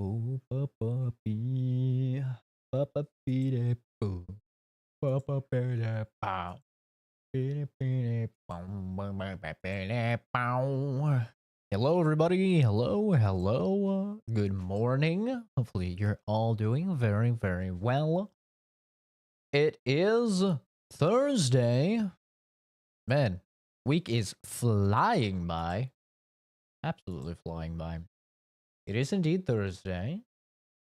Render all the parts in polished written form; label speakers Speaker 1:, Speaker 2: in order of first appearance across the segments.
Speaker 1: Oh, puppy, puppy, boo, puppy, pow. Hello, everybody. Hello. Good morning. Hopefully, you're all doing very, very well. It is Thursday. Man, week is flying by. Absolutely flying by. It is indeed Thursday.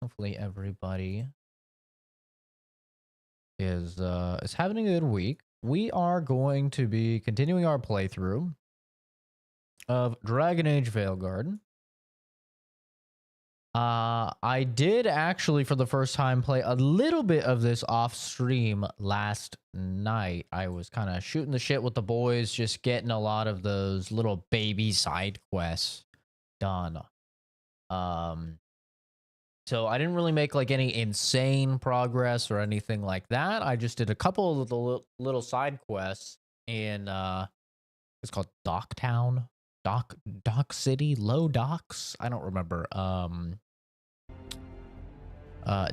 Speaker 1: Hopefully, everybody is having a good week. We are going to be continuing our playthrough of Dragon Age Veilguard. I did actually, for the first time, play a little bit of this off stream last night. I was kind of shooting the shit with the boys, just getting a lot of those little baby side quests done. So I didn't really make like any insane progress or anything like that. I just did a couple of the little side quests in it's called Docktown, Dock City, Low Docks. I don't remember.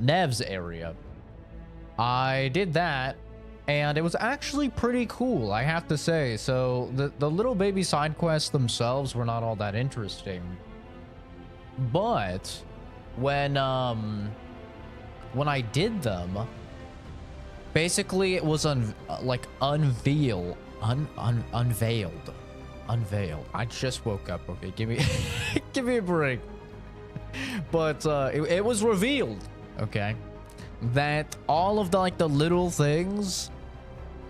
Speaker 1: Nev's area. I did that, and it was actually pretty cool, I have to say. So the little baby side quests themselves were not all that interesting, but when I did them, basically it was unveiled. I just woke up. Okay, give me give me a break. But it was revealed, okay, that all of the little things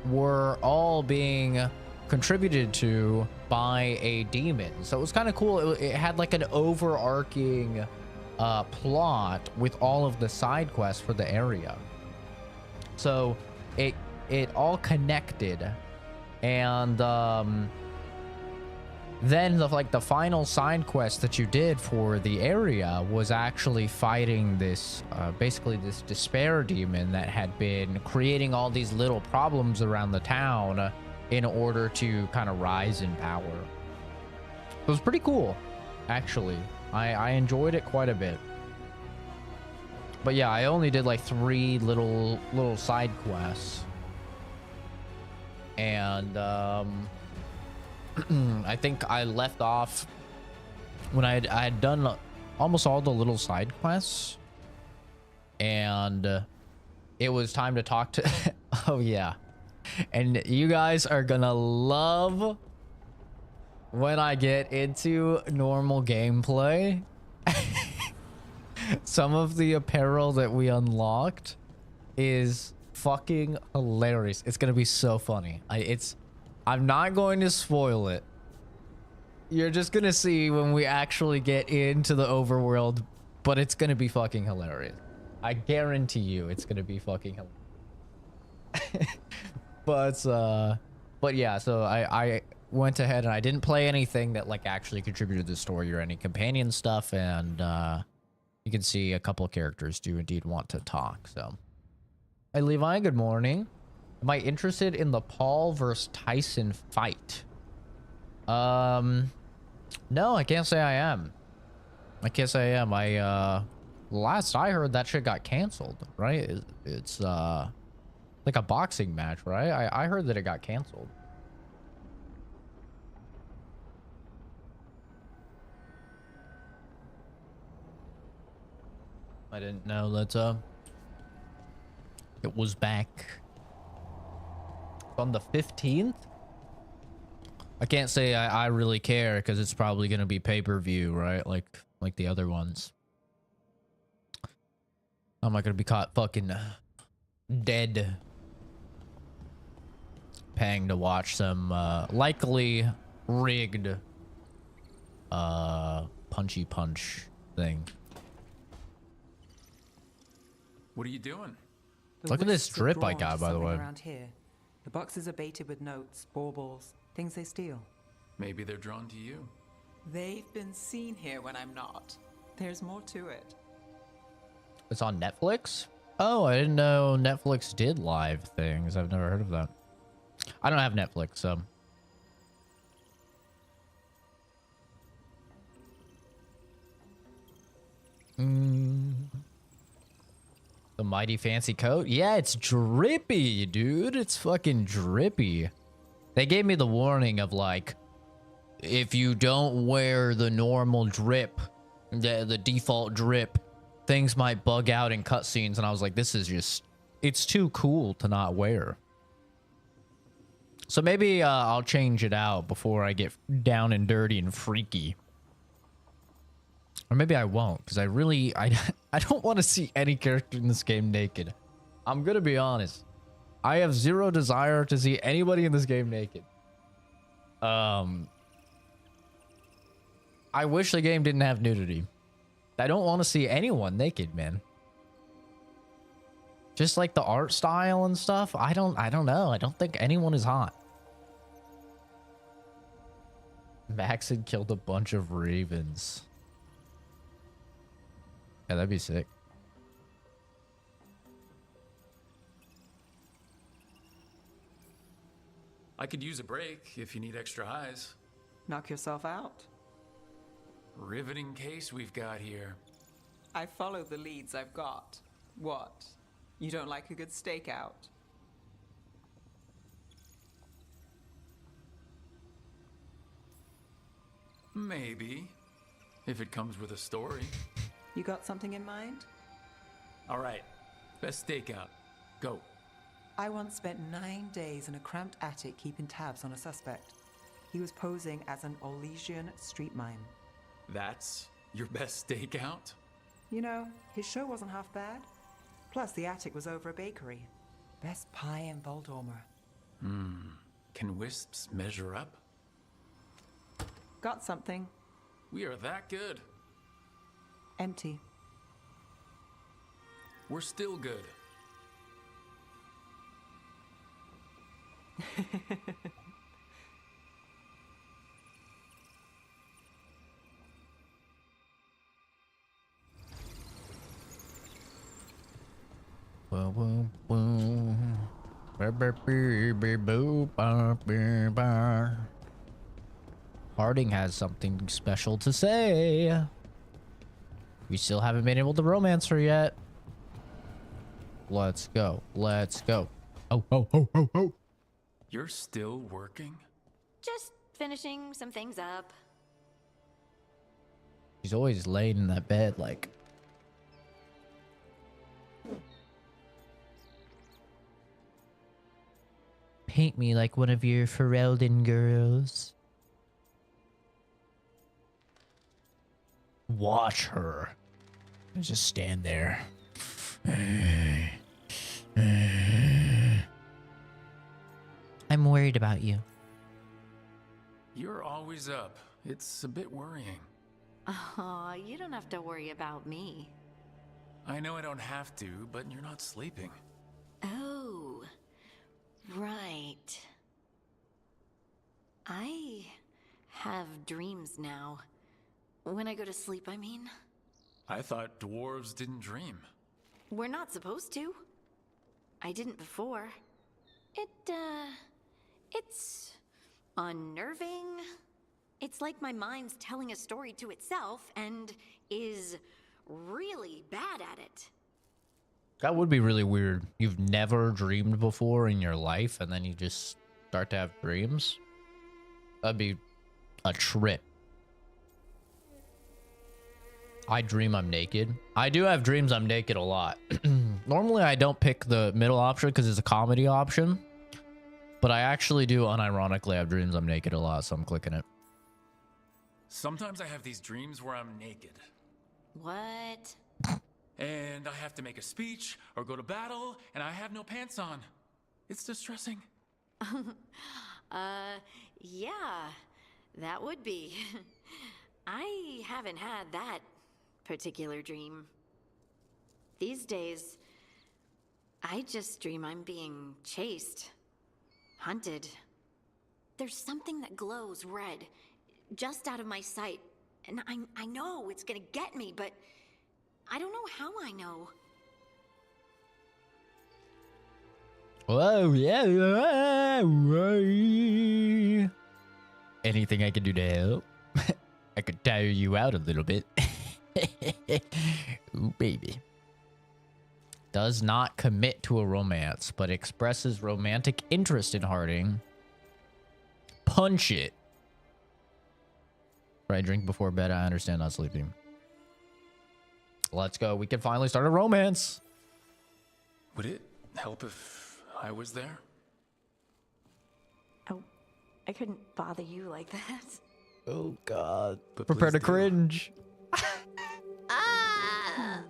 Speaker 1: were all being contributed to by a demon. So it was kind of cool. It had like an overarching plot with all of the side quests for the area. So it all connected, and then the final side quest that you did for the area was actually fighting this basically this despair demon that had been creating all these little problems around the town in order to kind of rise in power. It was pretty cool, actually. I enjoyed it quite a bit. But yeah, I only did like 3 little side quests. And I think I left off when I had done almost all the little side quests, and it was time to talk to oh yeah, and you guys are gonna love when I get into normal gameplay. Some of the apparel that we unlocked is fucking hilarious. It's gonna be so funny. I'm not going to spoil it. You're just gonna see when we actually get into the overworld, but it's gonna be fucking hilarious. I guarantee you it's gonna be fucking hilarious. But yeah, so I went ahead and I didn't play anything that like actually contributed to the story or any companion stuff, and you can see a couple of characters do indeed want to talk. So, hey Levi, good morning. Am I interested in the Paul versus Tyson fight? No, I can't say I am. Last I heard, that shit got canceled, right? It's like a boxing match, right? I heard that it got canceled. I didn't know that it was back on the 15th. I can't say I really care because it's probably gonna be pay-per-view, right? Like the other ones. I'm not gonna be caught fucking dead paying to watch some likely rigged punchy punch thing.
Speaker 2: What are you doing?
Speaker 1: Look at this drip I got, by the way.
Speaker 3: Around here. The boxes are baited with notes, baubles, things they steal.
Speaker 2: Maybe they're drawn to you.
Speaker 3: They've been seen here when I'm not. There's more to it.
Speaker 1: It's on Netflix? Oh, I didn't know Netflix did live things. I've never heard of that. I don't have Netflix, so. mighty fancy coat. Yeah, it's drippy, dude. It's fucking drippy. They gave me the warning of like, if you don't wear the normal drip, the default drip, things might bug out in cutscenes. And I was like, this is just, it's too cool to not wear. So maybe I'll change it out before I get down and dirty and freaky. Or maybe I won't, because I don't want to see any character in this game naked. I'm gonna be honest. I have zero desire to see anybody in this game naked. I wish the game didn't have nudity. I don't want to see anyone naked, man. Just like the art style and stuff. I don't know. I don't think anyone is hot. Max had killed a bunch of ravens. Yeah, that'd be sick.
Speaker 2: I could use a break if you need extra eyes.
Speaker 3: Knock yourself out.
Speaker 2: Riveting case we've got here.
Speaker 3: I follow the leads I've got. What? You don't like a good stakeout?
Speaker 2: Maybe. If it comes with a story.
Speaker 3: You got something in mind?
Speaker 2: All right. Best stakeout. Go.
Speaker 3: I once spent 9 days in a cramped attic keeping tabs on a suspect. He was posing as an Orlesian street mime.
Speaker 2: That's your best stakeout?
Speaker 3: You know, his show wasn't half bad. Plus, the attic was over a bakery. Best pie in Voldormer.
Speaker 2: Can wisps measure up?
Speaker 3: Got something.
Speaker 2: We are that good.
Speaker 3: Empty.
Speaker 2: We're still good.
Speaker 1: Harding has something special to say. We still haven't been able to romance her yet. Let's go. Let's go. Oh, oh, oh, oh, oh.
Speaker 2: You're still working?
Speaker 4: Just finishing some things up.
Speaker 1: She's always laying in that bed like... Paint me like one of your Ferelden girls. Watch her. And just stand there. I'm worried about you.
Speaker 2: You're always up. It's a bit worrying.
Speaker 4: Oh, you don't have to worry about me.
Speaker 2: I know I don't have to, but you're not sleeping.
Speaker 4: Oh, right. I have dreams now. When I go to sleep, I mean.
Speaker 2: I thought dwarves didn't dream.
Speaker 4: We're not supposed to. I didn't before. It's unnerving. It's like my mind's telling a story to itself and is really bad at it.
Speaker 1: That would be really weird. You've never dreamed before in your life, and then you just start to have dreams? That'd be a trip. I dream I'm naked. I do have dreams I'm naked a lot. Normally, I don't pick the middle option because it's a comedy option. But I actually do unironically have dreams I'm naked a lot, so I'm clicking it.
Speaker 2: Sometimes I have these dreams where I'm naked.
Speaker 4: What?
Speaker 2: And I have to make a speech or go to battle, and I have no pants on. It's distressing.
Speaker 4: Yeah, that would be. I haven't had that particular dream. These days, I just dream I'm being chased, hunted. There's something that glows red, just out of my sight, and I know it's gonna get me, but I don't know how I know.
Speaker 1: Whoa, yeah. Anything I can do to help? I could tire you out a little bit. Ooh, baby. does not commit to a romance, but expresses romantic interest in Harding. Punch it. Right, drink before bed. I understand not sleeping. Let's go. We can finally start a romance.
Speaker 2: Would it help if I was there?
Speaker 4: Oh, I couldn't bother you like that.
Speaker 1: Oh, God.
Speaker 2: But
Speaker 1: Prepare to
Speaker 2: please do.
Speaker 1: cringe.
Speaker 4: Ah!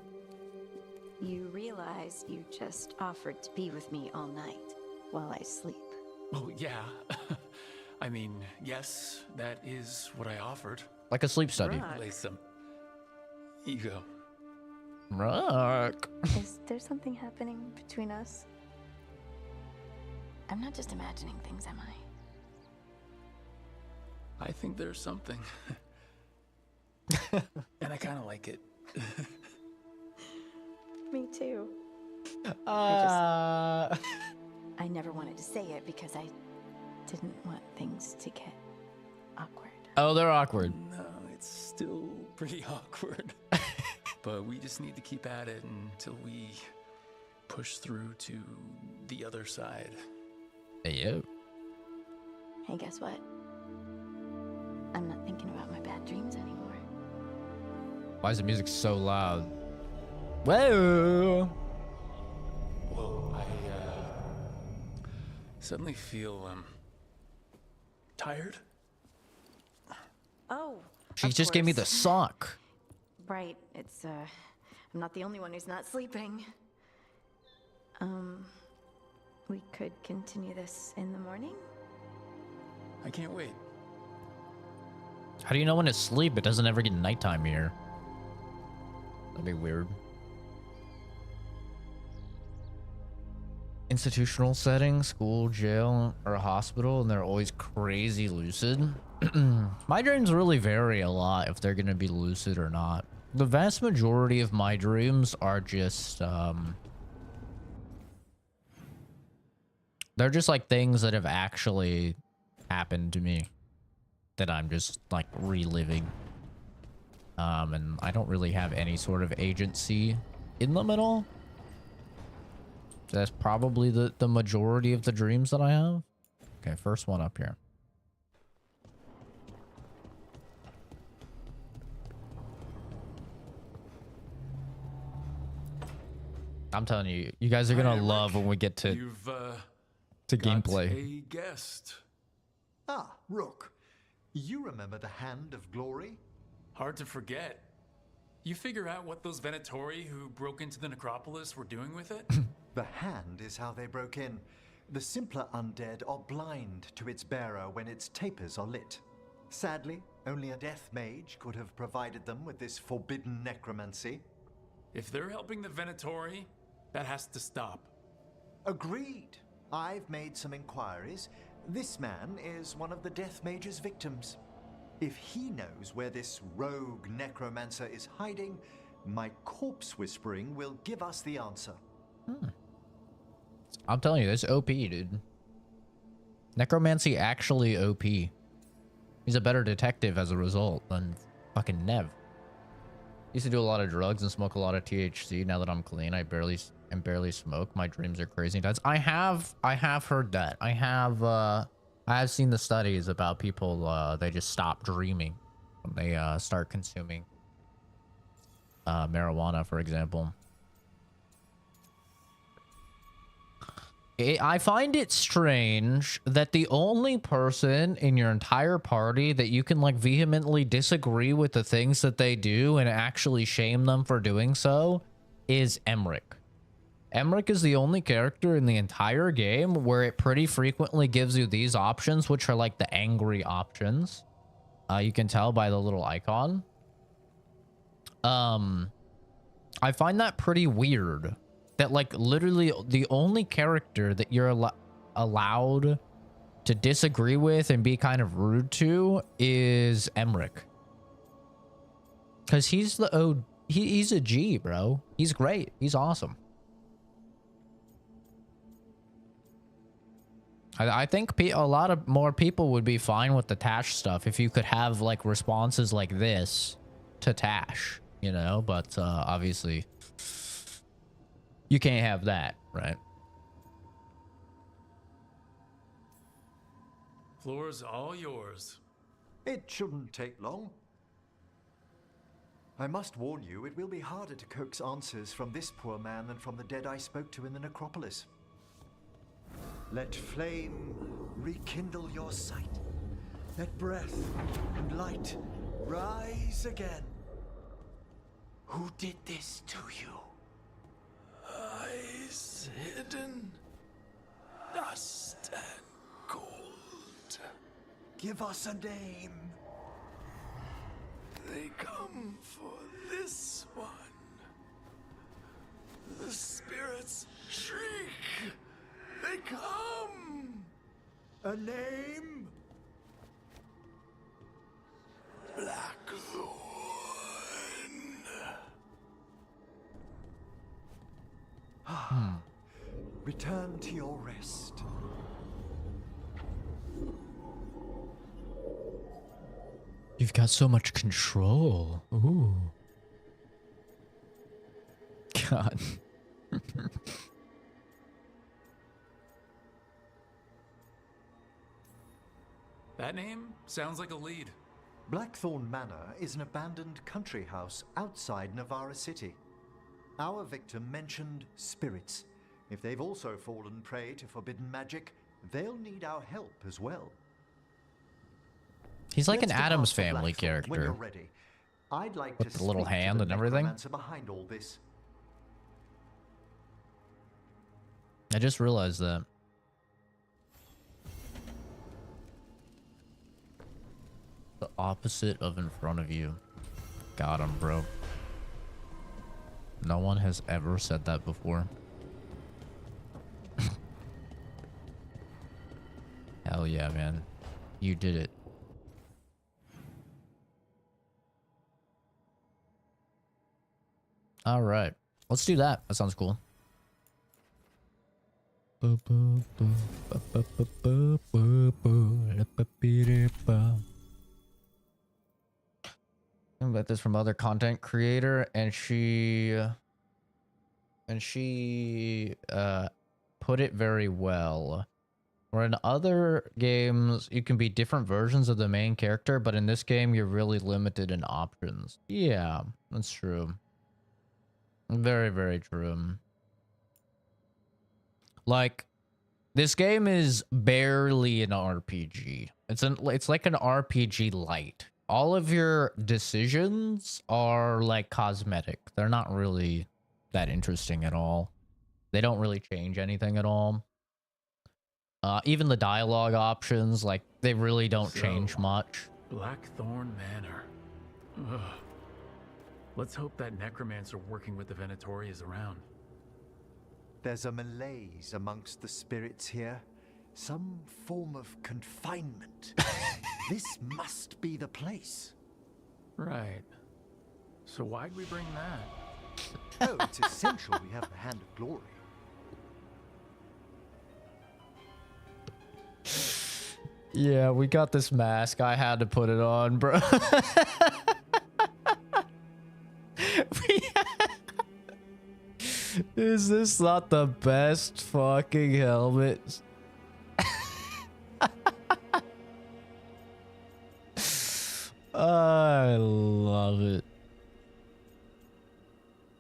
Speaker 4: You realize you just offered to be with me all night while I sleep.
Speaker 2: Oh, yeah. I mean, yes, that is what I offered.
Speaker 1: Like a sleep study.
Speaker 4: Right.
Speaker 2: Lay some ego.
Speaker 1: Rock.
Speaker 4: Is there something happening between us? I'm not just imagining things, am I?
Speaker 2: I think there's something. And I kind of like it.
Speaker 4: Me too.
Speaker 1: Uh,
Speaker 4: I never wanted to say it because I didn't want things to get awkward.
Speaker 1: oh, they're awkward.
Speaker 2: No, it's still pretty awkward. But we just need to keep at it until we push through to the other side.
Speaker 1: Hey, yo.
Speaker 4: Hey, guess what? I'm not thinking about my bad dreams anymore.
Speaker 1: Why is the music so loud? Whoa.
Speaker 2: Whoa, I suddenly feel tired.
Speaker 4: Oh,
Speaker 1: She
Speaker 4: of
Speaker 1: just gave me the
Speaker 4: course.
Speaker 1: sock.
Speaker 4: Right, it's I'm not the only one who's not sleeping. We could continue this in the morning?
Speaker 2: I can't wait.
Speaker 1: How do you know when to sleep? It doesn't ever get nighttime here. That'd be weird. Institutional setting, school, jail, or a hospital, and they're always crazy lucid. My dreams really vary a lot if they're gonna be lucid or not. The vast majority of my dreams are just, they're just like things that have actually happened to me that I'm just like reliving. And I don't really have any sort of agency in them at all. That's probably the majority of the dreams that I have. Okay, first one up here. I'm telling you, you guys are gonna
Speaker 2: Hi,
Speaker 1: love
Speaker 2: Rick.
Speaker 1: when we get to
Speaker 2: You've
Speaker 1: to
Speaker 2: got
Speaker 1: gameplay.
Speaker 2: a guest.
Speaker 5: Ah, Rook. You remember the Hand of Glory?
Speaker 2: Hard to forget. You figure out what those Venatori who broke into the necropolis were doing with it?
Speaker 5: The Hand is how they broke in. The simpler undead are blind to its bearer when its tapers are lit. Sadly, only a death mage could have provided them with this forbidden necromancy.
Speaker 2: If they're helping the Venatori, that has to stop.
Speaker 5: Agreed. I've made some inquiries. This man is one of the death mage's victims. If he knows where this rogue necromancer is hiding, my corpse whispering will give us the answer.
Speaker 1: I'm telling you, this OP, dude. Necromancy actually OP. He's a better detective as a result than fucking Nev. Used to do a lot of drugs and smoke a lot of THC. Now that I'm clean, I barely smoke. My dreams are crazy intense. I have heard that. I have seen the studies about people, they just stop dreaming when they start consuming marijuana, for example. I find it strange that the only person in your entire party that you can like vehemently disagree with the things that they do and actually shame them for doing so is Emmerich. Emmerich is the only character in the entire game where it pretty frequently gives you these options, which are like the angry options. You can tell by the little icon. I find that pretty weird. That like literally the only character that you're allowed to disagree with and be kind of rude to is Emmerich. Cause he's the he's a G, bro. He's great. He's awesome. I think a lot of more people would be fine with the Tash stuff if you could have like responses like this to Tash, you know, but obviously You can't have that, right?
Speaker 2: Floor's all yours.
Speaker 5: It shouldn't take long. I must warn you, it will be harder to coax answers from this poor man than from the dead I spoke to in the necropolis. Let flame rekindle your sight. Let breath and light rise again. Who did this to you?
Speaker 2: Eyes hidden, dust and gold.
Speaker 5: Give us a name.
Speaker 2: They come for this one. The spirits shriek. They come.
Speaker 5: A name?
Speaker 2: Blackthorne.
Speaker 5: Return to your rest.
Speaker 1: You've got so much control. Ooh. God.
Speaker 2: That name sounds like a lead.
Speaker 5: Blackthorne Manor is an abandoned country house outside Navarra City. Our victim mentioned spirits. If they've also fallen prey to forbidden magic, they'll need our help as well.
Speaker 1: He's like
Speaker 5: Let's
Speaker 1: an
Speaker 5: depart
Speaker 1: Addams
Speaker 5: for
Speaker 1: Family
Speaker 5: Blackthorne when
Speaker 1: character.
Speaker 5: you're ready. I'd like
Speaker 1: With
Speaker 5: to
Speaker 1: the little
Speaker 5: speak to
Speaker 1: hand
Speaker 5: the
Speaker 1: and everything.
Speaker 5: necromancer behind all this.
Speaker 1: I just realized that. The opposite of in front of you. Got him, bro. No one has ever said that before. Hell yeah, man. You did it. All right. Let's do that. That sounds cool. I bet this from other content creator, and she put it very well. Where in other games you can be different versions of the main character, but in this game you're really limited in options. Yeah, that's true. Very, very true. Like, this game is barely an RPG. It's like an RPG light. All of your decisions are like cosmetic. They're not really that interesting at all. They don't really change anything at all. Even the dialogue options, like, they really don't change much.
Speaker 2: Blackthorne Manor. Ugh. Let's hope that necromancer working with the Venatori is around.
Speaker 5: There's a malaise amongst the spirits here. Some form of confinement. This must be the place.
Speaker 2: Right. So why'd we bring that?
Speaker 5: Oh, it's essential we have the Hand of Glory.
Speaker 1: Yeah, we got this mask. I had to put it on, bro. Is this not the best fucking helmet? I love it.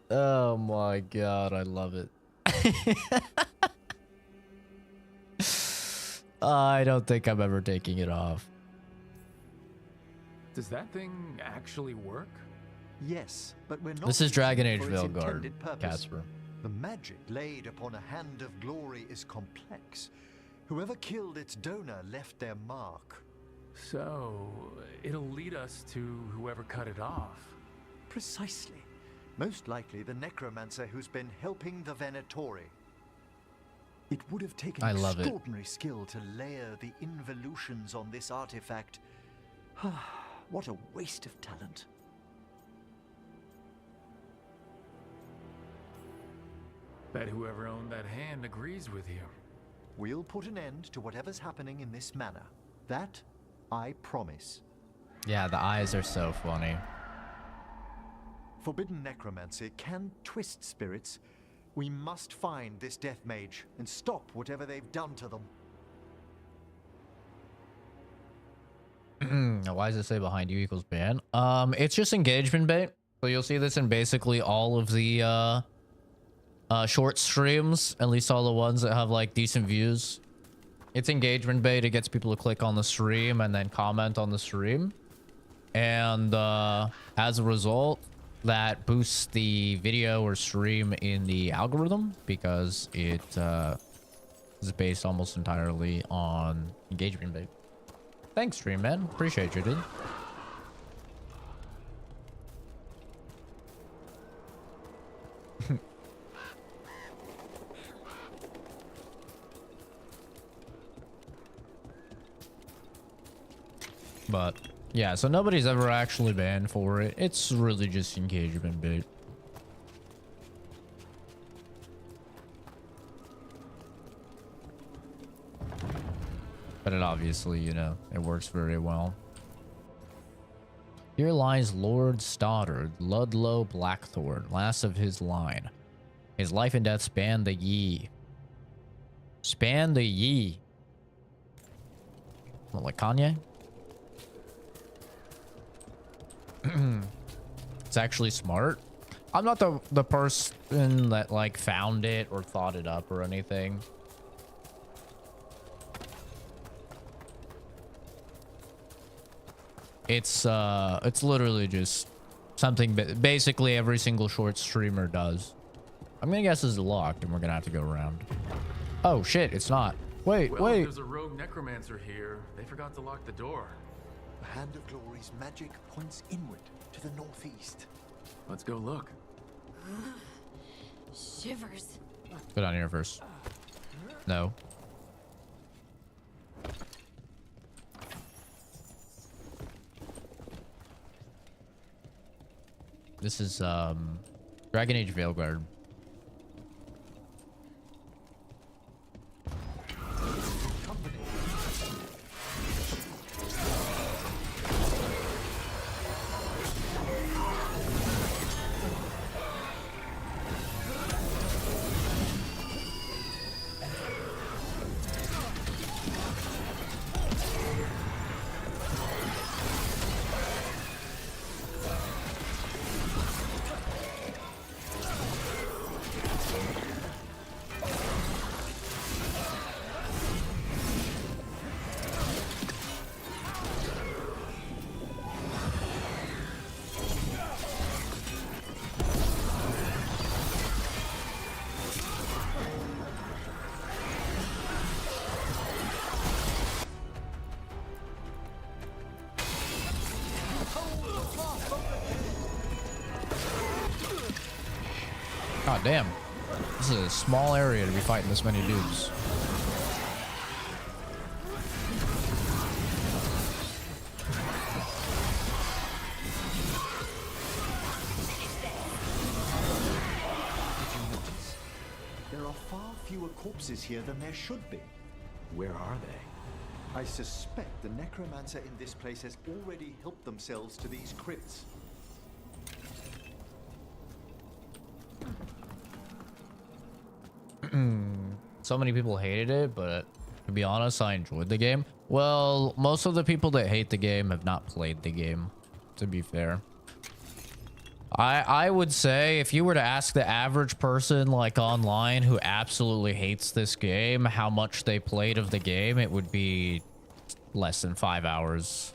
Speaker 1: Oh my god, I love it. I don't think I'm ever taking it off.
Speaker 2: Does that thing actually work?
Speaker 5: Yes, but we're not.
Speaker 1: This is Dragon Age
Speaker 5: for its
Speaker 1: Veilguard,
Speaker 5: intended purpose.
Speaker 1: Casper.
Speaker 5: The magic laid upon a Hand of Glory is complex. Whoever killed its donor left their mark.
Speaker 2: So, it'll lead us to whoever cut it off.
Speaker 5: Precisely. Most likely the necromancer who's been helping the Venatori. It would have taken
Speaker 1: I love it.
Speaker 5: extraordinary skill to layer the involutions on this artifact. What a waste of talent.
Speaker 2: Bet whoever owned that hand agrees with you.
Speaker 5: We'll put an end to whatever's happening in this manor. That I promise.
Speaker 1: Yeah, the eyes are so funny.
Speaker 5: Forbidden necromancy can twist spirits, We must find this death mage and stop whatever they've done to them.
Speaker 1: Why does it say behind you equals ban? It's just engagement bait. So you'll see this in basically all of the short streams, at least all the ones that have like decent views. It's engagement bait. It gets people to click on the stream and then comment on the stream. And as a result, that boosts the video or stream in the algorithm because it is based almost entirely on engagement bait. Thanks, stream man. Appreciate you, dude. But yeah, so nobody's ever actually banned for it. It's really just engagement bait. But it obviously, you know, it works very well. Here lies Lord Stoddard, Ludlow Blackthorne, last of his line. His life and death span the ye. Span the ye. What, like Kanye? It's actually smart. I'm not the person that like found it or thought it up or anything. It's literally just something basically every single short streamer does. I'm gonna guess this is locked and we're gonna have to go around. Oh shit, it's not. Wait,
Speaker 2: Well,
Speaker 1: wait.
Speaker 2: there's a rogue necromancer here. They forgot to lock the door.
Speaker 5: The Hand of Glory's magic points inward to the northeast.
Speaker 2: Let's go look.
Speaker 4: Shivers.
Speaker 1: Go down here first. No. This is Dragon Age Veilguard. God damn. This is a small area to be fighting this many dudes.
Speaker 5: There are far fewer corpses here than there should be.
Speaker 2: Where are they?
Speaker 5: I suspect the necromancer in this place has already helped themselves to these crypts.
Speaker 1: So many people hated it, but to be honest, I enjoyed the game. Well, most of the people that hate the game have not played the game, to be fair. I would say if you were to ask the average person like online who absolutely hates this game how much they played of the game, it would be less than 5 hours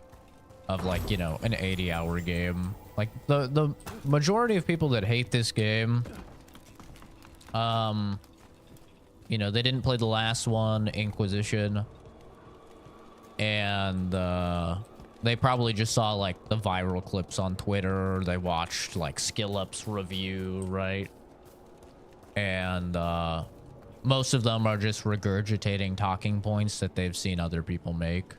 Speaker 1: of like, you know, an 80-hour game. Like the majority of people that hate this game, you know, they didn't play the last one, Inquisition, and they probably just saw like the viral clips on Twitter. They watched like SkillUp's review, right? And most of them are just regurgitating talking points that they've seen other people make.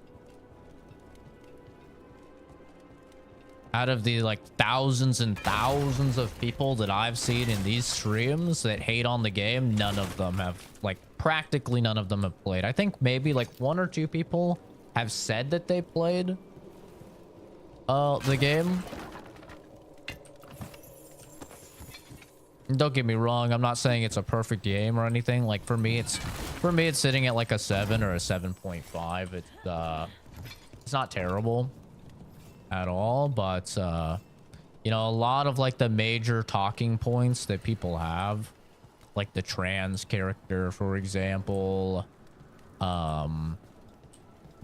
Speaker 1: Out of the like thousands and thousands of people that I've seen in these streams that hate on the game, none of them have, like, practically none of them have played. I think maybe like 1 or 2 people have said that they played the game. Don't get me wrong, I'm not saying it's a perfect game or anything. Like for me it's sitting at like a 7 or a 7.5. It's not terrible at all, but you know, a lot of like the major talking points that people have, like the trans character, for example,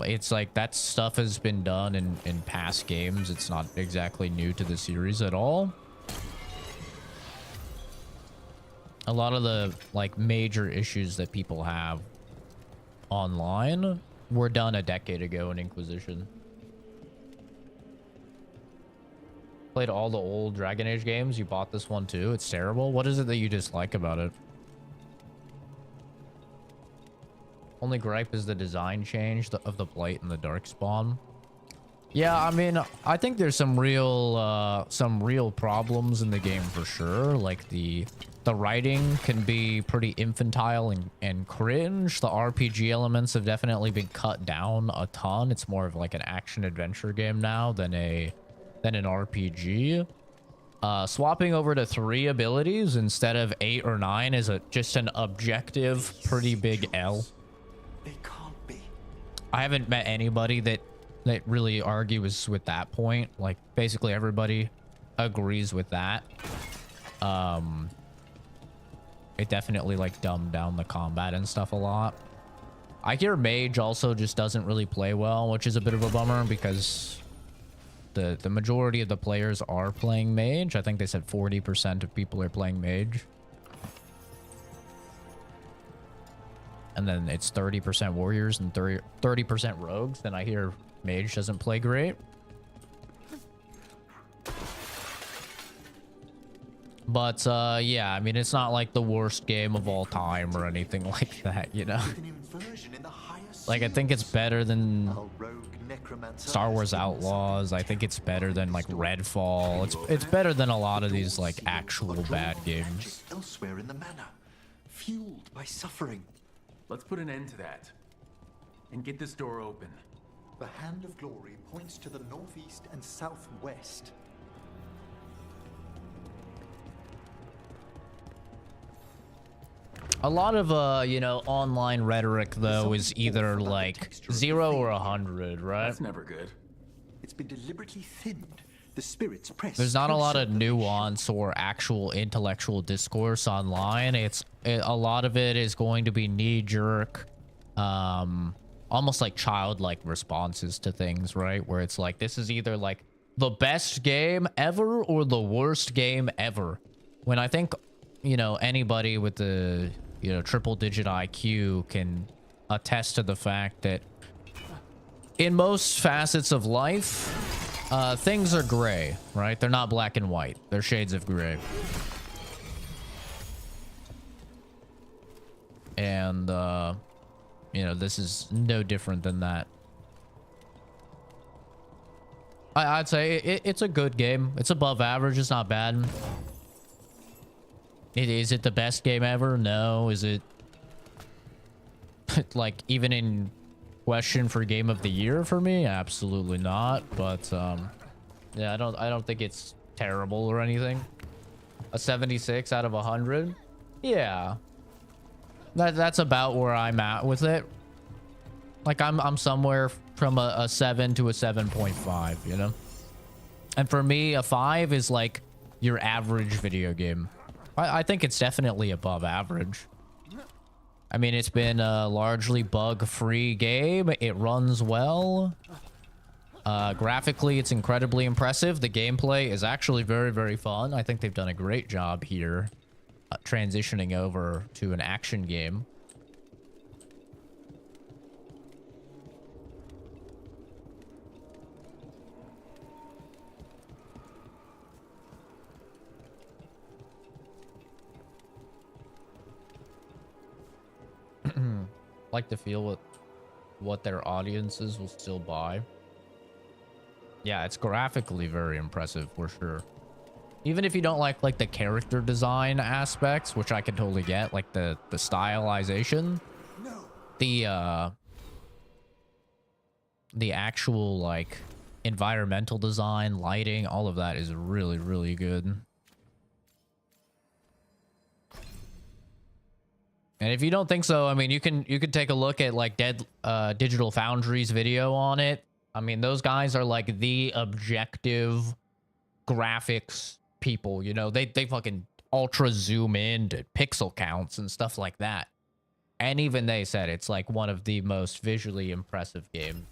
Speaker 1: it's like that stuff has been done in past games. It's not exactly new to the series at all. A lot of the like major issues that people have online were done a decade ago in Inquisition. Played all the old Dragon Age games. You bought this one too. It's terrible. What is it that you dislike about it? Only gripe is the design change of the Blight and the Darkspawn. Yeah, I mean, I think there's some real problems in the game for sure. Like the writing can be pretty infantile and cringe. The RPG elements have definitely been cut down a ton. It's more of like an action adventure game now than an RPG. Swapping over to 3 abilities instead of 8 or 9 is just an objective pretty big L.
Speaker 5: They can't be.
Speaker 1: I haven't met anybody that really argues with that point. Like basically everybody agrees with that. It definitely like dumbed down the combat and stuff a lot. I hear Mage also just doesn't really play well, which is a bit of a bummer because the majority of the players are playing Mage. I think they said 40% of people are playing Mage. And then it's 30% warriors and 30% rogues. Then I hear Mage doesn't play great. But yeah, I mean, it's not like the worst game of all time or anything like that, you know? Like, I think it's better than Star Wars Outlaws. I think it's better than like Redfall. It's better than a lot of these like actual bad games.
Speaker 5: Elsewhere in the manor, fueled by suffering.
Speaker 2: Let's put an end to that and get this door open.
Speaker 5: The hand of glory points to the northeast and southwest.
Speaker 1: A lot of you know, online rhetoric though is either like 0 or 100, right?
Speaker 2: That's never good.
Speaker 5: It's been deliberately thinned. The spirits press.
Speaker 1: There's not a lot of nuance or actual intellectual discourse online. A lot of it is going to be knee-jerk, almost like childlike responses to things, right? Where it's like, this is either like the best game ever or the worst game ever. When I think, you know, anybody with the, you know, triple-digit IQ can attest to the fact that in most facets of life, things are gray, right? They're not black and white. They're shades of gray. And, you know, this is no different than that. I'd say it's a good game. It's above average. It's not bad. Is it the best game ever? No. Is it like even in question for game of the year for me? Absolutely not. But yeah, I don't think it's terrible or anything. A 76 out of 100. Yeah. That's about where I'm at with it. Like I'm somewhere from a 7 to a 7.5, you know? And for me, a 5 is like your average video game. I think it's definitely above average. I mean, it's been a largely bug-free game. It runs well. Graphically, it's incredibly impressive. The gameplay is actually very, very fun. I think they've done a great job here transitioning over to an action game. Like to feel what their audiences will still buy. Yeah, it's graphically very impressive for sure. Even if you don't like the character design aspects, which I can totally get, like the stylization, the actual like environmental design, lighting, all of that is really, really good. And if you don't think so, I mean, you can take a look at like Digital Foundry's video on it. I mean, those guys are like the objective graphics people, you know, they fucking ultra zoom in to pixel counts and stuff like that. And even they said it's like one of the most visually impressive games.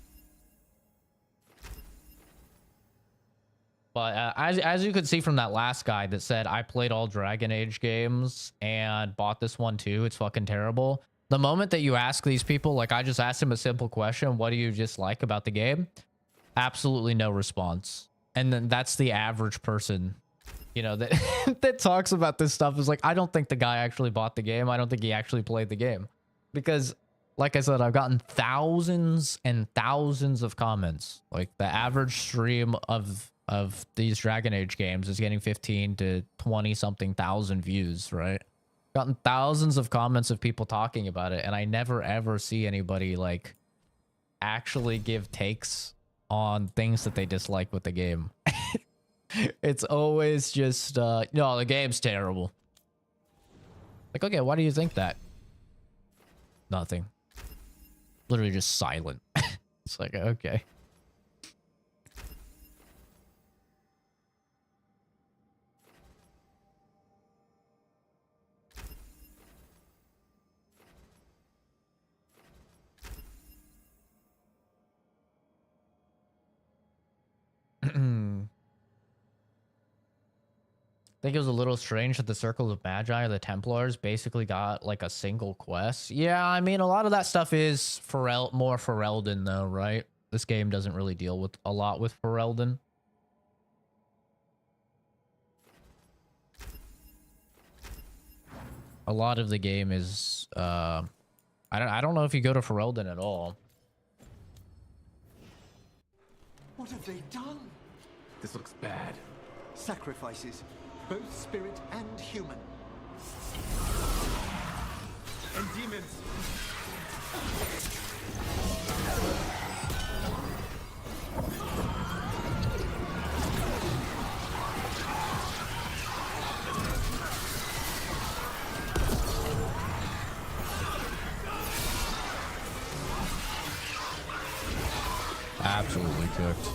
Speaker 1: But as you could see from that last guy that said, I played all Dragon Age games and bought this one too, it's fucking terrible. The moment that you ask these people, like I just asked him a simple question, what do you dislike about the game? Absolutely no response. And then that's the average person, you know, that that talks about this stuff is like, I don't think the guy actually bought the game. I don't think he actually played the game. Because, like I said, I've gotten thousands and thousands of comments. Like the average stream of these Dragon Age games is getting 15 to 20 something thousand views, right? Gotten thousands of comments of people talking about it, and I never ever see anybody like actually give takes on things that they dislike with the game. It's always just no, the game's terrible. Like, okay, why do you think that? Nothing. Literally just silent. It's like, okay. I think it was a little strange that the Circles of Magi or the Templars basically got like a single quest. Yeah, I mean, a lot of that stuff is more Ferelden though, right? This game doesn't really deal with a lot with Ferelden. A lot of the game is I don't know if you go to Ferelden at all.
Speaker 5: What have they done?
Speaker 2: This looks bad.
Speaker 5: Sacrifices, both spirit and human.
Speaker 2: And demons!
Speaker 1: Absolutely cooked.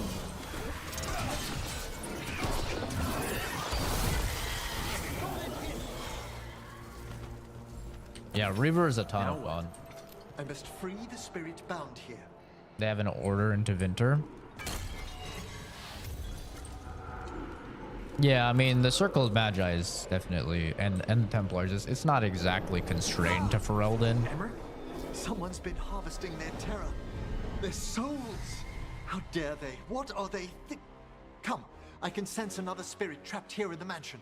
Speaker 1: Yeah, Reaver is a ton of fun.
Speaker 5: I must free the spirit bound here.
Speaker 1: They have an order into Vinter. Yeah, I mean, the Circle of Magi is definitely, and the Templars, it's not exactly constrained to Ferelden.
Speaker 5: Hammer? Someone's been harvesting their terror. Their souls. How dare they? What are they Come, I can sense another spirit trapped here in the mansion.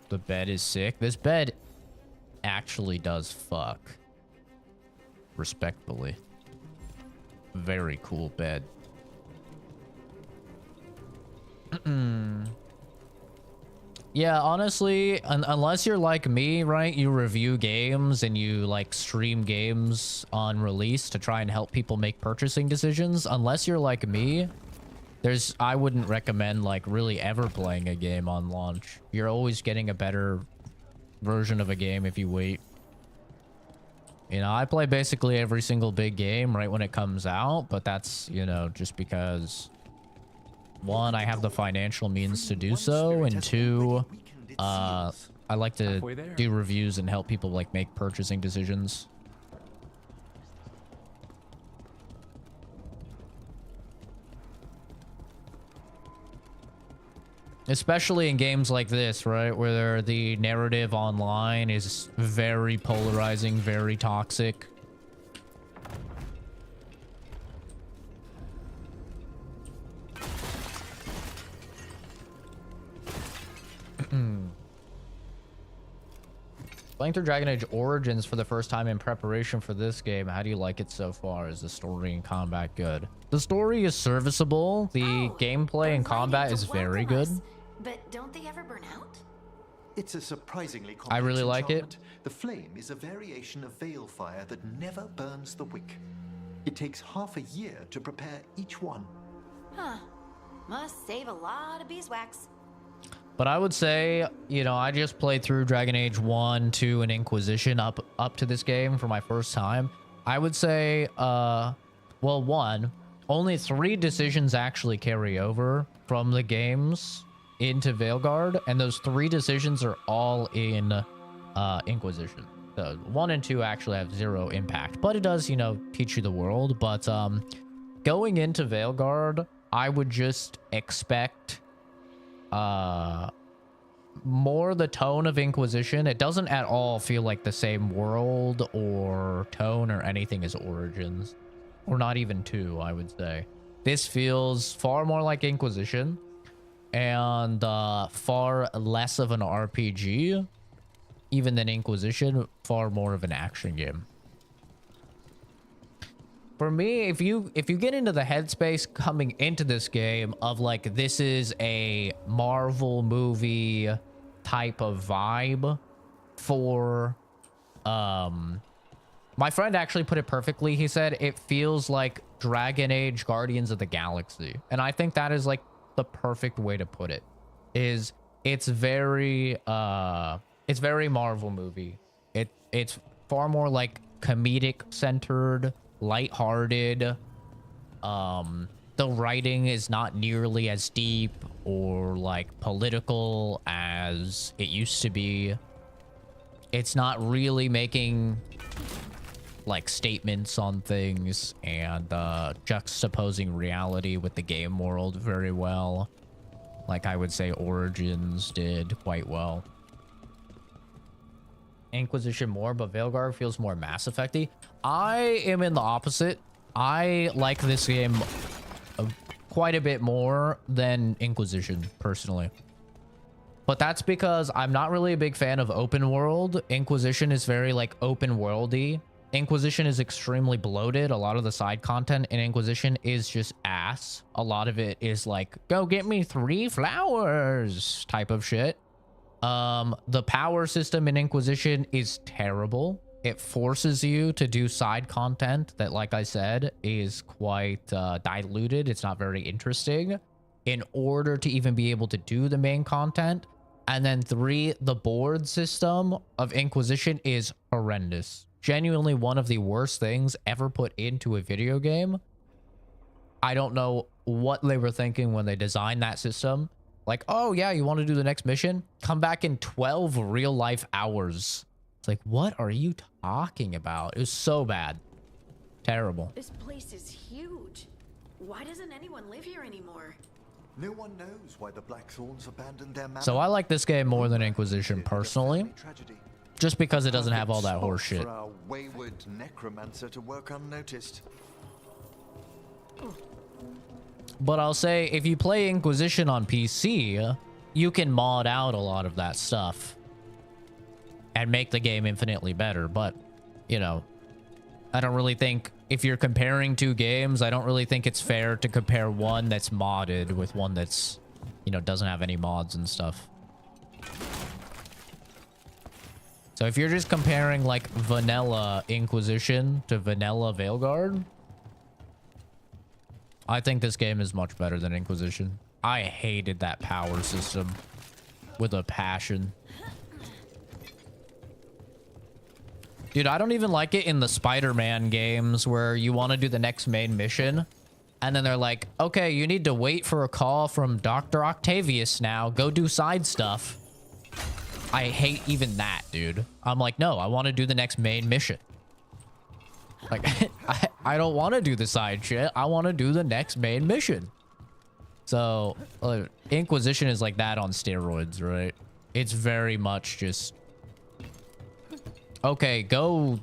Speaker 1: The bed is sick. This bed actually does fuck. Respectfully. Very cool bed. Yeah, honestly, unless you're like me, right? You review games and you like stream games on release to try and help people make purchasing decisions. Unless you're like me, I wouldn't recommend like really ever playing a game on launch. You're always getting a better version of a game if you wait. You know, I play basically every single big game right when it comes out, but that's, you know, just because one, I have the financial means to do so, and two, I like to do reviews and help people like make purchasing decisions. Especially in games like this, right? Where the narrative online is very polarizing, very toxic. Playing through Dragon Age Origins for the first time in preparation for this game. How do you like it so far? Is the story and combat good? The story is serviceable. The gameplay and combat is very good.
Speaker 4: But don't they ever burn out?
Speaker 5: It's a surprisingly complex
Speaker 1: I really like it.
Speaker 5: enchantment. The flame is a variation of veil fire that never burns the wick. It takes half a year to prepare each one.
Speaker 4: Huh. Must save a lot of beeswax.
Speaker 1: But I would say, you know, I just played through Dragon Age 1, 2, and Inquisition up to this game for my first time. I would say, well, one, only 3 decisions actually carry over from the games into Veilguard, and those 3 decisions are all in Inquisition. The 1 and 2 actually have 0 impact, but it does, you know, teach you the world. But going into Veilguard, I would just expect more the tone of Inquisition. It doesn't at all feel like the same world or tone or anything as Origins, or not even 2, I would say. This feels far more like Inquisition and far less of an RPG, even than Inquisition, far more of an action game. For me, if you get into the headspace coming into this game of like, this is a Marvel movie type of vibe for, my friend actually put it perfectly. He said it feels like Dragon Age Guardians of the Galaxy. And I think that is like the perfect way to put it. It's very Marvel movie. It's far more like comedic centered, lighthearted. The writing is not nearly as deep or like political as it used to be. It's not really making like statements on things and juxtaposing reality with the game world very well. Like I would say Origins did quite well. Inquisition more, but Veilguard feels more Mass Effect-y. I am in the opposite. I like this game quite a bit more than Inquisition, personally. But that's because I'm not really a big fan of open world. Inquisition is very, like, open worldy. Inquisition is extremely bloated. A lot of the side content in Inquisition is just ass. A lot of it is like, go get me 3 flowers type of shit. The power system in Inquisition is terrible. It forces you to do side content that, like I said, is quite diluted. It's not very interesting in order to even be able to do the main content. And then 3, the board system of Inquisition is horrendous. Genuinely one of the worst things ever put into a video game. I don't know what they were thinking when they designed that system. Like, oh yeah, you want to do the next mission? Come back in 12 real life hours. It's like, what are you talking about? It was so bad. Terrible.
Speaker 4: This place is huge. Why doesn't anyone live here anymore?
Speaker 5: No one knows why the Blackthorns abandoned their manor.
Speaker 1: So I like this game more than Inquisition personally. Just because it doesn't have all that horse shit.
Speaker 5: For our wayward necromancer to work unnoticed.
Speaker 1: But I'll say, if you play Inquisition on PC, you can mod out a lot of that stuff and make the game infinitely better. But, you know, I don't really think, if you're comparing 2 games, I don't really think it's fair to compare one that's modded with one that's, you know, doesn't have any mods and stuff. So if you're just comparing, like, vanilla Inquisition to vanilla Veilguard, I think this game is much better than Inquisition. I hated that power system with a passion. Dude, I don't even like it in the Spider-Man games where you want to do the next main mission. And then they're like, okay, you need to wait for a call from Dr. Octavius now. Go do side stuff. I hate even that, dude. I'm like, no, I want to do the next main mission. Like, I don't want to do the side shit. I want to do the next main mission. So, Inquisition is like that on steroids, right? It's very much just... okay, go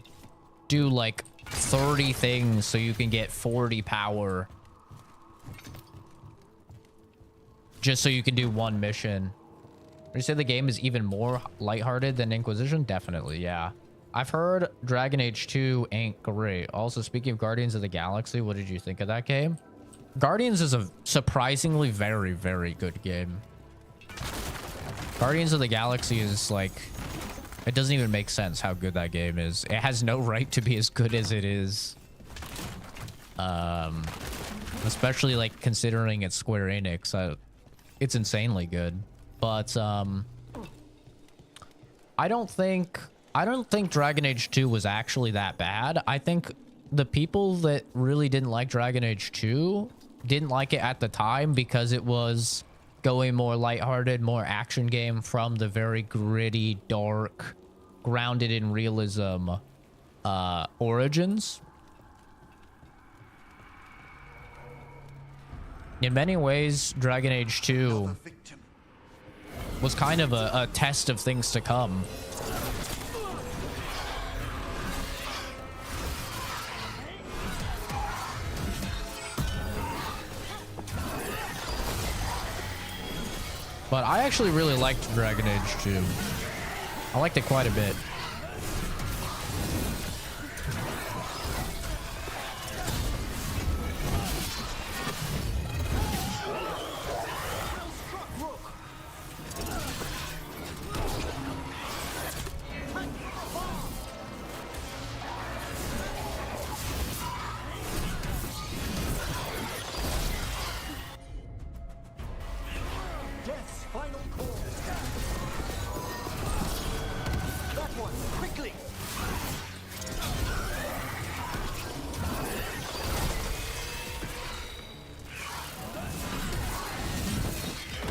Speaker 1: do like 30 things so you can get 40 power. Just so you can do one mission. You say the game is even more lighthearted than Inquisition? Definitely, yeah. I've heard Dragon Age 2 ain't great. Also, speaking of Guardians of the Galaxy, what did you think of that game? Guardians is a surprisingly very, very good game. Guardians of the Galaxy is like... it doesn't even make sense how good that game is. It has no right to be as good as it is. Especially like considering it's Square Enix. It's insanely good. But I don't think Dragon Age 2 was actually that bad. I think the people that really didn't like Dragon Age 2 didn't like it at the time because it was going more lighthearted, more action game from the very gritty, dark, grounded in realism Origins. In many ways, Dragon Age 2 was kind of a test of things to come. But I actually really liked Dragon Age 2. I liked it quite a bit.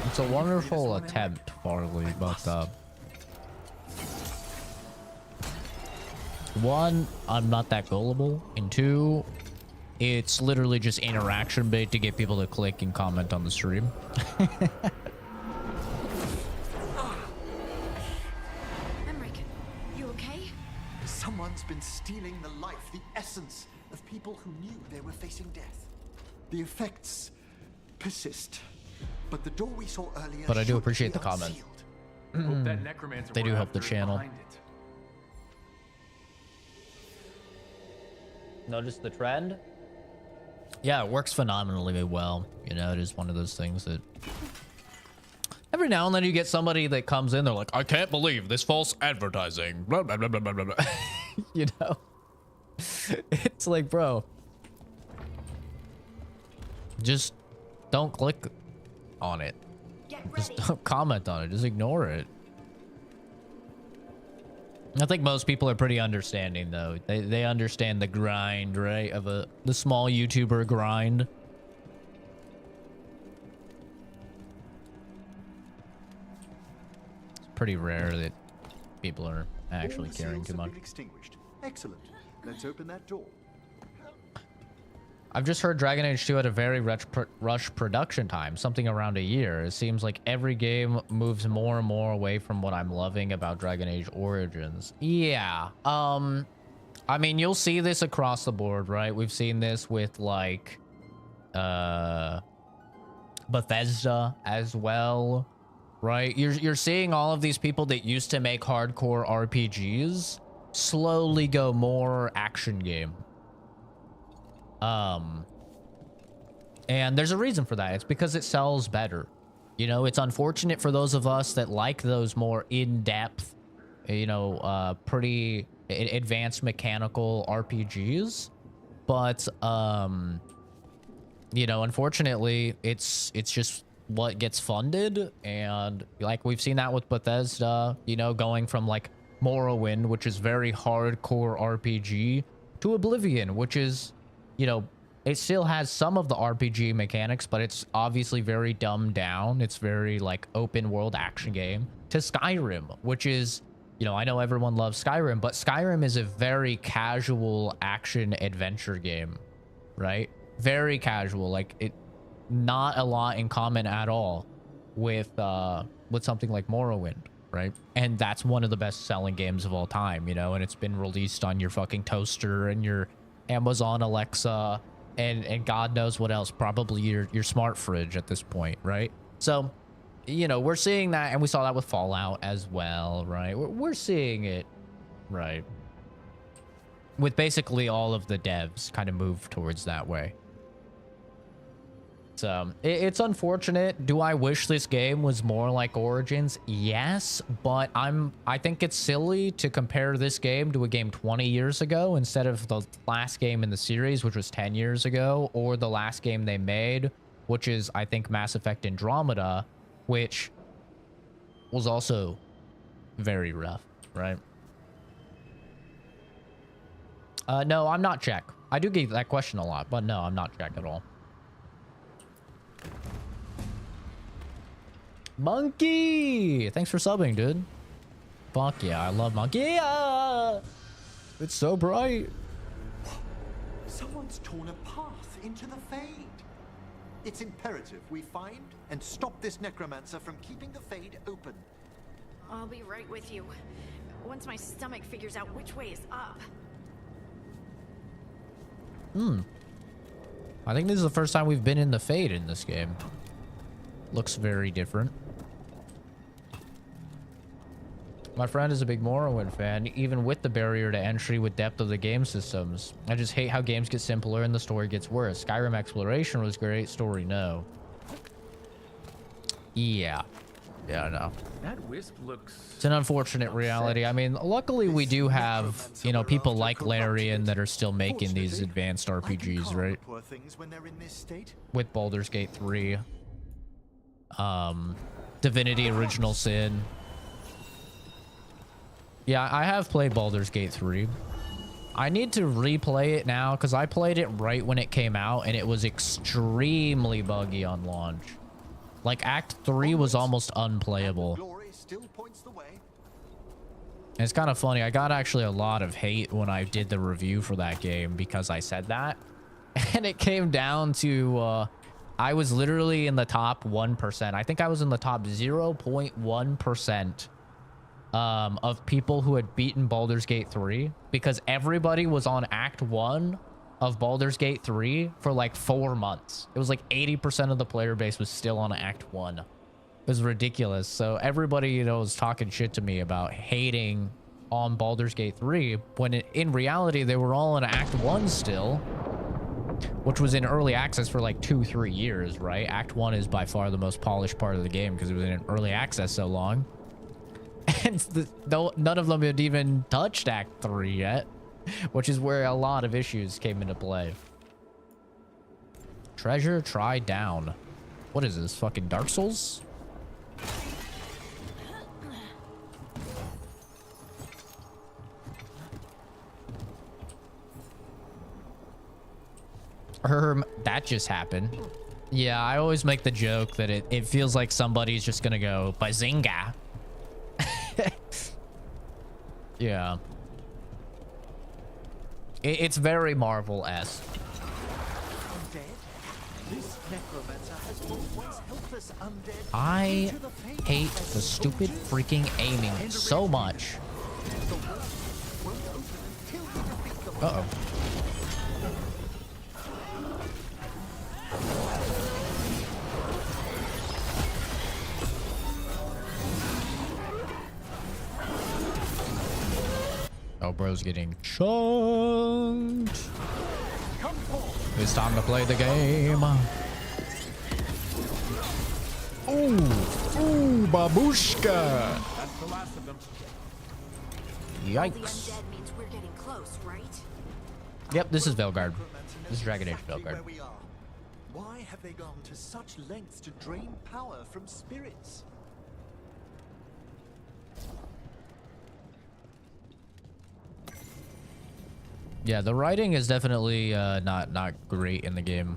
Speaker 1: It's a wonderful attempt, Farley, but one, I'm not that gullible, and two, it's literally just interaction bait to get people to click and comment on the stream.
Speaker 4: Emmerich, you okay?
Speaker 5: Someone's been stealing the life, the essence of people who knew they were facing death. The effects persist. But the door we saw earlier.
Speaker 1: But I do appreciate the comment.
Speaker 2: Hope that necromancer
Speaker 1: They do
Speaker 2: we're
Speaker 1: help the
Speaker 2: after is
Speaker 1: channel.
Speaker 2: behind it.
Speaker 1: Notice the trend? Yeah, it works phenomenally well. You know, it is one of those things that every now and then you get somebody that comes in, they're like, I can't believe this false advertising. Blah, blah, blah, blah, blah, blah. You know? It's like, bro, just don't click on it. Just don't comment on it. Just ignore it. I think most people are pretty understanding, though. They understand the grind, right? Of the small YouTuber grind. It's pretty rare that people are actually caring too much.
Speaker 5: Extinguished. Excellent. Let's open that door.
Speaker 1: I've just heard Dragon Age 2 had a very rush production time, something around a year. It seems like every game moves more and more away from what I'm loving about Dragon Age Origins. Yeah. I mean, you'll see this across the board, right? We've seen this with, like, Bethesda as well, right? You're seeing all of these people that used to make hardcore RPGs slowly go more action game. And there's a reason for that. It's because it sells better. You know, it's unfortunate for those of us that like those more in-depth, you know, pretty advanced mechanical RPGs. But, you know, unfortunately, it's just what gets funded. And like we've seen that with Bethesda, you know, going from like Morrowind, which is very hardcore RPG, to Oblivion, which is, you know, it still has some of the RPG mechanics, but it's obviously very dumbed down. It's very like open world action game, to Skyrim, which is, you know, I know everyone loves Skyrim, but Skyrim is a very casual action adventure game, right? Very casual, like it, not a lot in common at all with something like Morrowind, right? And that's one of the best selling games of all time, you know, and it's been released on your fucking toaster and your Amazon Alexa and God knows what else, probably your smart fridge at this point, right? So, you know, we're seeing that, and we saw that with Fallout as well, right? We're seeing it, right? With basically all of the devs kind of move towards that way. So it's unfortunate. Do I wish this game was more like Origins? Yes, but I think it's silly to compare this game to a game 20 years ago instead of the last game in the series, which was 10 years ago, or the last game they made, which is, I think, Mass Effect Andromeda, which was also very rough, right? No, I'm not Czech. I do get that question a lot, but no, I'm not Czech at all. Monkey! Thanks for subbing, dude. Fuck yeah, I love Monkey. Ah! It's so bright.
Speaker 5: Someone's torn a path into the Fade. It's imperative we find and stop this necromancer from keeping the Fade open.
Speaker 4: I'll be right with you. Once my stomach figures out which way is up.
Speaker 1: I think this is the first time we've been in the Fade in this game. Looks very different. My friend is a big Morrowind fan, even with the barrier to entry with depth of the game systems. I just hate how games get simpler and the story gets worse. Skyrim exploration was great, story no. Yeah. Yeah, I know.
Speaker 2: That wisp looks...
Speaker 1: It's an unfortunate reality. I mean, luckily we do have, you know, people like Larian that are still making these advanced RPGs, right? With Baldur's Gate 3. Divinity Original Sin. Yeah, I have played Baldur's Gate 3. I need to replay it now because I played it right when it came out and it was extremely buggy on launch. Like Act 3 was almost unplayable. And it's kind of funny. I got actually a lot of hate when I did the review for that game because I said that. And it came down to I was literally in the top 1%. I think I was in the top 0.1% of people who had beaten Baldur's Gate 3 because everybody was on Act 1 of Baldur's Gate 3 for like 4 months. It was like 80% of the player base was still on Act 1. It was ridiculous. So everybody, you know, was talking shit to me about hating on Baldur's Gate 3 when in reality they were all in Act 1 still, which was in early access for like 2-3 years, right? Act 1 is by far the most polished part of the game because it was in early access so long. And none of them had even touched Act 3 yet, which is where a lot of issues came into play. Treasure try down. What is this, fucking Dark Souls? That just happened. Yeah, I always make the joke that it feels like somebody's just gonna go bazinga. Yeah. It's very Marvel-esque. I hate the stupid freaking aiming so much. Uh-oh. Oh, bro's getting chunked. It's time to play the game. Ooh, babushka.
Speaker 6: That's the last of them.
Speaker 1: Yikes. Yep, this is Veilguard. This is Dragon Age Veilguard.
Speaker 5: Why have they gone to such lengths to drain power from spirits?
Speaker 1: Yeah, the writing is definitely not great in the game.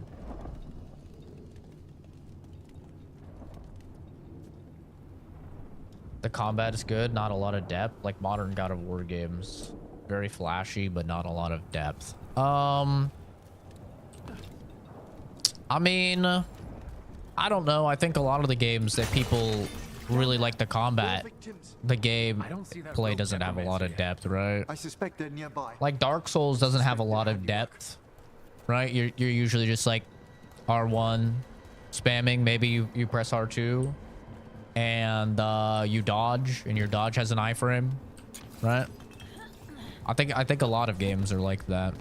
Speaker 1: The combat is good, not a lot of depth, like modern God of War games. Very flashy, but not a lot of depth. I mean, I don't know. I think a lot of the games that people really like the combat, the game play doesn't have a lot of depth, right?
Speaker 5: I suspect they're nearby.
Speaker 1: Like Dark Souls doesn't have a lot of depth, right? You're usually just like R1 spamming. Maybe you press R2 and you dodge, and your dodge has an iframe, right? I think a lot of games are like that.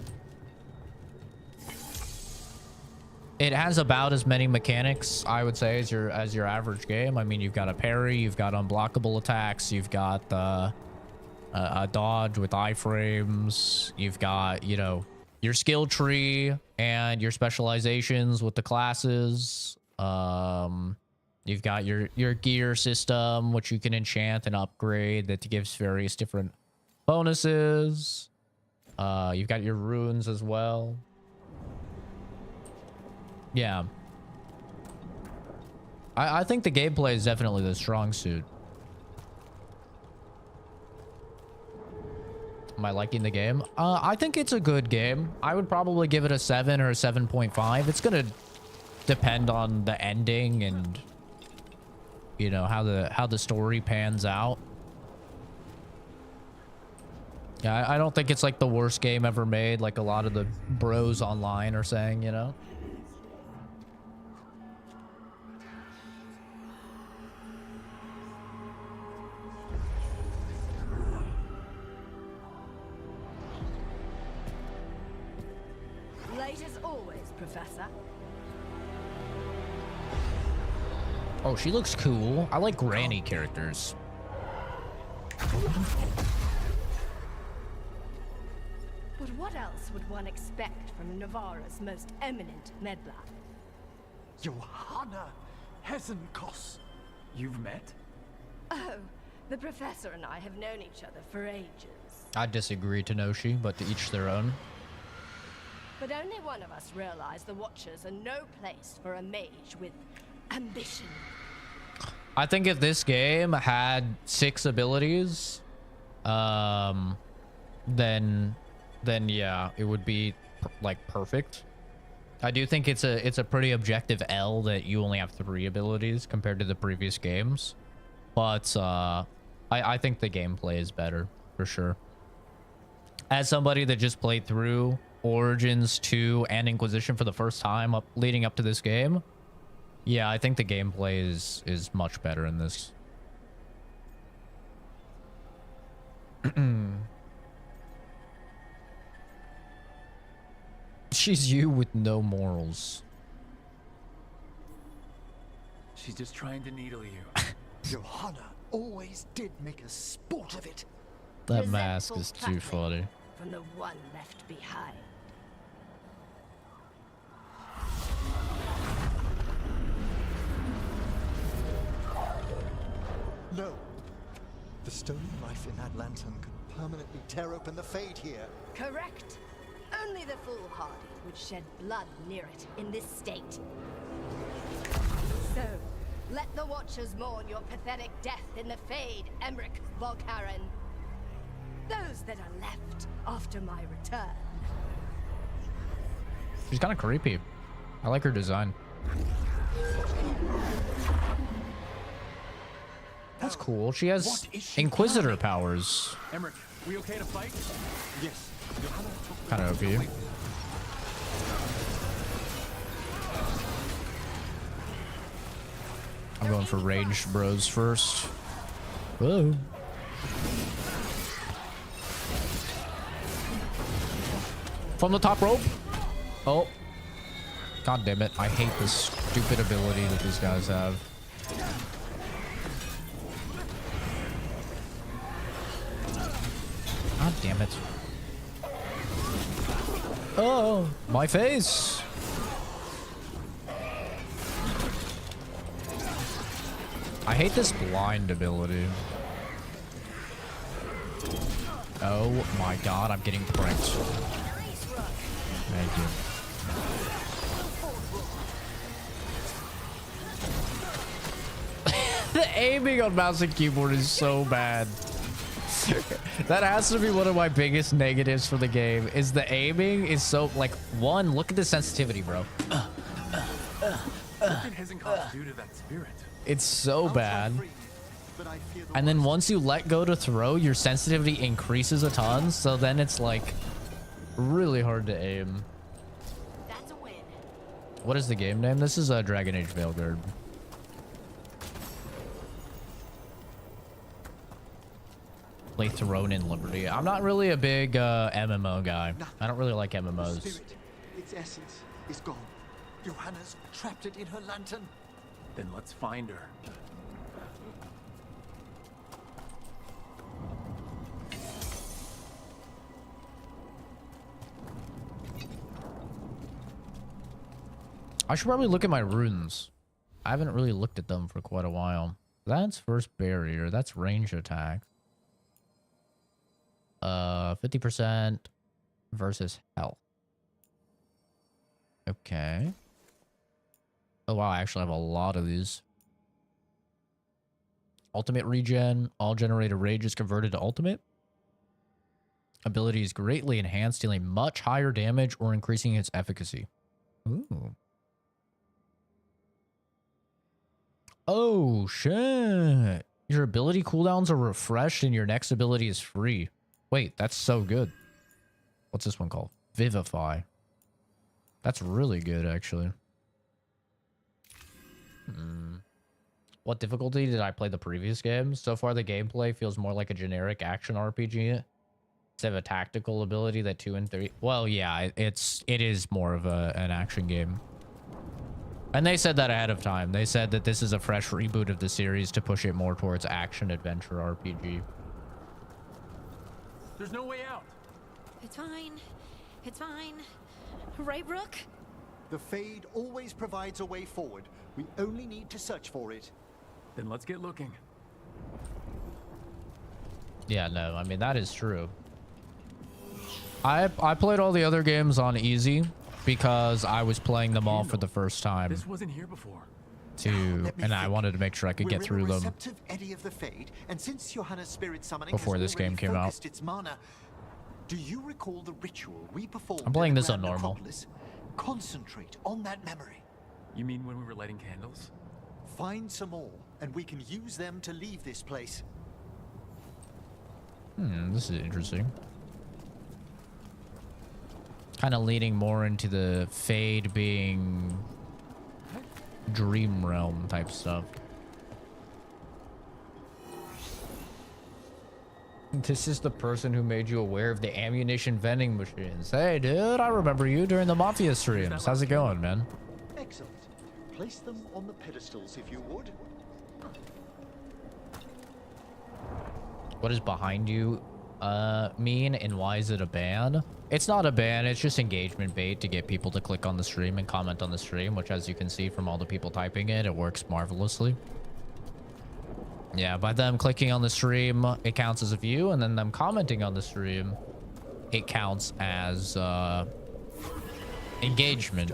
Speaker 1: It has about as many mechanics, I would say, as your average game. I mean, you've got a parry, you've got unblockable attacks, you've got a dodge with iframes, you've got, you know, your skill tree and your specializations with the classes. You've got your gear system, which you can enchant and upgrade, that gives various different bonuses. You've got your runes as well. Yeah. I think the gameplay is definitely the strong suit. Am I liking the game? I think it's a good game. I would probably give it a 7 or a 7.5. It's gonna depend on the ending and, you know, how the story pans out. Yeah, I don't think it's like the worst game ever made, like a lot of the bros online are saying, you know?
Speaker 7: Late as always, Professor.
Speaker 1: Oh, she looks cool. I like granny characters.
Speaker 7: But what else would one expect from Navarra's most eminent meddler?
Speaker 6: Johanna Hezenkoss. You've met?
Speaker 7: Oh, the Professor and I have known each other for ages.
Speaker 1: I disagree, Tenoshi, but to each their own.
Speaker 7: But only one of us realized the Watchers are no place for a mage with ambition.
Speaker 1: I think if this game had 6 abilities, then yeah, it would be like perfect. I do think it's a pretty objective L that you only have 3 abilities compared to the previous games, but I think the gameplay is better for sure. As somebody that just played through Origins 2 and Inquisition for the first time leading up to this game, yeah, I think the gameplay is much better in this. She's you with no morals.
Speaker 2: She's just trying to needle you.
Speaker 5: Johanna always did make a sport of it.
Speaker 1: That mask is
Speaker 7: Resentful
Speaker 1: too
Speaker 7: cackling
Speaker 1: funny.
Speaker 7: from the one left behind.
Speaker 5: No. The stone life in that lantern could permanently tear open the Fade here.
Speaker 7: Correct. Only the foolhardy would shed blood near it in this state. So, let the Watchers mourn your pathetic death in the Fade, Emmerich Volkaren. Those that are left after my return.
Speaker 1: She's kind of creepy. I like her design. That's cool. She has
Speaker 6: What is she
Speaker 1: Inquisitor
Speaker 6: planning?
Speaker 1: powers.
Speaker 6: Emmerich, we okay to fight?
Speaker 5: Yes. Johanna took
Speaker 1: Kind of OP. I'm going for ranged bros first. Whoa. From the top rope. Oh. God damn it. I hate this stupid ability that these guys have. God damn it. Oh, my face. I hate this blind ability. Oh my god, I'm getting pranked. Thank you. The aiming on mouse and keyboard is so bad. That has to be one of my biggest negatives for the game, is the aiming is so, like, one, look at the sensitivity, bro.
Speaker 6: What did Hezenkoss do to that spirit?
Speaker 1: It's so bad. And then once you let go to throw, your sensitivity increases a ton, so then it's like really hard to aim.
Speaker 4: That's a win.
Speaker 1: What is the game name? This is Dragon Age Veilguard. Play Throne in Liberty. I'm not really a big MMO guy. I don't really like MMOs.
Speaker 5: Spirit, its essence is gone. Johanna's trapped it in her lantern.
Speaker 2: Then let's find her.
Speaker 1: I should probably look at my runes. I haven't really looked at them for quite a while. That's first barrier. That's range attack. 50% versus health. Okay. Oh wow, I actually have a lot of these. Ultimate regen. All generated rage is converted to ultimate. Ability is greatly enhanced, dealing much higher damage or increasing its efficacy. Ooh. Oh, shit. Your ability cooldowns are refreshed and your next ability is free. Wait, that's so good. What's this one called? Vivify. That's really good, actually. What difficulty did I play the previous game? So far, the gameplay feels more like a generic action RPG instead of a tactical ability that 2 and 3. Well, yeah, it is more of an action game. And they said that ahead of time. They said that this is a fresh reboot of the series to push it more towards action adventure RPG.
Speaker 6: There's no way out.
Speaker 4: It's fine. It's fine. Right, Rook?
Speaker 5: The Fade always provides a way forward. We only need to search for it.
Speaker 6: Then let's get looking.
Speaker 1: Yeah, no, I mean, that is true. I played all the other games on easy because I was playing them all for the first time.
Speaker 6: This wasn't here before.
Speaker 1: And I wanted to make sure I could get through them
Speaker 5: Eddy of the Fade, and since Johanna's spirit summoning
Speaker 1: before this game came out.
Speaker 5: Its mana, do you recall the ritual we performed?
Speaker 1: I'm playing this on
Speaker 5: Grand
Speaker 1: normal.
Speaker 5: Necropolis? Concentrate on that memory.
Speaker 6: You mean when we were lighting candles?
Speaker 5: Find some more, and we can use them to leave this place.
Speaker 1: This is interesting. Kind of leaning more into the Fade being dream realm type stuff. This is the person who made you aware of the ammunition vending machines. Hey, dude, I remember you during the Mafia streams. How's it going, man?
Speaker 5: Excellent. Place them on the pedestals if you would.
Speaker 1: What does behind you mean, and why is it a ban? It's not a ban, it's just engagement bait to get people to click on the stream and comment on the stream, which, as you can see from all the people typing it works marvelously. Yeah, by them clicking on the stream, it counts as a view, and then them commenting on the stream, it counts as engagement,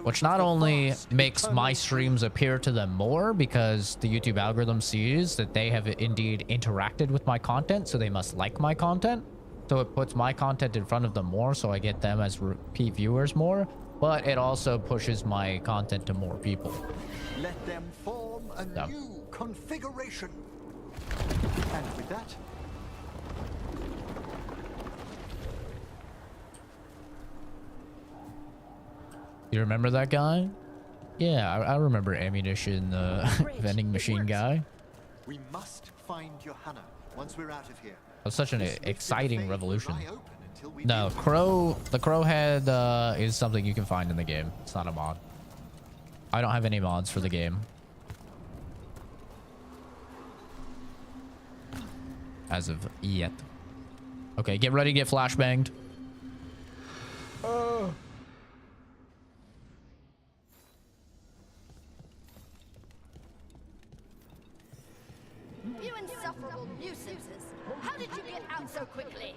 Speaker 1: which not only makes my streams appear to them more because the YouTube algorithm sees that they have indeed interacted with my content, so they must like my content. So it puts my content in front of them more, so I get them as repeat viewers more, but it also pushes my content to more people.
Speaker 5: Let them form a new configuration. And with that,
Speaker 1: you remember that guy? Yeah, I remember ammunition vending machine guy.
Speaker 5: We must find Johanna once we're out of here.
Speaker 1: That's such an exciting revolution. No, the crow head is something you can find in the game. It's not a mod. I don't have any mods for the game. As of yet. Okay, get ready to get flashbanged. Oh.
Speaker 7: You insufferable nuisances! How did you get out so quickly?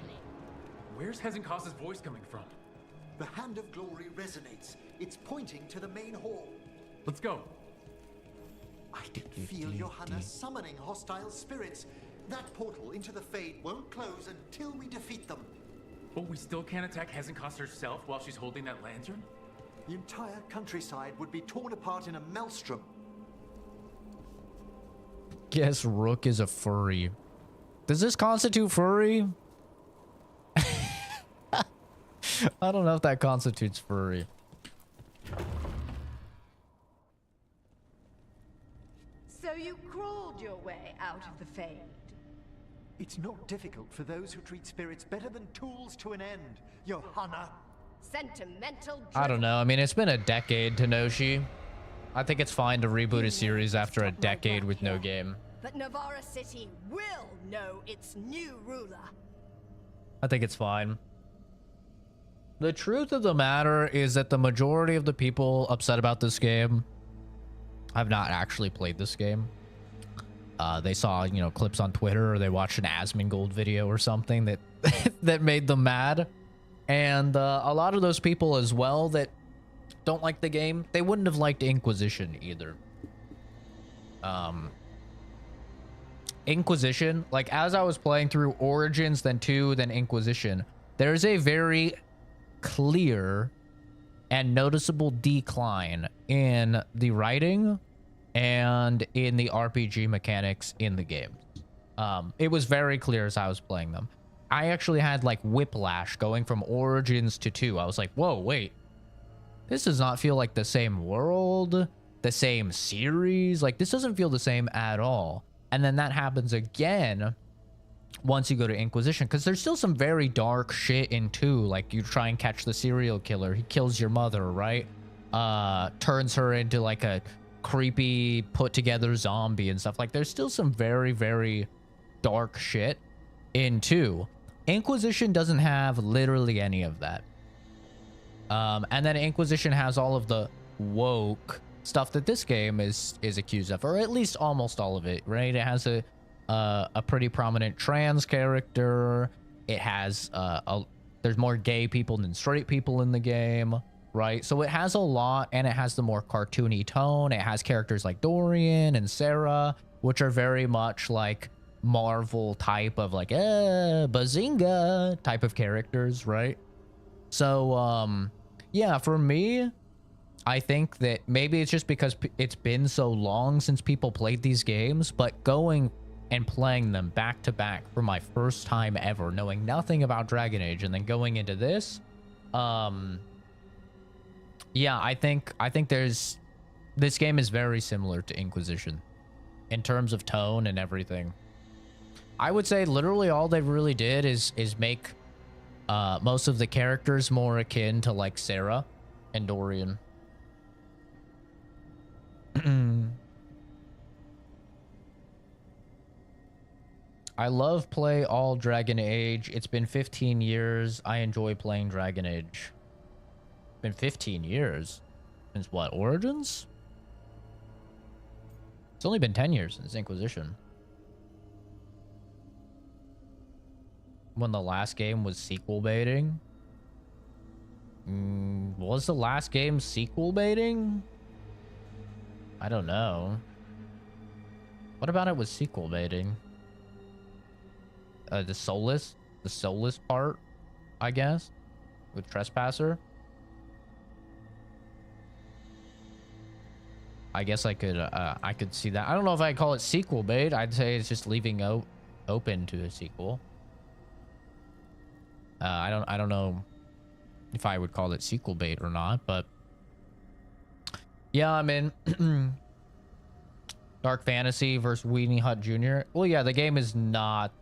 Speaker 6: Where's Hezenkoss's voice coming from?
Speaker 5: The Hand of Glory resonates. It's pointing to the main hall.
Speaker 6: Let's go.
Speaker 5: I can feel Johanna summoning hostile spirits. That portal into the Fade won't close until we defeat them.
Speaker 6: But we still can't attack Hezenkoss herself while she's holding that lantern?
Speaker 5: The entire countryside would be torn apart in a maelstrom.
Speaker 1: Guess Rook is a furry. Does this constitute furry? I don't know if that constitutes furry.
Speaker 7: So you crawled your way out of the Fade.
Speaker 5: It's not difficult for those who treat spirits better than tools to an end, Johanna.
Speaker 7: Sentimental.
Speaker 1: I don't know. I mean, it's been a decade, Tenoshi. I think it's fine to reboot a series after a decade with no game.
Speaker 7: But Navarra City will know its new ruler.
Speaker 1: I think it's fine. The truth of the matter is that the majority of the people upset about this game I've not actually played this game. They saw, you know, clips on Twitter, or they watched an Asmongold video or something that that made them mad. And a lot of those people as well that don't like the game, they wouldn't have liked Inquisition either. Inquisition, like as I was playing through Origins, then 2, then Inquisition, there's a very clear and noticeable decline in the writing and in the RPG mechanics in the game. It was very clear as I was playing them. I actually had like whiplash going from Origins to 2. I was like, whoa, wait. This does not feel like the same world, the same series. Like, this doesn't feel the same at all. And then that happens again once you go to Inquisition, because there's still some very dark shit in 2. Like, you try and catch the serial killer. He kills your mother, right? Turns her into like a creepy put-together zombie and stuff. Like, there's still some very, very dark shit in 2. Inquisition doesn't have literally any of that. And then Inquisition has all of the woke stuff that this game is accused of, or at least almost all of it, right? It has a pretty prominent trans character. It has there's more gay people than straight people in the game, right? So it has a lot, and it has the more cartoony tone. It has characters like Dorian and Sarah, which are very much like Marvel type of like bazinga type of characters, right? So yeah, for me, I think that maybe it's just because it's been so long since people played these games, but going and playing them back to back for my first time ever, knowing nothing about Dragon Age, and then going into this, yeah, I think this game is very similar to Inquisition in terms of tone and everything. I would say literally all they really did is make most of the characters more akin to like Sarah and Dorian. I love play all Dragon Age. It's been 15 years. I enjoy playing Dragon Age. Been 15 years? Since what, Origins? It's only been 10 years since Inquisition. When the last game was sequel baiting? Was the last game sequel baiting? I don't know. What about it was sequel baiting? The Soulless part, I guess, with Trespasser. I guess I could see that. I don't know if I call it sequel bait. I'd say it's just leaving open to a sequel. I don't know if I would call it sequel bait or not, but yeah, I mean, Dark Fantasy versus Weenie Hut Jr. Well, yeah, the game is not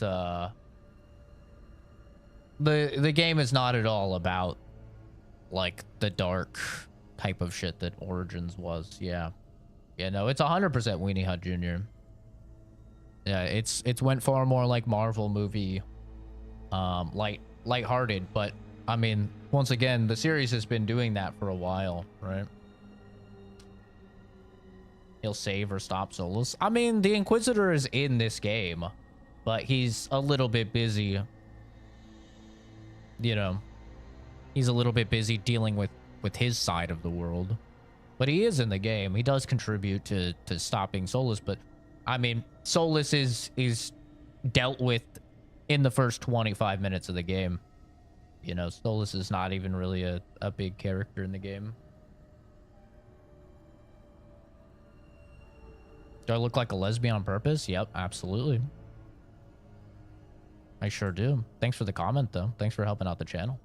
Speaker 1: the game is not at all about like the dark type of shit that Origins was. Yeah, no, it's 100% Weenie Hut Jr. Yeah, it's went far more like Marvel movie, lighthearted, but I mean, once again, the series has been doing that for a while, right? He'll save or stop Solus. I mean, the Inquisitor is in this game, but he's a little bit busy. You know, he's a little bit busy dealing with his side of the world. But he is in the game. He does contribute to stopping Solus, but I mean, Solus is dealt with in the first 25 minutes of the game. You know, Solus is not even really a big character in the game. Do I look like a lesbian on purpose? Yep, absolutely. I sure do. Thanks for the comment, though. Thanks for helping out the channel.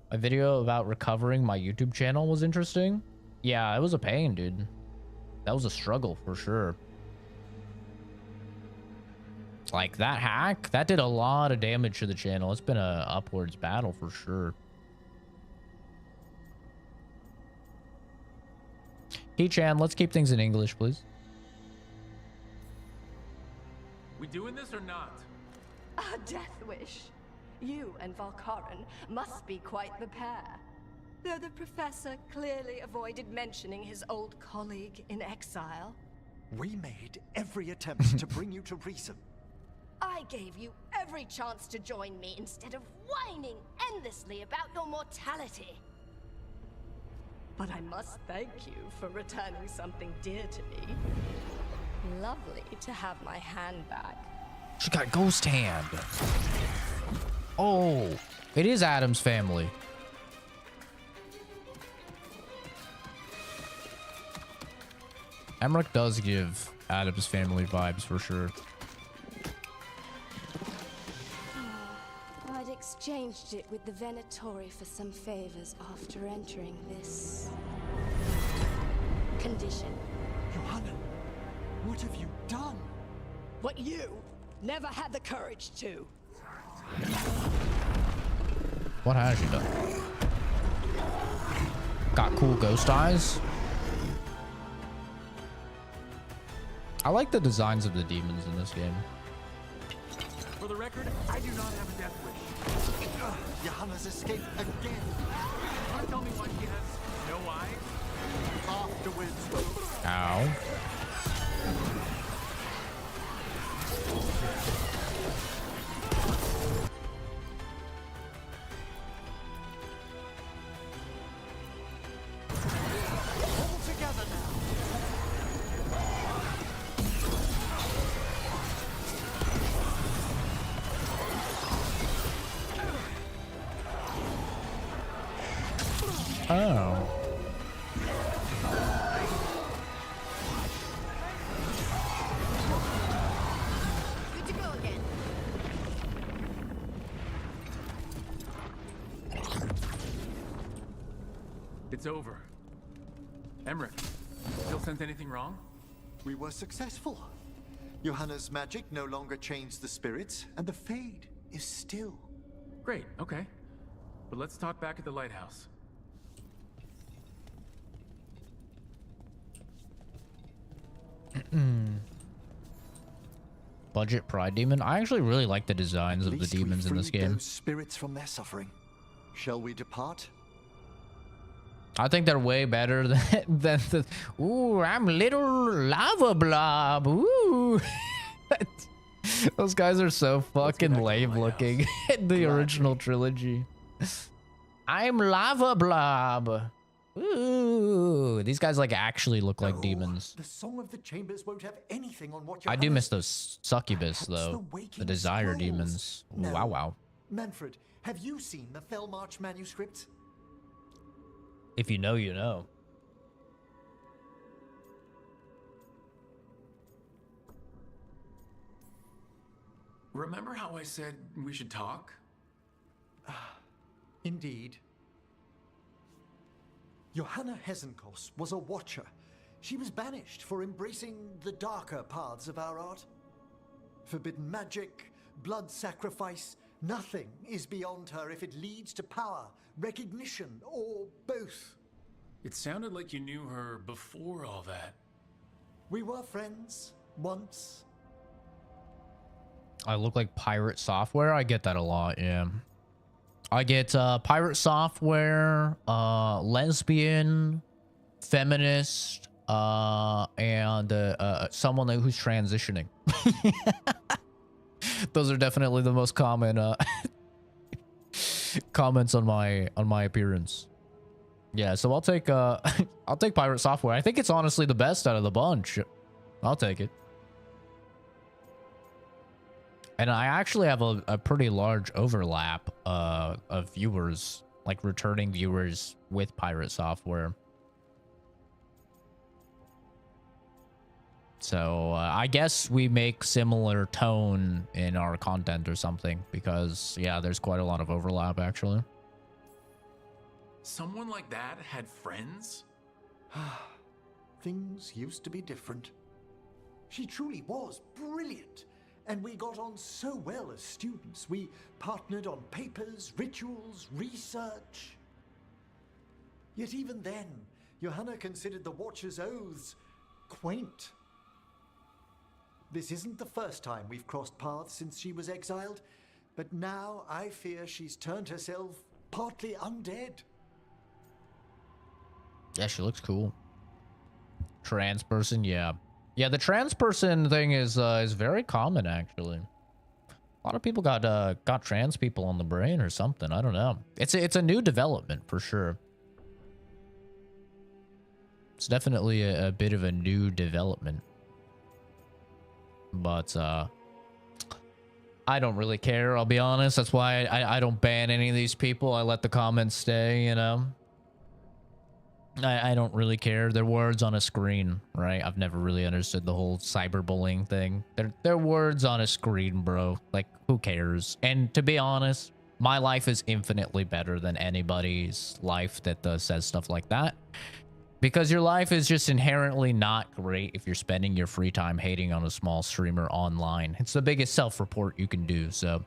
Speaker 1: My video about recovering my YouTube channel was interesting. Yeah, it was a pain, dude. That was a struggle for sure. Like, that hack, that did a lot of damage to the channel. It's been a upwards battle for sure. He-chan, let's keep things in English, please.
Speaker 6: We doing this or not?
Speaker 7: A death wish. You and Valkaran must be quite the pair. Though the professor clearly avoided mentioning his old colleague in exile.
Speaker 5: We made every attempt to bring you to reason.
Speaker 7: I gave you every chance to join me instead of whining endlessly about your mortality. But I must thank you for returning something dear to me. Lovely to have my hand back.
Speaker 1: She got ghost hand. Oh, it is Adam's family. Emmerich does give Adam's family vibes for sure.
Speaker 7: I'd exchanged it with the Venatori for some favors after entering this condition.
Speaker 5: Johanna, what have you done?
Speaker 7: What you never had the courage to.
Speaker 1: What has she done? Got cool ghost eyes. I like the designs of the demons in this game.
Speaker 6: For the record, I do not have a death wish.
Speaker 5: Johanna's escaped again.
Speaker 6: Want to tell me why she has no eyes?
Speaker 5: Afterwards.
Speaker 1: Ow.
Speaker 5: All together now.
Speaker 1: Oh.
Speaker 4: Good to go again.
Speaker 6: It's over. Emmerich, still sense anything wrong?
Speaker 5: We were successful. Johanna's magic no longer changed the spirits, and the Fade is still.
Speaker 6: Great, okay. But let's talk back at the lighthouse.
Speaker 1: Budget pride demon. I actually really like the designs of the
Speaker 5: Least we
Speaker 1: demons in this
Speaker 5: freed
Speaker 1: game.
Speaker 5: those spirits from their suffering. Shall we depart?
Speaker 1: I think they're way better than the. Ooh, I'm little lava blob. Ooh. Those guys are so fucking lame looking in the original trilogy. I'm lava blob. Ooh, these guys like actually look like demons.
Speaker 5: The Song of the Chambers won't have anything on what
Speaker 1: I do
Speaker 5: Johanna's-
Speaker 1: miss those succubus
Speaker 5: Perhaps
Speaker 1: though.
Speaker 5: the
Speaker 1: The
Speaker 5: Waking
Speaker 1: desire
Speaker 5: Scrolls.
Speaker 1: demons. Ooh,
Speaker 5: No.
Speaker 1: wow, wow.
Speaker 5: Manfred, have you seen the Fellmarch manuscripts?
Speaker 1: If you know, you know.
Speaker 2: Remember how I said we should talk?
Speaker 5: Indeed. Johanna Hezenkoss was a watcher. She was banished for embracing the darker paths of our art. Forbidden magic, blood sacrifice, nothing is beyond her if it leads to power, recognition, or both.
Speaker 2: It sounded like you knew her before all that.
Speaker 5: We were friends, once.
Speaker 1: I look like pirate software. I get that a lot, yeah. I get pirate software, lesbian, feminist, and someone who's transitioning. Those are definitely the most common comments on my appearance. Yeah, so I'll take I'll take pirate software. I think it's honestly the best out of the bunch. I'll take it. And I actually have a pretty large overlap of viewers, like returning viewers with pirate software. So I guess we make similar tone in our content or something, because yeah, there's quite a lot of overlap actually.
Speaker 2: Someone like that had friends?
Speaker 5: Things used to be different. She truly was brilliant, and we got on so well as students. We partnered on papers, rituals, research. Yet even then, Johanna considered the Watcher's oaths quaint. This isn't the first time we've crossed paths since she was exiled, but now I fear she's turned herself partly undead.
Speaker 1: Yeah, she looks cool. Trans person, yeah. Yeah, the trans person thing is very common, actually. A lot of people got trans people on the brain or something. I don't know. It's a new development for sure. It's definitely a bit of a new development. But I don't really care, I'll be honest. That's why I don't ban any of these people. I let the comments stay, you know. I don't really care. They're words on a screen, right? I've never really understood the whole cyberbullying thing. They're words on a screen, bro. Like, who cares? And to be honest, my life is infinitely better than anybody's life that says stuff like that. Because your life is just inherently not great if you're spending your free time hating on a small streamer online. It's the biggest self-report you can do. So,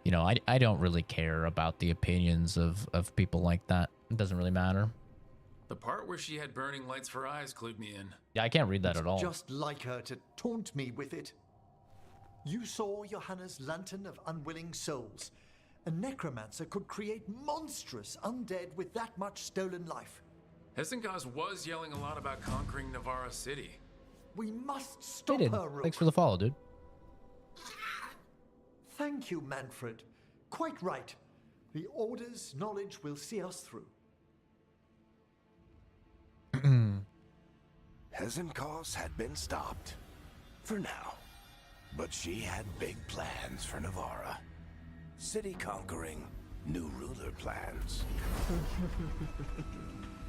Speaker 1: you know, I don't really care about the opinions of people like that. It doesn't really matter.
Speaker 2: The part where she had burning lights for eyes clued me in.
Speaker 1: Yeah, I can't read that at all.
Speaker 5: Just like her to taunt me with it. You saw Johanna's lantern of unwilling souls. A necromancer could create monstrous undead with that much stolen life.
Speaker 2: Hezenkoss was yelling a lot about conquering Navarra City.
Speaker 5: We must stop
Speaker 1: Fade.
Speaker 5: her, Rook.
Speaker 1: Thanks for the follow, dude.
Speaker 5: Thank you, Manfred. Quite right. The Order's knowledge will see us through.
Speaker 8: Hezenkoss had been stopped. For now. But she had big plans for Navarra. City conquering, new ruler plans.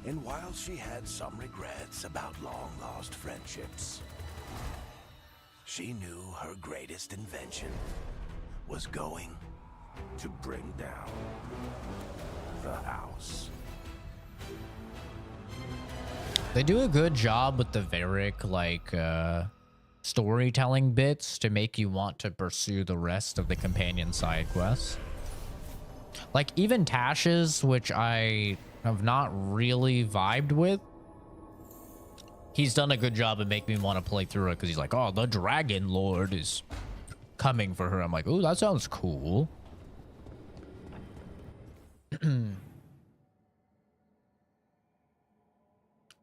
Speaker 8: And while she had some regrets about long-lost friendships, she knew her greatest invention was going to bring down the house.
Speaker 1: They do a good job with the Varric, like, storytelling bits to make you want to pursue the rest of the companion side quests. Like, even Tash's, which I have not really vibed with, he's done a good job of making me want to play through it because he's like, oh, the Dragon Lord is coming for her. I'm like, ooh, that sounds cool.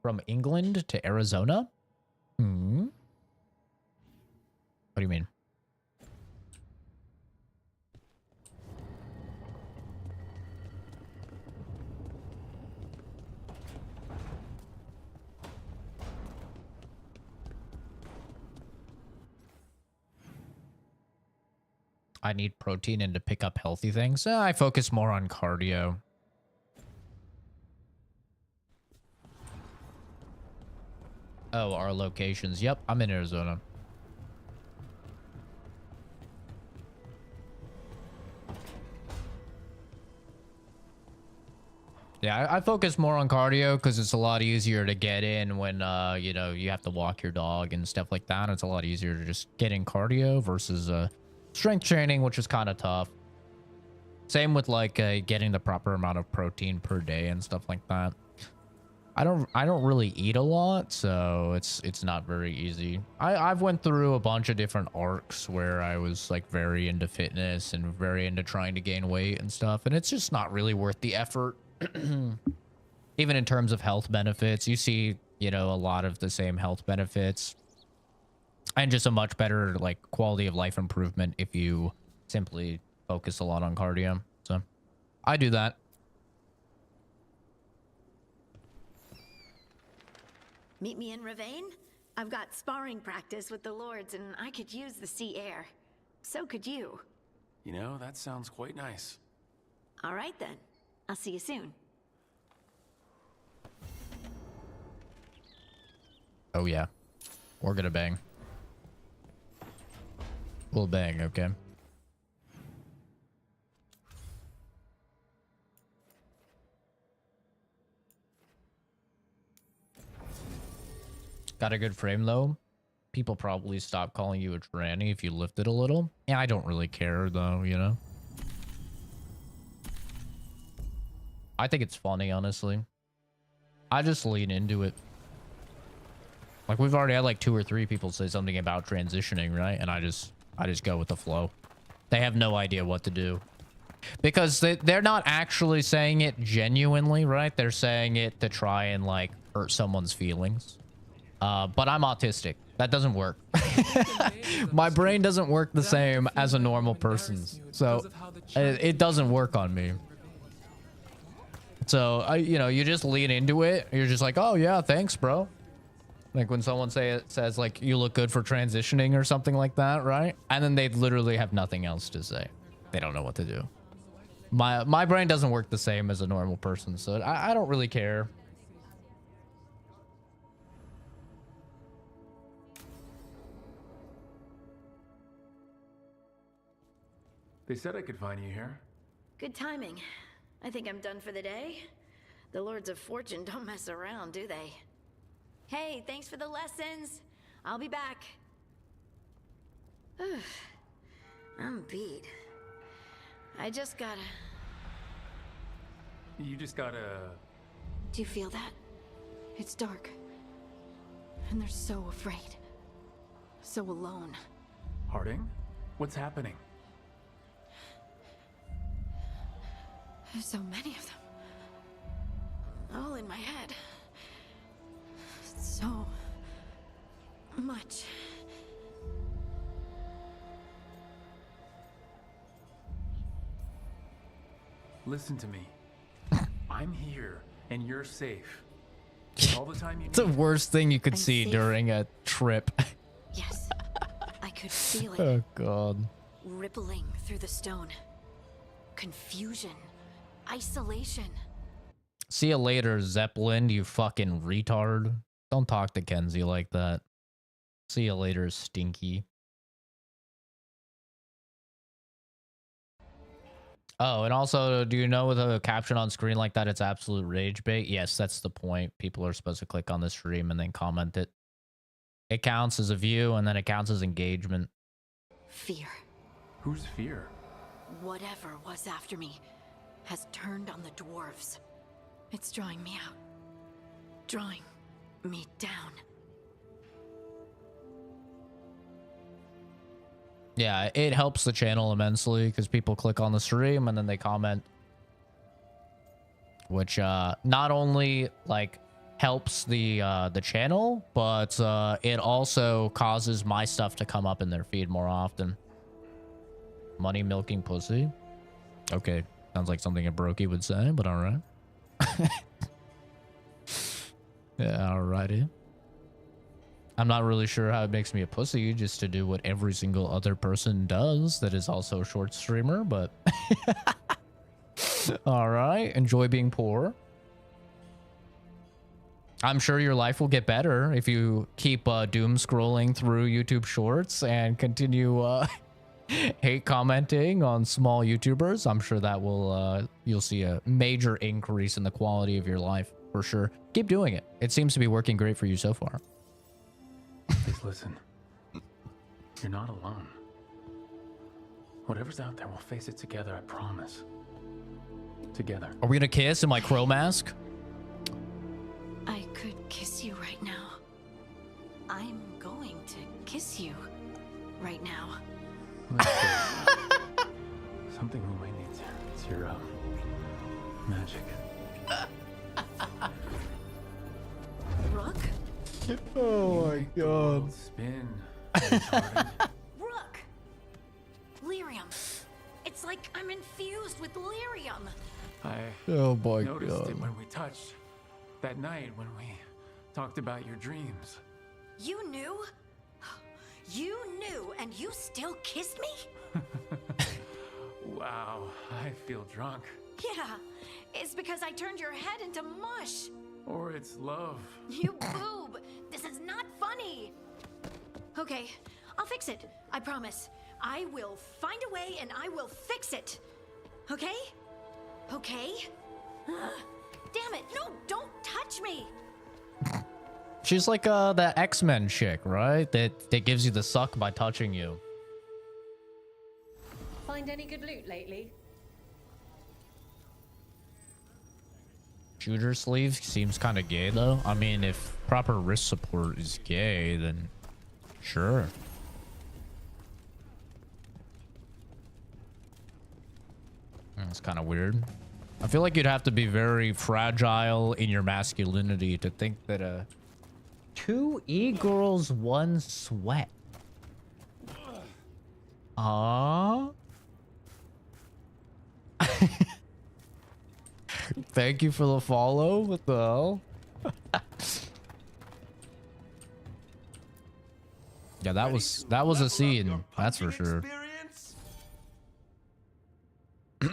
Speaker 1: From England to Arizona? Hmm. What do you mean? I need protein and to pick up healthy things. I focus more on cardio. Oh, our locations. Yep, I'm in Arizona. Yeah, I focus more on cardio because it's a lot easier to get in when, you know, you have to walk your dog and stuff like that. It's a lot easier to just get in cardio versus strength training, which is kind of tough. Same with like getting the proper amount of protein per day and stuff like that. I don't really eat a lot, so it's not very easy. I've went through a bunch of different arcs where I was like very into fitness and very into trying to gain weight and stuff, and it's just not really worth the effort. Even in terms of health benefits, you see, you know, a lot of the same health benefits and just a much better like quality of life improvement if you simply focus a lot on cardio. So I do that.
Speaker 4: Meet me in Ravane? I've got sparring practice with the lords and I could use the sea air. So could you.
Speaker 2: You know, that sounds quite nice.
Speaker 4: All right then. I'll see you soon.
Speaker 1: Oh yeah. We're gonna bang. We'll bang, okay. Got a good frame though. People probably stop calling you a tranny if you lift it a little. Yeah, I don't really care though, you know. I think it's funny, honestly. I just lean into it. Like we've already had like 2 or 3 people say something about transitioning, right? And I just go with the flow. They have no idea what to do. Because they're not actually saying it genuinely, right? They're saying it to try and like hurt someone's feelings. But I'm autistic. That doesn't work. My brain doesn't work the same as a normal person's. So it doesn't work on me. So, you know, you just lean into it. You're just like, oh, yeah, thanks, bro. Like when someone says, like, you look good for transitioning or something like that, right? And then they literally have nothing else to say. They don't know what to do. My brain doesn't work the same as a normal person, so I don't really care.
Speaker 6: They said I could find you here.
Speaker 4: Good timing. I think I'm done for the day. The Lords of Fortune don't mess around, do they? Hey, thanks for the lessons. I'll be back. I'm beat. I just gotta...
Speaker 6: You just gotta...
Speaker 4: Do you feel that? It's dark. And they're so afraid. So alone.
Speaker 6: Harding? What's happening?
Speaker 4: There's so many of them. All in my head. So much.
Speaker 6: Listen to me. I'm here, and you're safe. All the time you
Speaker 1: It's the worst thing you could
Speaker 4: I'm
Speaker 1: see
Speaker 4: safe.
Speaker 1: during a trip.
Speaker 4: Yes. I could feel it.
Speaker 1: Oh, God.
Speaker 4: Rippling through the stone. Confusion. Isolation.
Speaker 1: See you later, Zeppelin, you fucking retard. Don't talk to Kenzie like that. See you later, Stinky. Oh, and also, do you know with a caption on screen like that, it's absolute rage bait? Yes, that's the point. People are supposed to click on the stream and then comment it. It counts as a view, and then it counts as engagement.
Speaker 4: Fear.
Speaker 6: Who's Fear?
Speaker 4: Whatever was after me has turned on the dwarves. It's drawing me out. Drawing me down.
Speaker 1: Yeah, it helps the channel immensely because people click on the stream and then they comment. Which not only like helps the channel, but it also causes my stuff to come up in their feed more often. Money milking pussy. Okay, sounds like something a brokey would say, but all right. Yeah, alrighty. I'm not really sure how it makes me a pussy just to do what every single other person does that is also a short streamer, but all right, enjoy being poor. I'm sure your life will get better if you keep doom scrolling through YouTube shorts and continue hate commenting on small YouTubers. I'm sure that will you'll see a major increase in the quality of your life for sure. Keep doing it. It seems to be working great for you so far.
Speaker 6: Please listen. You're not alone. Whatever's out there, we'll face it together, I promise. Together.
Speaker 1: Are we gonna kiss in my crow mask?
Speaker 4: I could kiss you right now. I'm going to kiss you right now.
Speaker 6: Something we might need. It's your magic.
Speaker 4: Rook?
Speaker 1: Oh my god.
Speaker 6: Spin.
Speaker 4: Rook! Lyrium. It's like I'm infused with lyrium.
Speaker 1: Oh my
Speaker 6: noticed
Speaker 1: god.
Speaker 6: it when we touched that night when we talked about your dreams.
Speaker 4: You knew? You knew and you still kissed me?
Speaker 6: Wow, I feel drunk.
Speaker 4: Yeah, it's because I turned your head into mush.
Speaker 6: Or it's love.
Speaker 4: You boob! This is not funny! Okay, I'll fix it. I promise. I will find a way and I will fix it. Okay? Okay? Damn it! No, don't touch me!
Speaker 1: She's like the X-Men chick, right? That gives you the suck by touching you.
Speaker 7: Find any good loot lately?
Speaker 1: Shooter sleeve seems kind of gay though. I mean, if proper wrist support is gay, then sure. That's kind of weird. I feel like you'd have to be very fragile in your masculinity to think that 2 e-girls, 1 sweat. Thank you for the follow. What the hell? Yeah, that was a scene. That's for sure. It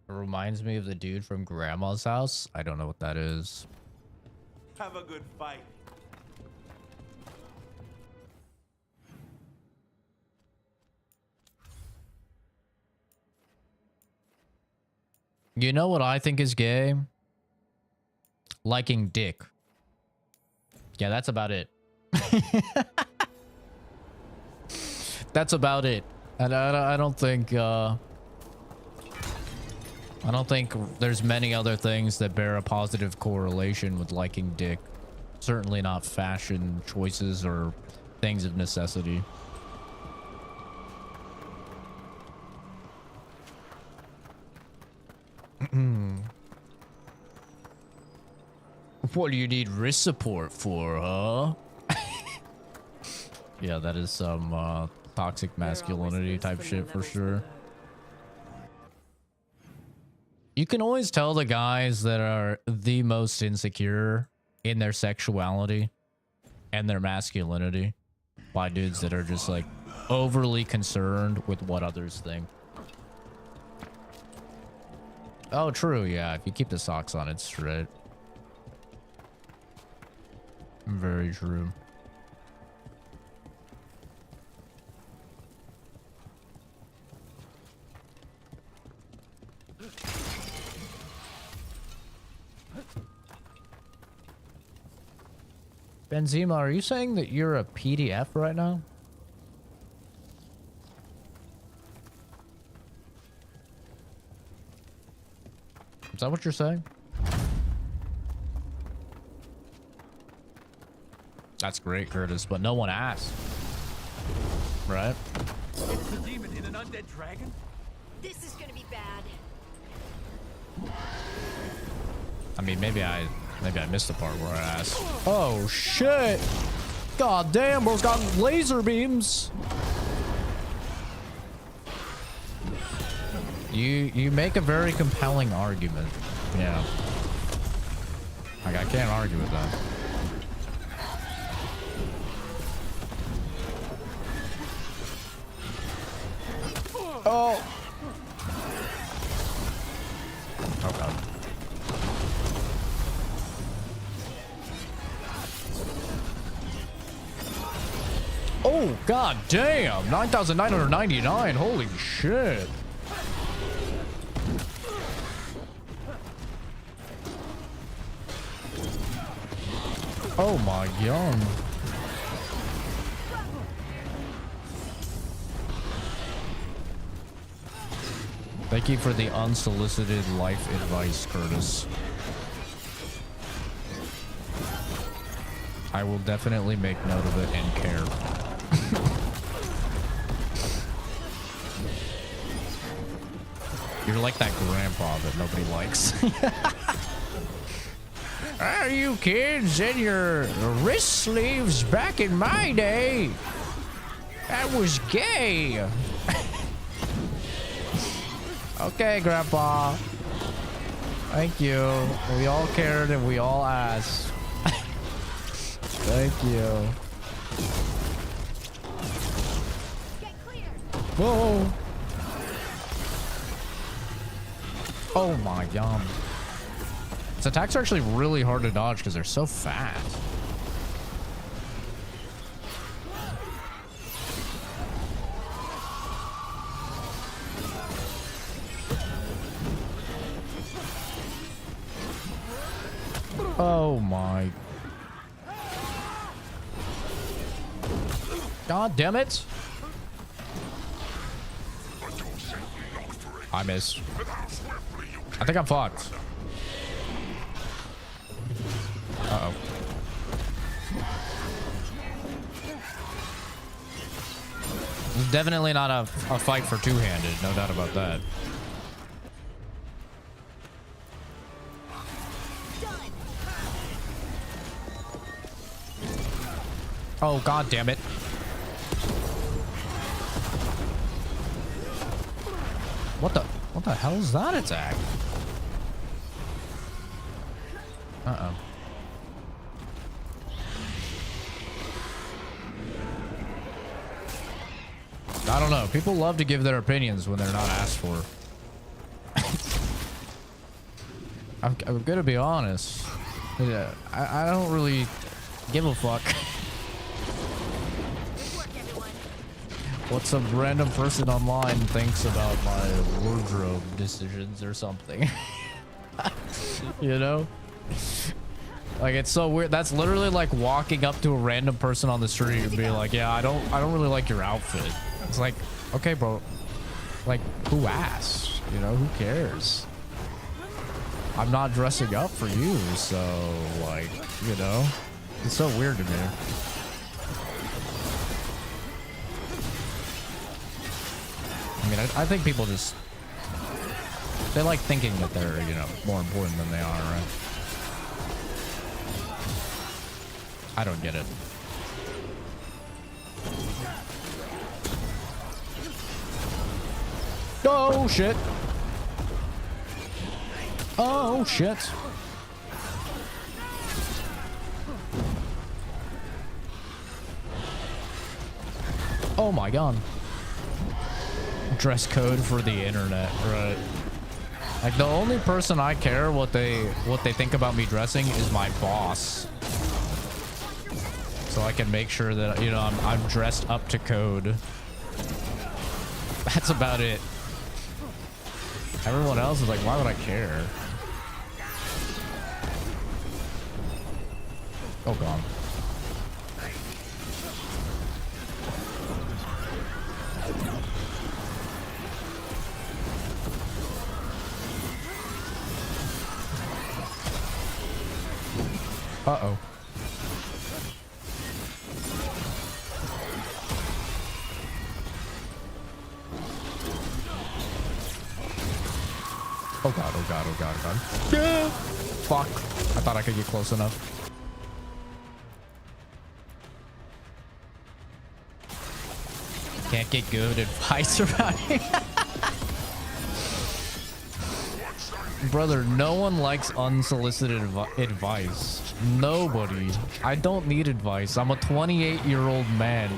Speaker 1: reminds me of the dude from Grandma's House. I don't know what that is.
Speaker 9: Have a good fight.
Speaker 1: You know what I think is gay? Liking dick. Yeah, that's about it. That's about it. And I don't think there's many other things that bear a positive correlation with liking dick. Certainly not fashion choices or things of necessity. What do you need wrist support for, huh? Yeah, that is some toxic masculinity type shit for sure. You can always tell the guys that are the most insecure in their sexuality and their masculinity by dudes that are just like overly concerned with what others think. Oh, true. Yeah, if you keep the socks on, it's straight. Very true. Benzema, are you saying that you're a PDF right now? Is that what you're saying? That's great, Curtis, but no one asked. Right?
Speaker 6: It's the demon in an undead dragon?
Speaker 7: This is gonna be bad.
Speaker 1: I mean, maybe I missed the part where I asked. Oh shit! God damn, bro's got laser beams. You make a very compelling argument. Yeah. Like, I can't argue with that. Oh. Oh god. Oh god damn. 9,999. Holy shit. Oh my god. Thank you for the unsolicited life advice, Curtis. I will definitely make note of it and care. You're like that grandpa that nobody likes. Are you kids in your wrist sleeves back in my day? That was gay. Okay, Grandpa. Thank you. We all cared and we all asked. Thank you. Whoa. Oh my god. His attacks are actually really hard to dodge because they're so fast. Oh my. God damn it. I miss. I think I'm fucked. Uh-oh. It's definitely not a fight for two-handed, no doubt about that. Oh, god damn it. What the hell is that attack? Uh-oh. I don't know. People love to give their opinions when they're not asked for. I'm gonna be honest. Yeah, I don't really give a fuck. What some random person online thinks about my wardrobe decisions or something. You know? Like, it's so weird. That's literally like walking up to a random person on the street and being like, yeah, I don't really like your outfit. It's like, okay, bro. Like, who asked? You know, who cares? I'm not dressing up for you, so, like, you know? It's so weird to me. I mean, I think people just... They like thinking that they're, you know, more important than they are, right? I don't get it. Oh, shit. Oh, shit. Oh, my God. Dress code for the internet, right? Like, the only person I care what they think about me dressing is my boss. So I can make sure that, you know, I'm dressed up to code. That's about it. Everyone else is like, why would I care? Oh, God. Uh-oh. Oh god, oh god, oh god, oh god. Yeah. Fuck. I thought I could get close enough. Can't get good advice around here. Brother, no one likes unsolicited advice. Nobody. I don't need advice. I'm a 28-year-old man.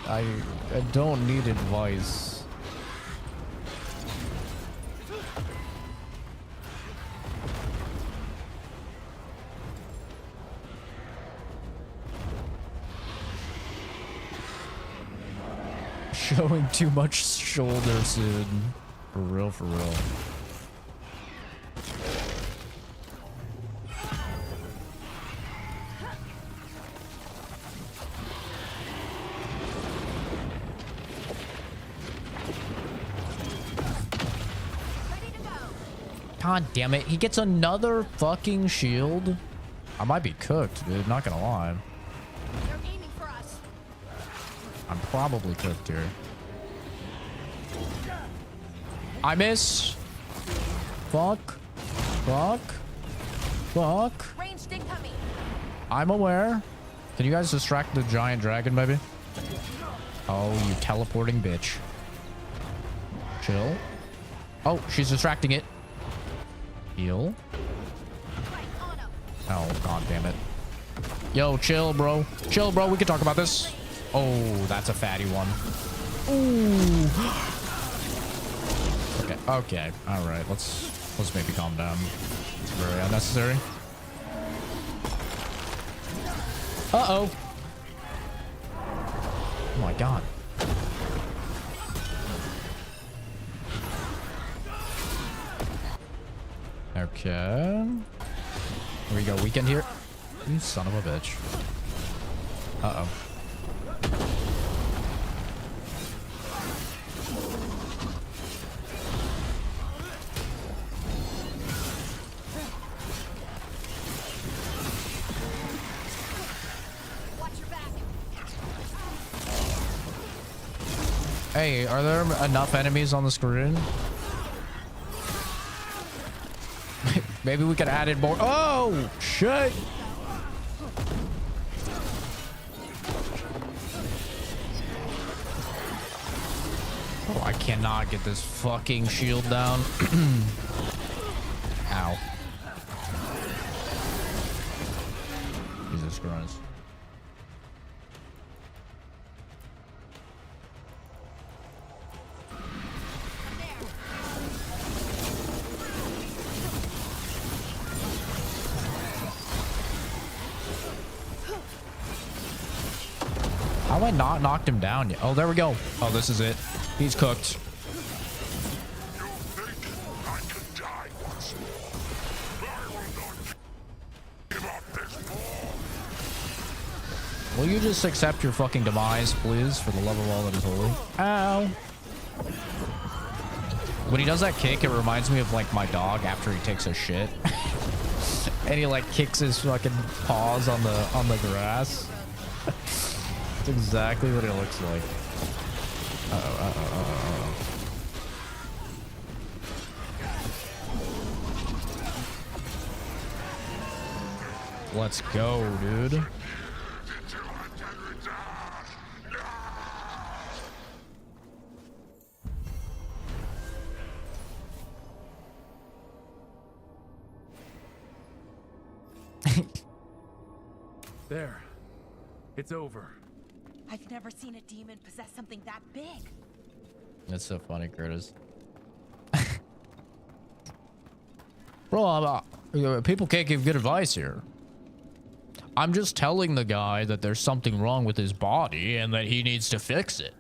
Speaker 1: I don't need advice. Showing too much shoulder soon. For real, for real. God damn it. He gets another fucking shield. I might be cooked, dude. Not gonna lie.
Speaker 7: They're aiming for us.
Speaker 1: I'm probably cooked here. I miss. Fuck. Fuck. Fuck.
Speaker 7: Ranged incoming.
Speaker 1: I'm aware. Can you guys distract the giant dragon, maybe? Oh, you teleporting bitch. Chill. Oh, she's distracting it. Heal. Oh, god damn it. Yo, chill, bro. Chill, bro. We can talk about this. Oh, that's a fatty one. Ooh. Okay. Okay. All right. Let's maybe calm down. It's very unnecessary. Uh-oh. Oh my god. Okay. Here we go. Weekend here. You son of a bitch. Uh-oh. Hey, are there enough enemies on the screen? Maybe we could add in more. Oh, shit. Oh, I cannot get this fucking shield down. Ow. Jesus Christ. How have I not knocked him down yet? Oh, there we go. Oh, this is it. He's cooked. Will you just accept your fucking demise, please, for the love of all that is holy? Ow. When he does that kick, it reminds me of, like, my dog after he takes a shit. And he, like, kicks his fucking paws on the grass. That's exactly what it looks like. Let's go, dude.
Speaker 6: There. It's over.
Speaker 7: I've never seen a demon possess something that big.
Speaker 1: That's so funny, Curtis. Bro, people can't give good advice here. I'm just telling the guy that there's something wrong with his body and that he needs to fix it.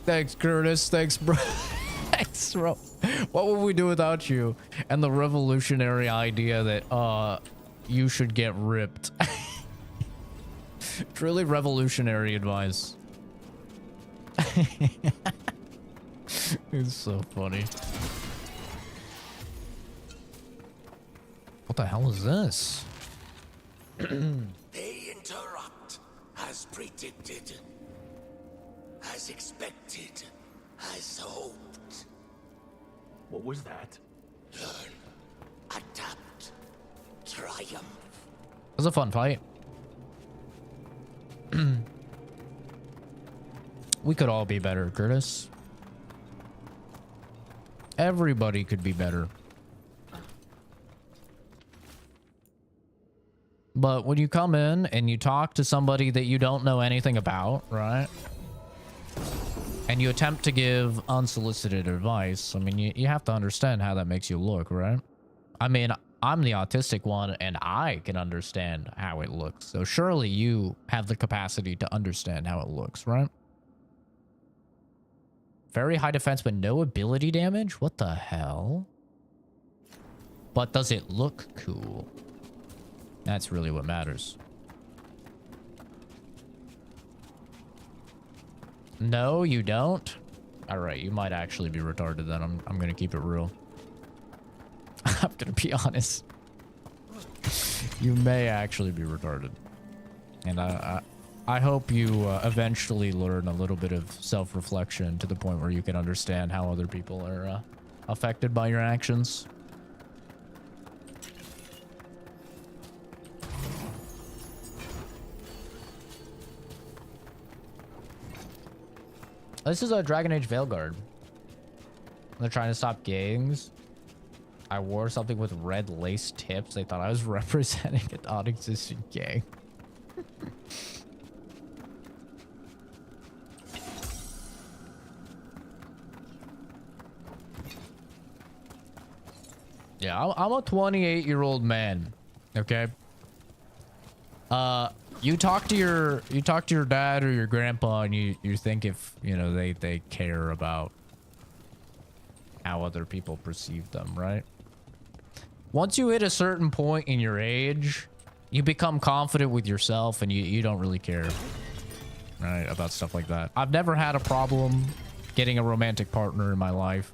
Speaker 1: Thanks, Curtis. Thanks, bro. Thanks, bro. What would we do without you? And the revolutionary idea that, you should get ripped. Truly revolutionary advice. It's so funny. What the hell is this?
Speaker 8: They interrupt, as predicted, as expected, as hoped.
Speaker 6: What was that?
Speaker 8: Learn, adapt, triumph.
Speaker 1: It was a fun fight. We could all be better, Curtis. Everybody could be better. But when you come in and you talk to somebody that you don't know anything about, right? And you attempt to give unsolicited advice, I mean, you have to understand how that makes you look, right? I mean, I'm the autistic one and I can understand how it looks. So surely you have the capacity to understand how it looks, right? Very high defense, but no ability damage? What the hell? But does it look cool? That's really what matters. No, you don't? Alright, you might actually be retarded then. I'm gonna keep it real. I'm gonna be honest. You may actually be retarded. And I hope you eventually learn a little bit of self-reflection to the point where you can understand how other people are affected by your actions. This is a Dragon Age Veilguard. They're trying to stop gangs. I wore something with red lace tips. They thought I was representing a non-existent gang. Yeah, I'm a 28-year-old man. Okay. You talk to your dad or your grandpa, and you think if they care about how other people perceive them, right? Once you hit a certain point in your age, you become confident with yourself, and you don't really care, right, about stuff like that. I've never had a problem getting a romantic partner in my life,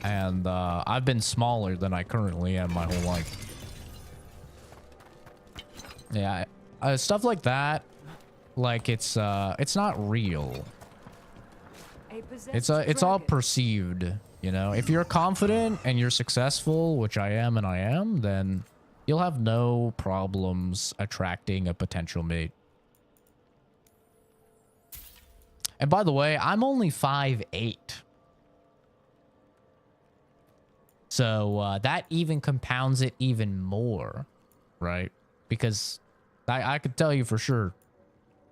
Speaker 1: and I've been smaller than I currently am my whole life. Yeah. Stuff like that, like it's not real. It's all perceived, you know. If you're confident and you're successful, which I am and I am, then you'll have no problems attracting a potential mate. And by the way, I'm only 5'8". So that even compounds it even more, right? Because I could tell you for sure,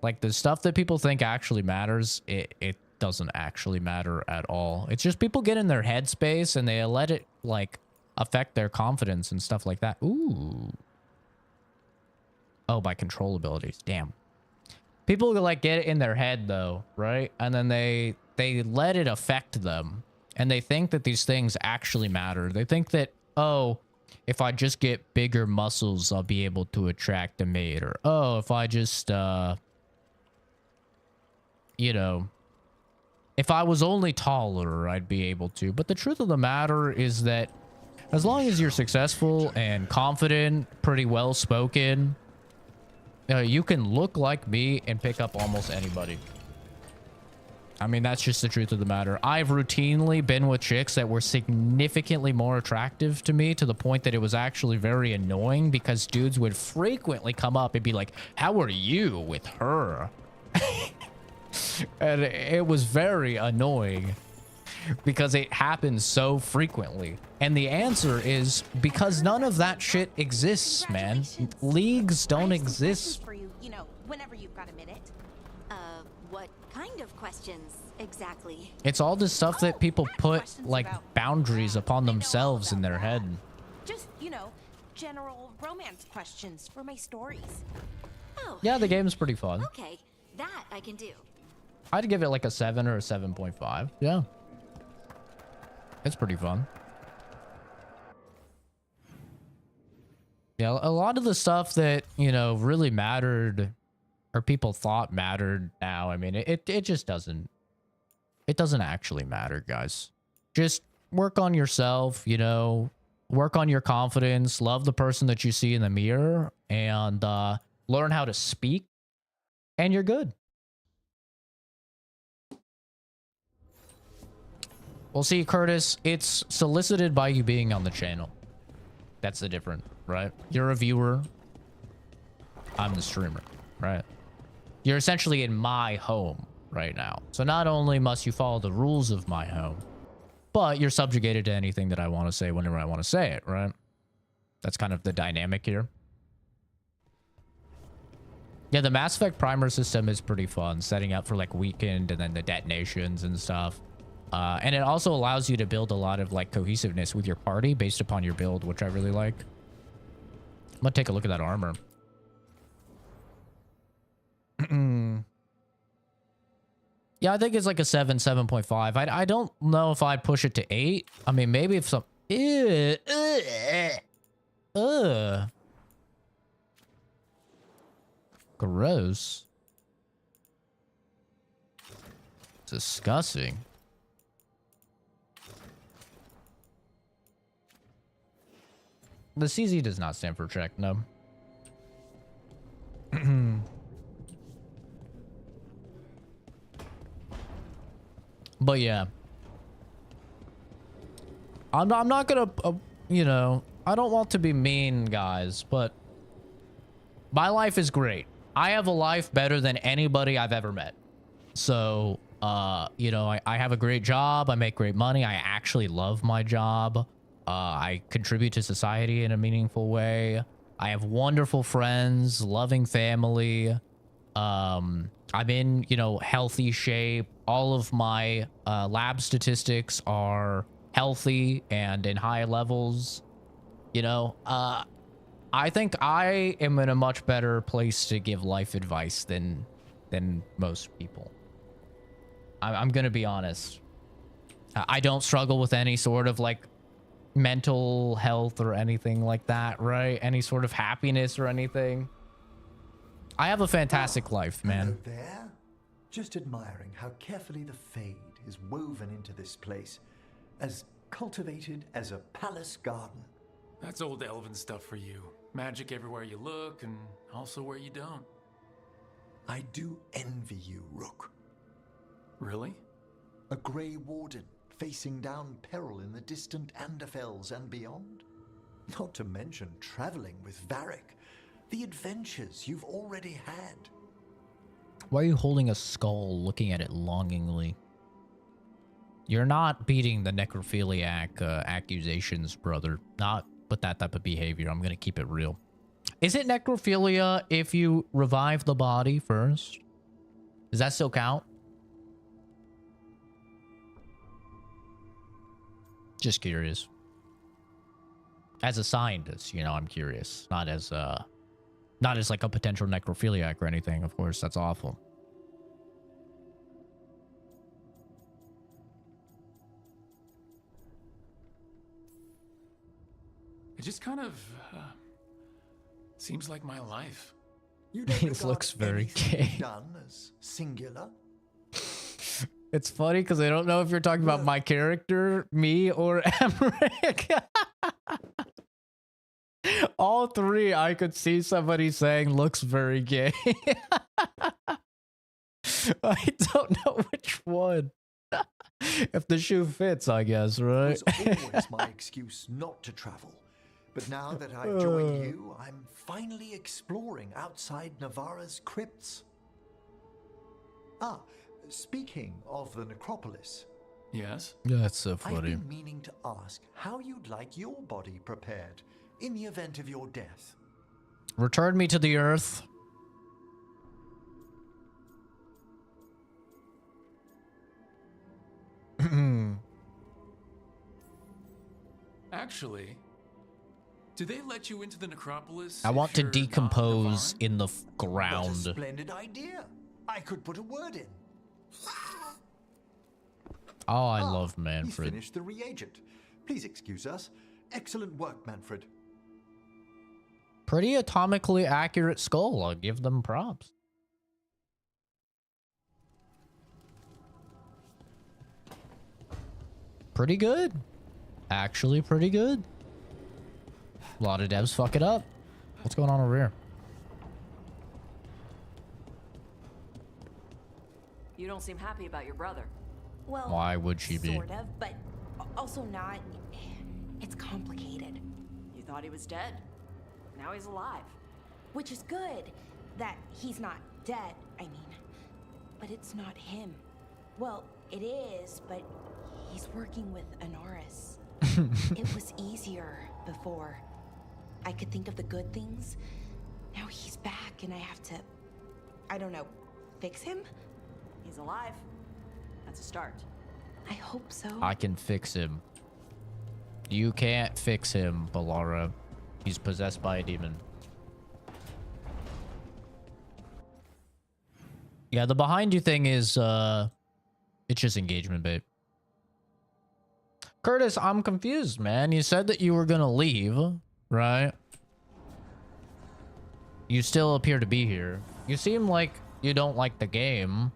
Speaker 1: like the stuff that people think actually matters, it doesn't actually matter at all. It's just people get in their headspace and they let it like affect their confidence and stuff like that. Ooh. Oh, by control abilities. Damn. People like get it in their head though, right? And then they let it affect them. And they think that these things actually matter. They think that, oh, if I just get bigger muscles, I'll be able to attract a mate. Or, oh, if I just, you know, if I was only taller, I'd be able to. But the truth of the matter is that as long as you're successful and confident, pretty well spoken, you can look like me and pick up almost anybody. I mean, that's just the truth of the matter. I've routinely been with chicks that were significantly more attractive to me to the point that it was actually very annoying because dudes would frequently come up and be like, how are you with her? And it was very annoying because it happens so frequently. And the answer is because none of that shit exists, man. Leagues don't exist.
Speaker 7: For you, you know, whenever you've got a minute.
Speaker 4: What kind of questions exactly?
Speaker 1: It's all the stuff that people put like boundaries upon themselves in their head.
Speaker 7: Just, you know, general romance questions for my stories.
Speaker 4: Oh.
Speaker 1: Yeah, the game's pretty fun.
Speaker 4: Okay, that I can do.
Speaker 1: I'd give it like a 7 or a 7.5. Yeah. It's pretty fun. Yeah, a lot of the stuff that, you know, really mattered or people thought mattered now, I mean, it just doesn't. It doesn't actually matter, guys. Just work on yourself, you know, work on your confidence, love the person that you see in the mirror, and learn how to speak, and you're good. Well, see, Curtis, it's solicited by you being on the channel. That's the difference, right? You're a viewer. I'm the streamer, right? You're essentially in my home right now. So not only must you follow the rules of my home, but you're subjugated to anything that I want to say whenever I want to say it, right? That's kind of the dynamic here. Yeah, the Mass Effect primer system is pretty fun, setting up for like weekend and then the detonations and stuff. And it also allows you to build a lot of like cohesiveness with your party based upon your build, which I really like. I'm gonna take a look at that armor. Yeah, I think it's like a 7, 7.5. I don't know if I'd push it to 8. I mean, maybe if some... Gross. Disgusting. The CZ does not stand for check, no. But yeah. I'm not gonna, you know, I don't want to be mean, guys, but my life is great. I have a life better than anybody I've ever met. So, you know, I have a great job. I make great money. I actually love my job. I contribute to society in a meaningful way. I have wonderful friends, loving family. I'm in, you know, healthy shape. All of my lab statistics are healthy and in high levels. You know, I think I am in a much better place to give life advice than most people. I'm gonna be honest. I don't struggle with any sort of like mental health or anything like that, right? Any sort of happiness or anything. I have a fantastic life, man.
Speaker 5: Hello there. Just admiring how carefully the Fade is woven into this place, as cultivated as a palace garden.
Speaker 6: That's old elven stuff for you. Magic everywhere you look, and also where you don't.
Speaker 5: I do envy you, Rook.
Speaker 6: Really?
Speaker 5: A Grey Warden facing down peril in the distant Anderfels and beyond. Not to mention traveling with Varric. The adventures you've already had.
Speaker 1: Why are you holding a skull, looking at it longingly? You're not beating the necrophiliac accusations, brother. Not with that type of behavior. I'm gonna keep it real. Is it necrophilia if you revive the body first? Does that still count? Just curious. As a scientist, you know, I'm curious. Not as like a potential necrophiliac or anything, of course. That's awful.
Speaker 6: It just kind of seems like my life.
Speaker 5: You don't
Speaker 1: He
Speaker 5: regard
Speaker 1: looks very
Speaker 5: anything
Speaker 1: gay.
Speaker 5: you've done as singular.
Speaker 1: It's funny because I don't know if you're talking about my character, me, or Emmerich. All three, I could see somebody saying looks very gay. I don't know which one. If the shoe fits, I guess, right?
Speaker 5: It was always my excuse not to travel. But now that I've joined you, I'm finally exploring outside Navarra's crypts. Ah, speaking of the necropolis.
Speaker 6: Yes?
Speaker 1: That's so
Speaker 5: I've
Speaker 1: funny.
Speaker 5: been meaning to ask how you'd like your body prepared in the event of your death.
Speaker 1: Return me to the earth.
Speaker 6: Actually, do they let you into the necropolis?
Speaker 1: I want
Speaker 6: if
Speaker 1: to
Speaker 6: you're
Speaker 1: decompose
Speaker 6: not
Speaker 1: in the
Speaker 5: What a
Speaker 1: ground.
Speaker 5: splendid idea. I could put a word in.
Speaker 1: Oh, I
Speaker 5: Ah,
Speaker 1: love
Speaker 5: He's
Speaker 1: Manfred.
Speaker 5: finished the reagent. Please excuse us. Excellent work, Manfred.
Speaker 1: Pretty atomically accurate skull. I'll give them props. Pretty good. Actually, pretty good. A lot of devs fuck it up. What's going on over here?
Speaker 10: You don't seem happy about your brother.
Speaker 7: Well,
Speaker 1: Why would she be?
Speaker 7: sort of, but also not. It's complicated.
Speaker 10: You thought he was dead. Now he's alive.
Speaker 7: Which is good that he's not dead, I mean. But it's not him. Well, it is, but he's working with Anaris. It was easier before. I could think of the good things. Now he's back and I have to, I don't know, fix him?
Speaker 10: He's alive. That's a start.
Speaker 7: I hope so.
Speaker 1: I can fix him. You can't fix him, Balara. He's possessed by a demon. Yeah, the behind you thing is, it's just engagement bait. Curtis, I'm confused, man. You said that you were gonna leave, right? You still appear to be here. You seem like you don't like the game.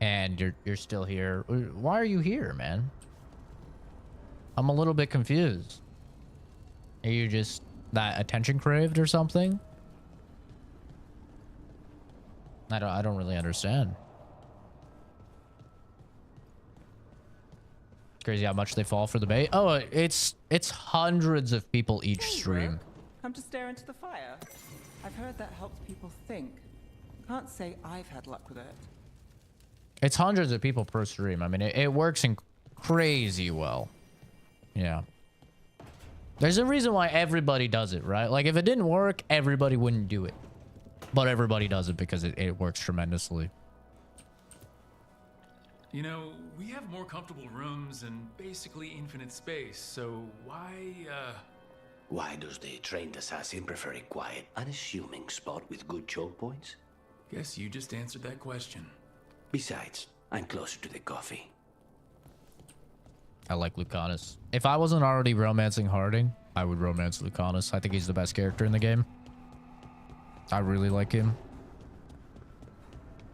Speaker 1: And you're still here. Why are you here, man? I'm a little bit confused. Are you just that attention craved or something? I don't really understand. It's crazy how much they fall for the bait. Oh, it's hundreds of people each stream.
Speaker 3: Come to stare into the fire. I've heard that helps people think. Can't say I've had luck with it.
Speaker 1: It's hundreds of people per stream. I mean, it works in crazy well. Yeah. There's a reason why everybody does it, right? Like, if it didn't work, everybody wouldn't do it. But everybody does it because it works tremendously.
Speaker 6: You know, we have more comfortable rooms and basically infinite space, so
Speaker 8: Why does the trained assassin prefer a quiet, unassuming spot with good choke points?
Speaker 6: guess you just answered that question.
Speaker 8: Besides, I'm closer to the coffee.
Speaker 1: I like Lucanus. If I wasn't already romancing Harding, I would romance Lucanus. I think he's the best character in the game. I really like him.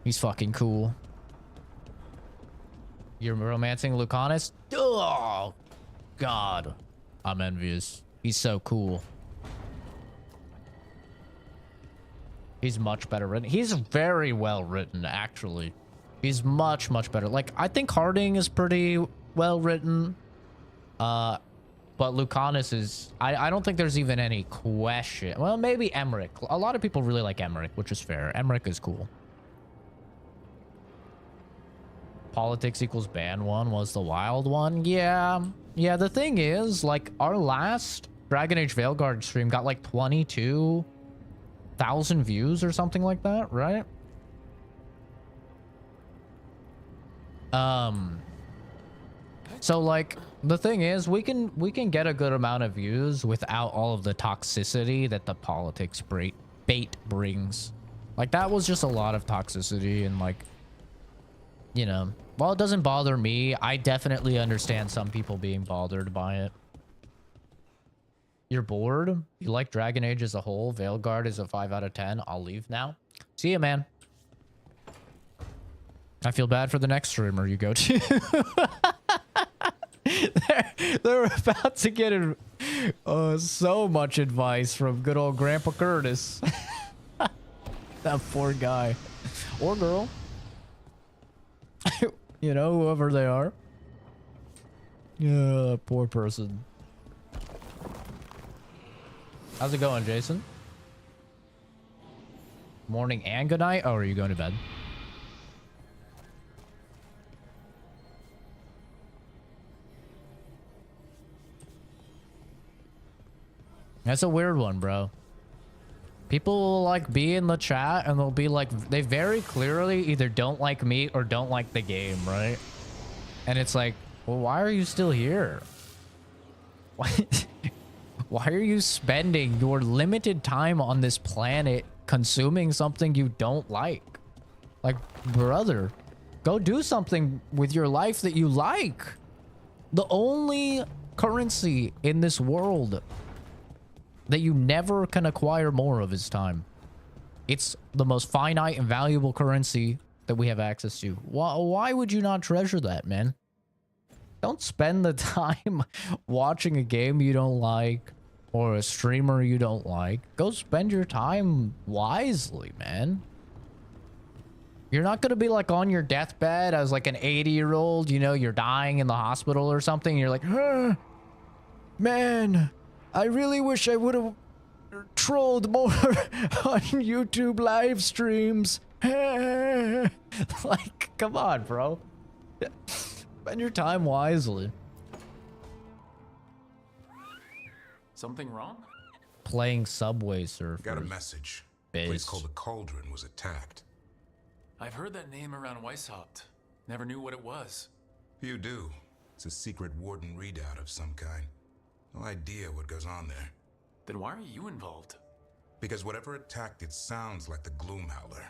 Speaker 1: He's fucking cool. You're romancing Lucanus? Oh, God. I'm envious. He's so cool. He's much better written. He's very well written, actually. He's much, much better. Like, I think Harding is pretty well written. But Lucanus is... I don't think there's even any question. Well, maybe Emmerich. A lot of people really like Emmerich, which is fair. Emmerich is cool. Politics equals ban one was the wild one. Yeah. Yeah, the thing is, like, our last Dragon Age Veilguard stream got like 22,000 views or something like that, right? So like the thing is we can get a good amount of views without all of the toxicity that the politics bait brings. Like that was just a lot of toxicity and like, you know, while it doesn't bother me, I definitely understand some people being bothered by it. You're bored? You like Dragon Age as a whole? Veilguard is a 5 out of 10. I'll leave now. See ya, man. I feel bad for the next streamer you go to. they're about to get so much advice from good old Grandpa Curtis. That poor guy. Or girl. You know, whoever they are. Yeah, poor person. How's it going, Jason? Morning and good night? Oh, are you going to bed? That's a weird one, bro. People will like be in the chat and they'll be like, they very clearly either don't like me or don't like the game, right? And it's like, well, why are you still here? Why are you spending your limited time on this planet consuming something you don't like? Like, brother, go do something with your life that you like. The only currency in this world that you never can acquire more of is time. It's the most finite and valuable currency that we have access to. Why would you not treasure that, man? Don't spend the time watching a game you don't like or a streamer you don't like. Go spend your time wisely, man. You're not going to be like on your deathbed as like an 80-year-old, you know, you're dying in the hospital or something. And you're like, man, I really wish I would have trolled more on YouTube live streams. Like, come on, bro. Spend your time wisely.
Speaker 6: Something wrong?
Speaker 1: Playing Subway Surfers.
Speaker 11: Got a message.
Speaker 1: Biz.
Speaker 11: A place called the Cauldron was attacked.
Speaker 6: I've heard that name around Weishaupt. Never knew what it was.
Speaker 11: You do. It's a secret warden readout of some kind. No idea what goes on there.
Speaker 6: Then why are you involved?
Speaker 11: Because whatever attacked it sounds like the Gloomhowler.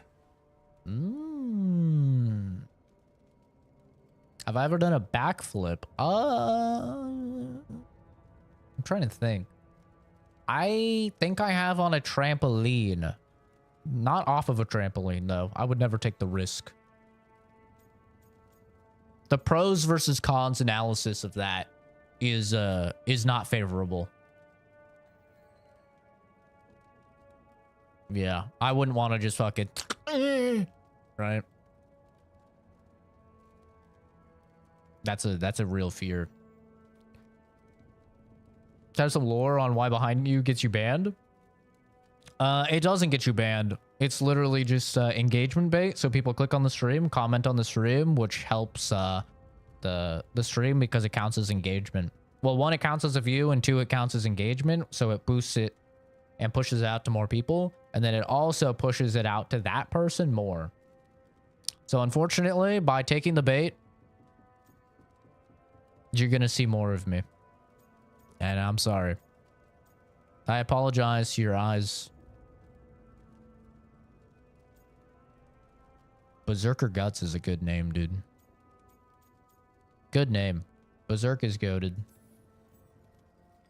Speaker 1: Have I ever done a backflip? I'm trying to think. I think I have on a trampoline. Not off of a trampoline, though. I would never take the risk. The pros versus cons analysis of that is not favorable. Yeah, I wouldn't want to just fucking right. That's a real fear. Have some lore on why behind you gets you banned. It doesn't get you banned. It's literally just engagement bait. So people click on the stream, comment on the stream, which helps the stream because it counts as engagement. Well, one, it counts as a view, and two, it counts as engagement. So it boosts it and pushes it out to more people. And then it also pushes it out to that person more. So unfortunately, by taking the bait, you're going to see more of me. And I'm sorry. I apologize to your eyes. Berserker Guts is a good name, dude. Good name. Berserk is goated.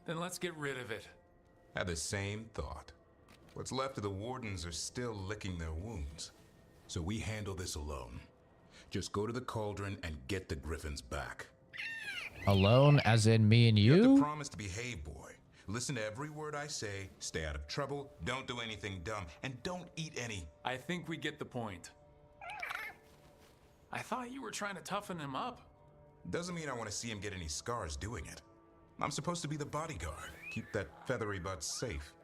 Speaker 6: Then let's get rid of it.
Speaker 11: Had the same thought. What's left of the wardens are still licking their wounds. So we handle this alone. Just go to the cauldron and get the griffins back.
Speaker 1: Alone, as in me and you?
Speaker 11: You have to promise to behave, boy. Listen to every word I say, stay out of trouble, don't do anything dumb, and don't eat any.
Speaker 6: I think we get the point. I thought you were trying to toughen him up.
Speaker 11: Doesn't mean I want to see him get any scars doing it. I'm supposed to be the bodyguard, keep that feathery butt safe.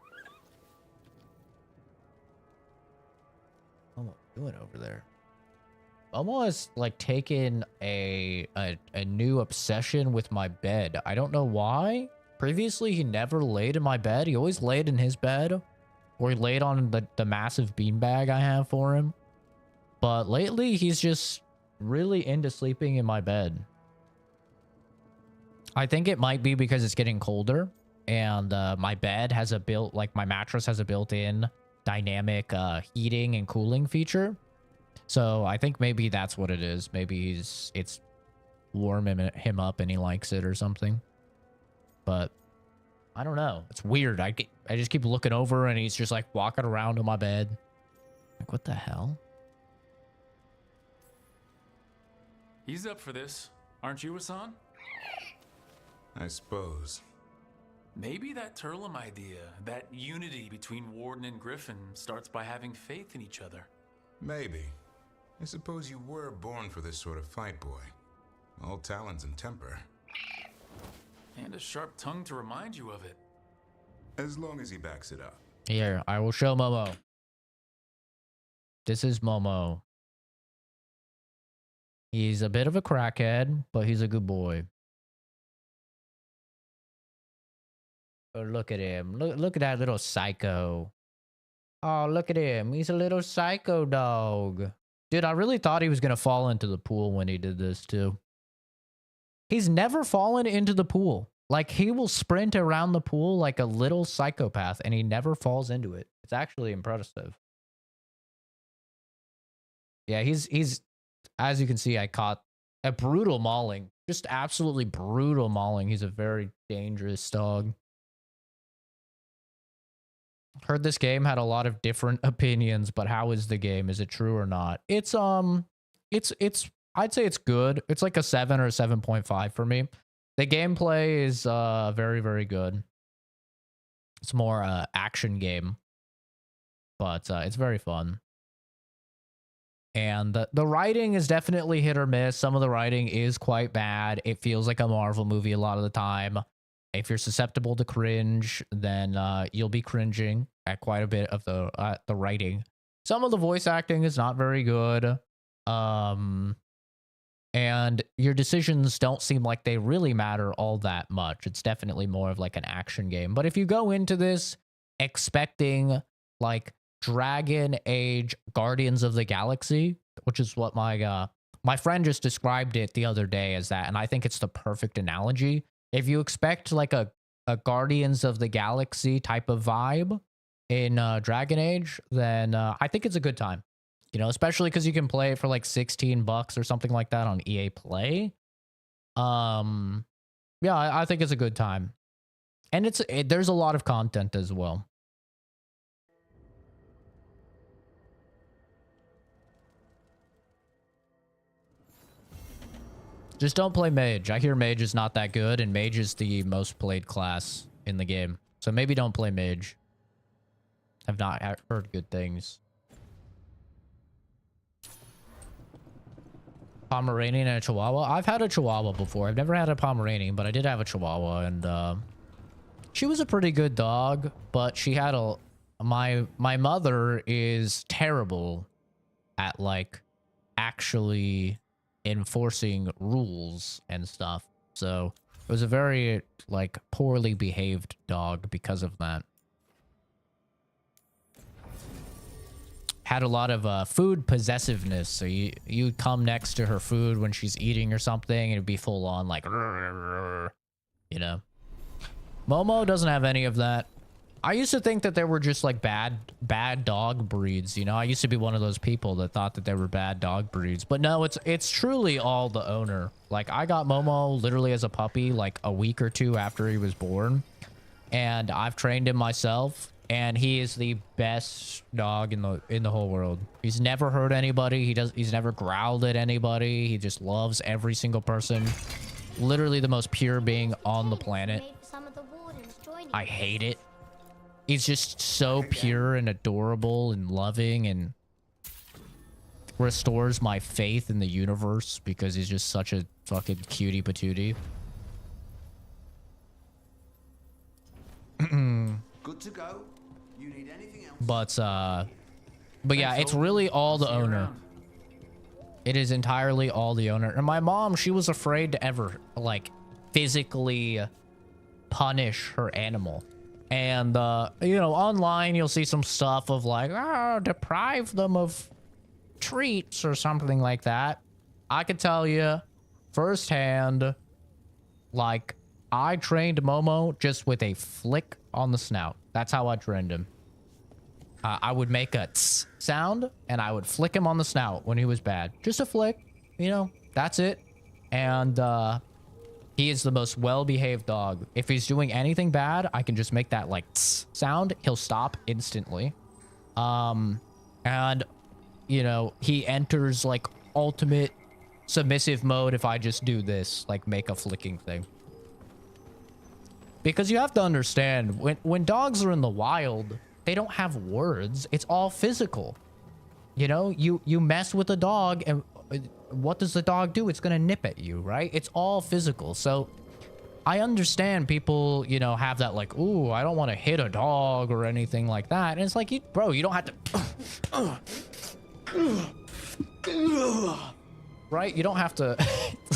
Speaker 1: What am I doing over there? Momo has like taken a new obsession with my bed. I don't know why. Previously, he never laid in my bed. He always laid in his bed, or he laid on the massive beanbag I have for him. But lately, he's just really into sleeping in my bed. I think it might be because it's getting colder, and my bed has a my mattress has a built-in dynamic heating and cooling feature. So I think maybe that's what it is. Maybe it's warming him up and he likes it or something. But I don't know. It's weird. I just keep looking over and he's just like walking around on my bed. Like, what the hell?
Speaker 6: He's up for this, aren't you, Hassan?
Speaker 11: I suppose.
Speaker 6: Maybe that Turlum idea, that unity between Warden and Griffin, starts by having faith in each other.
Speaker 11: Maybe. I suppose you were born for this sort of fight, boy. All talons and temper.
Speaker 6: And a sharp tongue to remind you of it.
Speaker 11: As long as he backs it up.
Speaker 1: Here, I will show Momo. This is Momo. He's a bit of a crackhead, but he's a good boy. Oh, look at him. Look at that little psycho. Oh, look at him. He's a little psycho dog. Dude, I really thought he was going to fall into the pool when he did this, too. He's never fallen into the pool. Like, he will sprint around the pool like a little psychopath, and he never falls into it. It's actually impressive. Yeah, he's as you can see, I caught a brutal mauling. Just absolutely brutal mauling. He's a very dangerous dog. Heard this game had a lot of different opinions, but how is the game? Is it true or not? It's I'd say it's good. It's like a 7 or a 7.5 for me. The gameplay is very, very good. It's more action game, but it's very fun. And the writing is definitely hit or miss. Some of the writing is quite bad. It feels like a Marvel movie a lot of the time. If you're susceptible to cringe, then you'll be cringing at quite a bit of the writing. Some of the voice acting is not very good. And your decisions don't seem like they really matter all that much. It's definitely more of like an action game. But if you go into this expecting like Dragon Age Guardians of the Galaxy, which is what my friend just described it the other day as that, and I think it's the perfect analogy. If you expect like a Guardians of the Galaxy type of vibe in Dragon Age, then I think it's a good time. You know, especially because you can play it for like $16 or something like that on EA Play. Yeah, I think it's a good time. And there's a lot of content as well. Just don't play Mage. I hear Mage is not that good, and Mage is the most played class in the game. So maybe don't play Mage. I've not heard good things. Pomeranian and a Chihuahua. I've had a Chihuahua before. I've never had a Pomeranian, but I did have a Chihuahua, and she was a pretty good dog. But she had my mother is terrible at like actually enforcing rules and stuff. So it was a very like poorly behaved dog because of that. Had a lot of food possessiveness. So you'd come next to her food when she's eating or something, and it'd be full on like, you know. Momo doesn't have any of that. I used to think that there were just like bad dog breeds. You know, I used to be one of those people that thought that there were bad dog breeds. But no, it's truly all the owner. Like I got Momo literally as a puppy like a week or two after he was born, and I've trained him myself. And he is the best dog in the whole world. He's never hurt anybody. He's never growled at anybody. He just loves every single person. Literally the most pure being on the planet.
Speaker 12: Some of the wardens join
Speaker 1: I hate it. He's just so pure and adorable and loving and restores my faith in the universe because he's just such a fucking cutie patootie.
Speaker 9: Good to go. You need anything else?
Speaker 1: But yeah, it's really all the owner. It is entirely all the owner. And my mom, she was afraid to ever, like, physically punish her animal. And, you know, online, you'll see some stuff of, like, deprive them of treats or something like that. I could tell you firsthand, like, I trained Momo just with a flick on the snout. That's how I trained him. I would make a tss sound, and I would flick him on the snout when he was bad. Just a flick, you know, that's it. And he is the most well-behaved dog. If he's doing anything bad, I can just make that, like, tss sound. He'll stop instantly. And, you know, he enters, like, ultimate submissive mode if I just do this, like, make a flicking thing. Because you have to understand, when dogs are in the wild, they don't have words. It's all physical. You know, you mess with a dog, and what does the dog do? It's gonna nip at you, right? It's all physical. So I understand people, you know, have that like, ooh, I don't want to hit a dog or anything like that. And it's like, bro, you don't have to... right? You don't have to,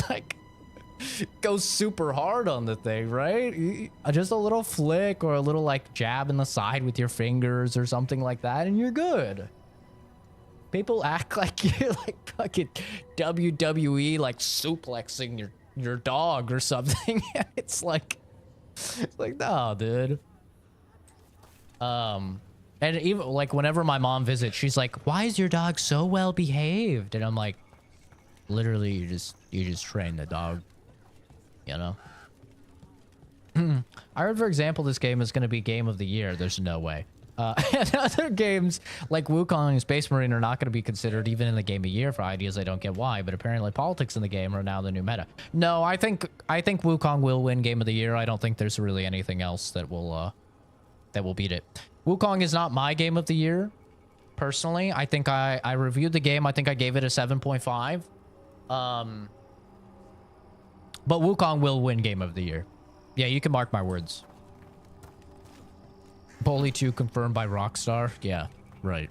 Speaker 1: like... go super hard on the thing, right? Just a little flick or a little like jab in the side with your fingers or something like that, and you're good. People act like you're like fucking WWE, like suplexing your dog or something. It's like no, dude. And even like whenever my mom visits, she's like, "Why is your dog so well behaved?" And I'm like, literally, you just train the dog. You know? I heard, for example, this game is going to be Game of the Year. There's no way. And other games like Wukong and Space Marine are not going to be considered even in the Game of the Year for ideas I don't get why, but apparently politics in the game are now the new meta. No, I think Wukong will win Game of the Year. I don't think there's really anything else that will beat it. Wukong is not my Game of the Year, personally. I think I reviewed the game. I think I gave it a 7.5. But Wukong will win Game of the Year. Yeah, you can mark my words. Bully 2 confirmed by Rockstar. Yeah, right.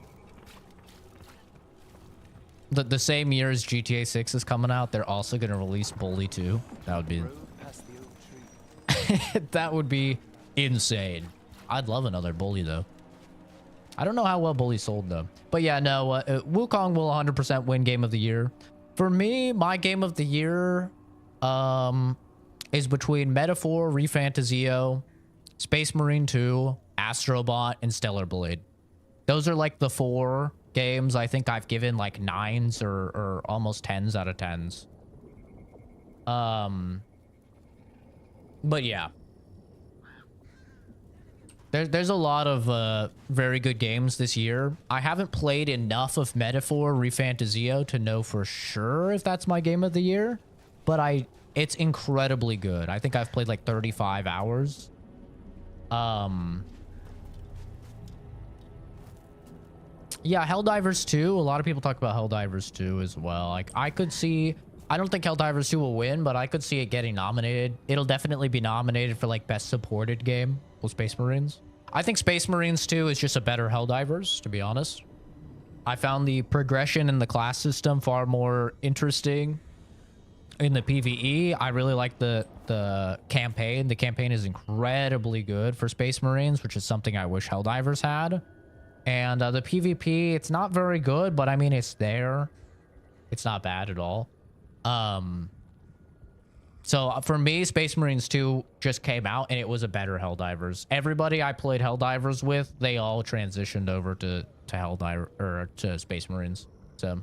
Speaker 1: The same year as GTA 6 is coming out, they're also going to release Bully 2. That would be... that would be insane. I'd love another Bully, though. I don't know how well Bully sold, though. But yeah, no, Wukong will 100% win Game of the Year. For me, my Game of the Year... is between Metaphor, Refantasio, Space Marine 2, Astrobot, and Stellar Blade. Those are like the 4 games I think I've given like 9s or almost 10s out of 10s. But yeah. There's a lot of very good games this year. I haven't played enough of Metaphor, Refantasio to know for sure if that's my Game of the Year. But it's incredibly good. I think I've played like 35 hours. Yeah, Helldivers 2. A lot of people talk about Helldivers 2 as well. Like, I don't think Helldivers 2 will win, but I could see it getting nominated. It'll definitely be nominated for like best supported game with Space Marines. I think Space Marines 2 is just a better Helldivers, to be honest. I found the progression in the class system far more interesting. In the PvE, I really like the campaign. The campaign is incredibly good for Space Marines, which is something I wish Helldivers had. And the PvP, it's not very good, but I mean, it's there. It's not bad at all. So for me, Space Marines 2 just came out, and it was a better Helldivers. Everybody I played Helldivers with, they all transitioned over to Helldiver or to Space Marines. So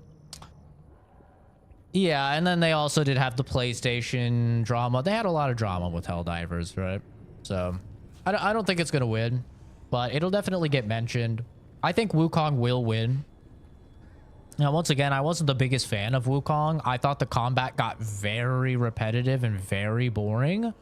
Speaker 1: yeah, and then they also did have the PlayStation drama. They had a lot of drama with Helldivers, right? So I don't think it's gonna win, but it'll definitely get mentioned. I think Wukong will win. Now, once again, I wasn't the biggest fan of Wukong. I thought the combat got very repetitive and very boring.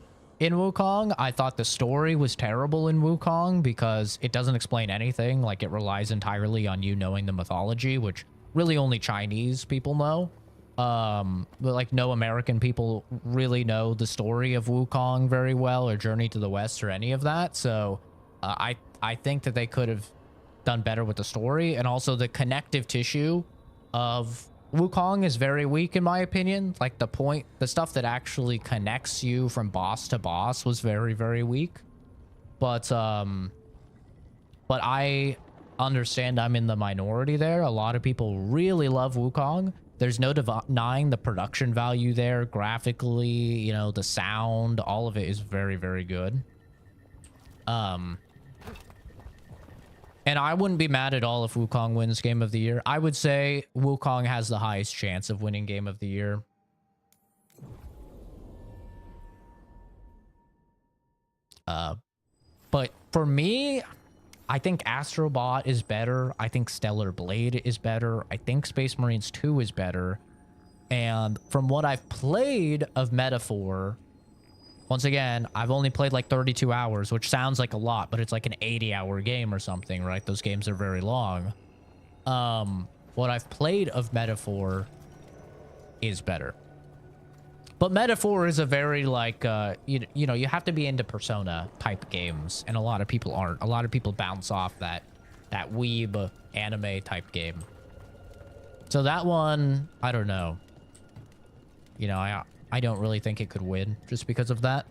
Speaker 1: in Wukong. I thought the story was terrible in Wukong because it doesn't explain anything. Like, it relies entirely on you knowing the mythology, which really only Chinese people know. But like no American people really know the story of Wukong very well, or Journey to the West, or any of that. So I think that they could have done better with the story, and also the connective tissue of Wukong is very weak in my opinion. Like the stuff that actually connects you from boss to boss was very, very weak. But I understand I'm in the minority there. A lot of people really love Wukong. There's no denying the production value there. Graphically, you know, the sound, all of it is very, very good. And I wouldn't be mad at all if Wukong wins Game of the Year. I would say Wukong has the highest chance of winning Game of the Year. But for me, I think Astrobot is better. I think Stellar Blade is better. I think Space Marines 2 is better. And from what I've played of Metaphor, once again, I've only played like 32 hours, which sounds like a lot, but it's like an 80-hour game or something, right? Those games are very long. What I've played of Metaphor is better. But Metaphor is a very, like, you know, you have to be into Persona type games, and a lot of people aren't. A lot of people bounce off that weeb anime type game. So that one, I don't know. You know, I don't really think it could win just because of that.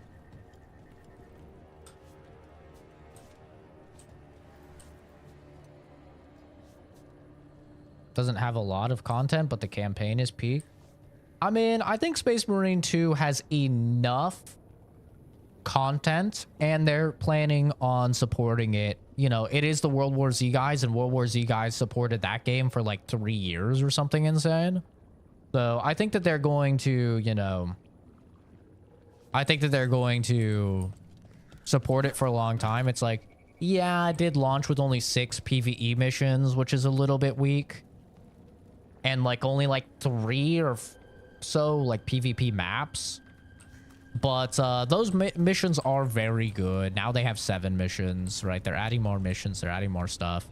Speaker 1: Doesn't have a lot of content, but the campaign is peak. I mean, I think Space Marine 2 has enough content, and they're planning on supporting it. You know, it is the World War Z guys, and World War Z guys supported that game for like 3 years or something insane. So I think that they're going to, you know, I think that they're going to support it for a long time. It's like, yeah, it did launch with only 6 PvE missions, which is a little bit weak. And like only like 3 or so like PvP maps. But those missions are very good. Now they have 7 missions, right? They're adding more missions. They're adding more stuff.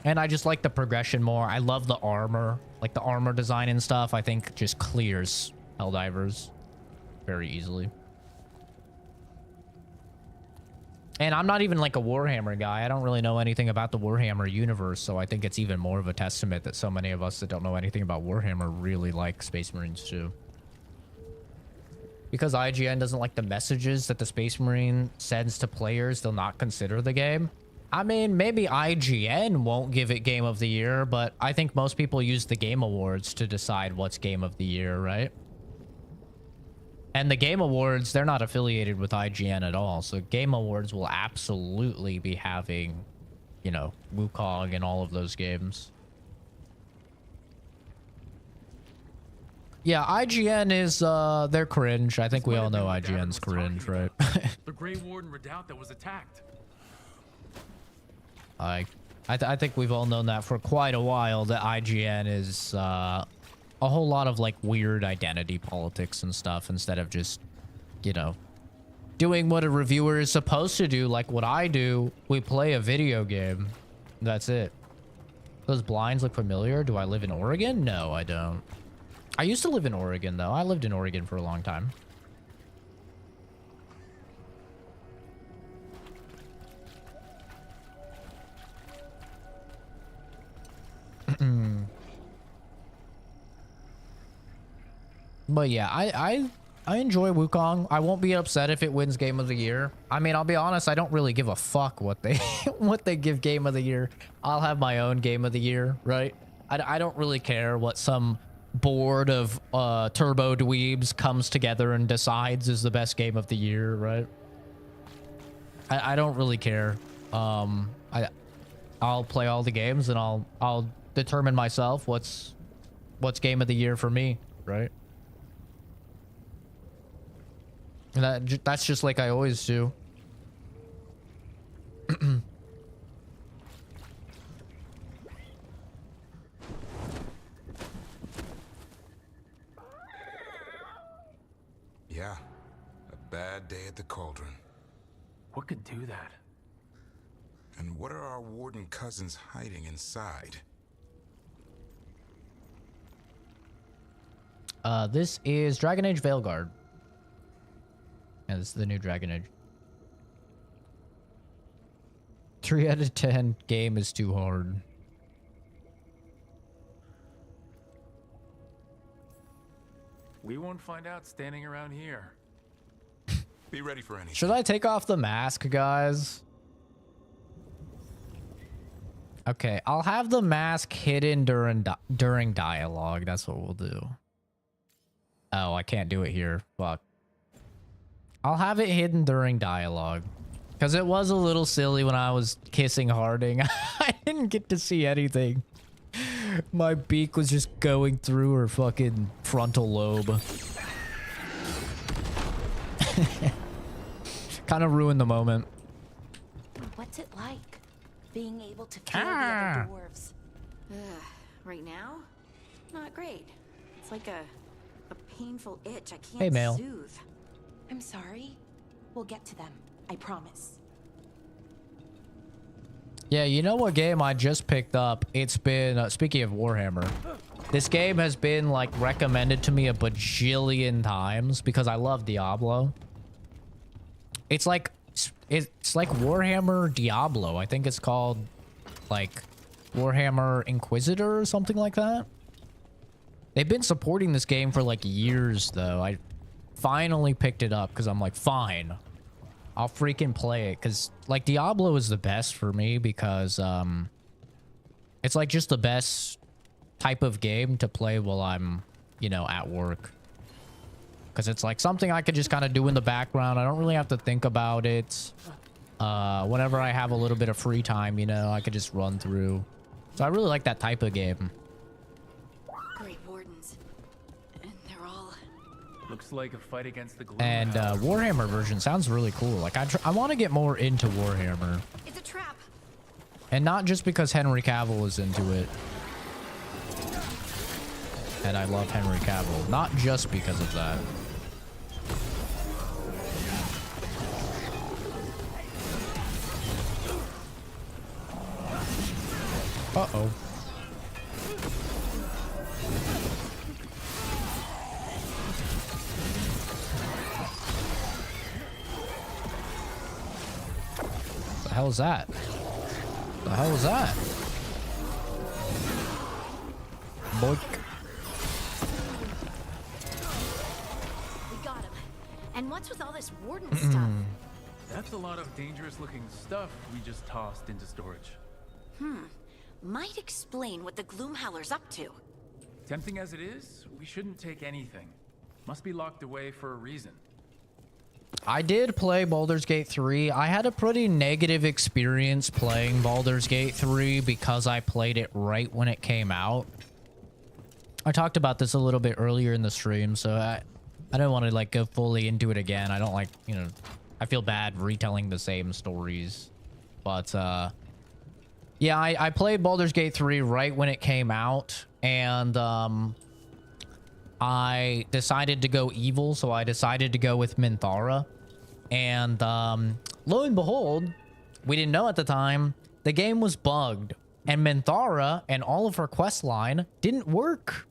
Speaker 1: And I just like the progression more. I love the armor. Like the armor design and stuff, I think just clears Helldivers very easily. And I'm not even like a Warhammer guy. I don't really know anything about the Warhammer universe, so I think it's even more of a testament that so many of us that don't know anything about Warhammer really like Space Marines 2. Because IGN doesn't like the messages that the Space Marine sends to players, they'll not consider the game. I mean, maybe IGN won't give it Game of the Year, but I think most people use the Game Awards to decide what's Game of the Year, right? And the Game Awards, they're not affiliated with IGN at all. So Game Awards will absolutely be having, you know, Wukong and all of those games. Yeah, IGN is, they're cringe. I think we all know IGN's cringe, right?
Speaker 6: The Grey Warden redoubt that was attacked.
Speaker 1: I think we've all known that for quite a while, that IGN is, a whole lot of like weird identity politics and stuff instead of just, you know, doing what a reviewer is supposed to do, like what I do. We play a video game. That's it. Those blinds look familiar. Do I live in Oregon? No, I don't. I used to live in Oregon, though. I lived in Oregon for a long time. But yeah, I enjoy Wukong. I won't be upset if it wins Game of the Year. I mean, I'll be honest, I don't really give a fuck what they what they give Game of the Year. I'll have my own Game of the Year, right? I don't really care what some board of turbo dweebs comes together and decides is the best Game of the Year, right? I don't really care. I'll play all the games and I'll determine myself what's Game of the Year for me, right? And that's just like I always do.
Speaker 11: the cauldron.
Speaker 6: What could do that?
Speaker 11: And what are our warden cousins hiding inside?
Speaker 1: This is Dragon Age Veilguard. Yeah, this is the new Dragon Age. 3 out of 10. Game is too hard.
Speaker 6: We won't find out standing around here.
Speaker 11: Be ready for anything.
Speaker 1: Should I take off the mask, guys? Okay, I'll have the mask hidden during dialogue. That's what we'll do. Oh, I can't do it here. Fuck. I'll have it hidden during dialogue. Because it was a little silly when I was kissing Harding. I didn't get to see anything. My beak was just going through her fucking frontal lobe. Kind of ruined the moment.
Speaker 7: What's it like, being able to feel the other dwarves?
Speaker 4: Right now? Not great. It's like a painful itch I can't
Speaker 1: Hey, Male.
Speaker 4: soothe.
Speaker 7: I'm sorry. We'll get to them. I promise.
Speaker 1: Yeah, you know what game I just picked up? It's been, speaking of Warhammer, this game has been, like, recommended to me a bajillion times because I love Diablo. It's like Warhammer Diablo. I think it's called, like, Warhammer Inquisitor or something like that. They've been supporting this game for, like, years, though. I finally picked it up because I'm like, fine. I'll freaking play it because, like, Diablo is the best for me because it's like just the best type of game to play while I'm, you know, at work. Because it's like something I could just kind of do in the background. I don't really have to think about it. Whenever I have a little bit of free time, you know, I could just run through. So I really like that type of game.
Speaker 4: Great wardens. And they're all...
Speaker 6: Looks like a fight against the gloom.
Speaker 1: And Warhammer version sounds really cool. Like I want to get more into Warhammer.
Speaker 4: It's a trap.
Speaker 1: And not just because Henry Cavill is into it. And I love Henry Cavill. Not just because of that. Uh-oh. The hell is that? The hell is that? Boink.
Speaker 4: We got him. And what's with all this warden stuff?
Speaker 6: That's a lot of dangerous looking stuff we just tossed into storage.
Speaker 4: Might explain what the Gloomhowler's up to.
Speaker 6: Tempting as it is, we shouldn't take anything. Must be locked away for a reason.
Speaker 1: I did play Baldur's Gate 3. I had a pretty negative experience playing Baldur's Gate 3 because I played it right when it came out. I talked about this a little bit earlier in the stream, so I don't want to like go fully into it again. I don't like, you know, I feel bad retelling the same stories. But yeah, I played Baldur's Gate 3 right when it came out, and I decided to go evil, so I decided to go with Minthara. And lo and behold, we didn't know at the time, the game was bugged. And Minthara and all of her quest line didn't work.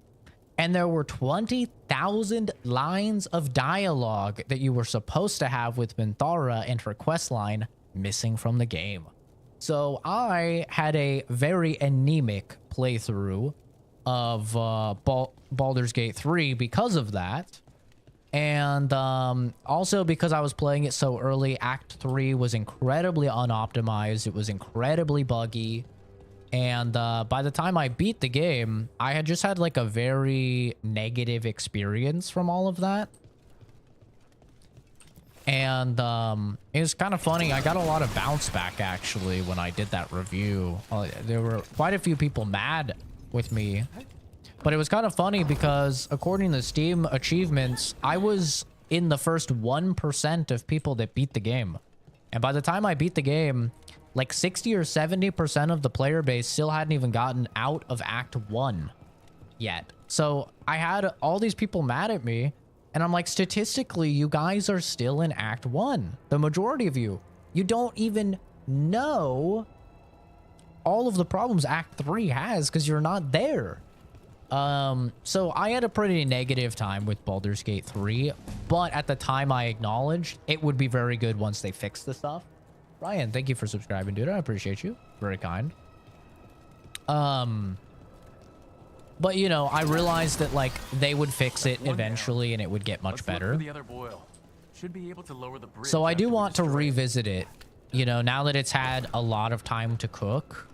Speaker 1: And there were 20,000 lines of dialogue that you were supposed to have with Minthara and her quest line missing from the game. So I had a very anemic playthrough of Baldur's Gate 3 because of that. And also because I was playing it so early, Act 3 was incredibly unoptimized. It was incredibly buggy. And by the time I beat the game, I had just had like a very negative experience from all of that. And it was kind of funny. I got a lot of bounce back actually when I did that review. There were quite a few people mad with me. But it was kind of funny because according to Steam achievements, I was in the first 1% of people that beat the game. And by the time I beat the game, like 60 or 70% of the player base still hadn't even gotten out of Act 1 yet. So I had all these people mad at me. And And I'm like, statistically, you guys are still in Act 1. The majority of you. You don't even know all of the problems Act 3 has because you're not there. So I had a pretty negative time with Baldur's Gate 3, but at the time I acknowledged it would be very good once they fix the stuff. Ryan, thank you for subscribing, dude. I appreciate you. Very kind. But you know, I realized that like they would fix it eventually and it would get much better.
Speaker 6: The other boil. Should be able to lower the bridge.
Speaker 1: So I do want to revisit it, you know, now that it's had a lot of time to cook.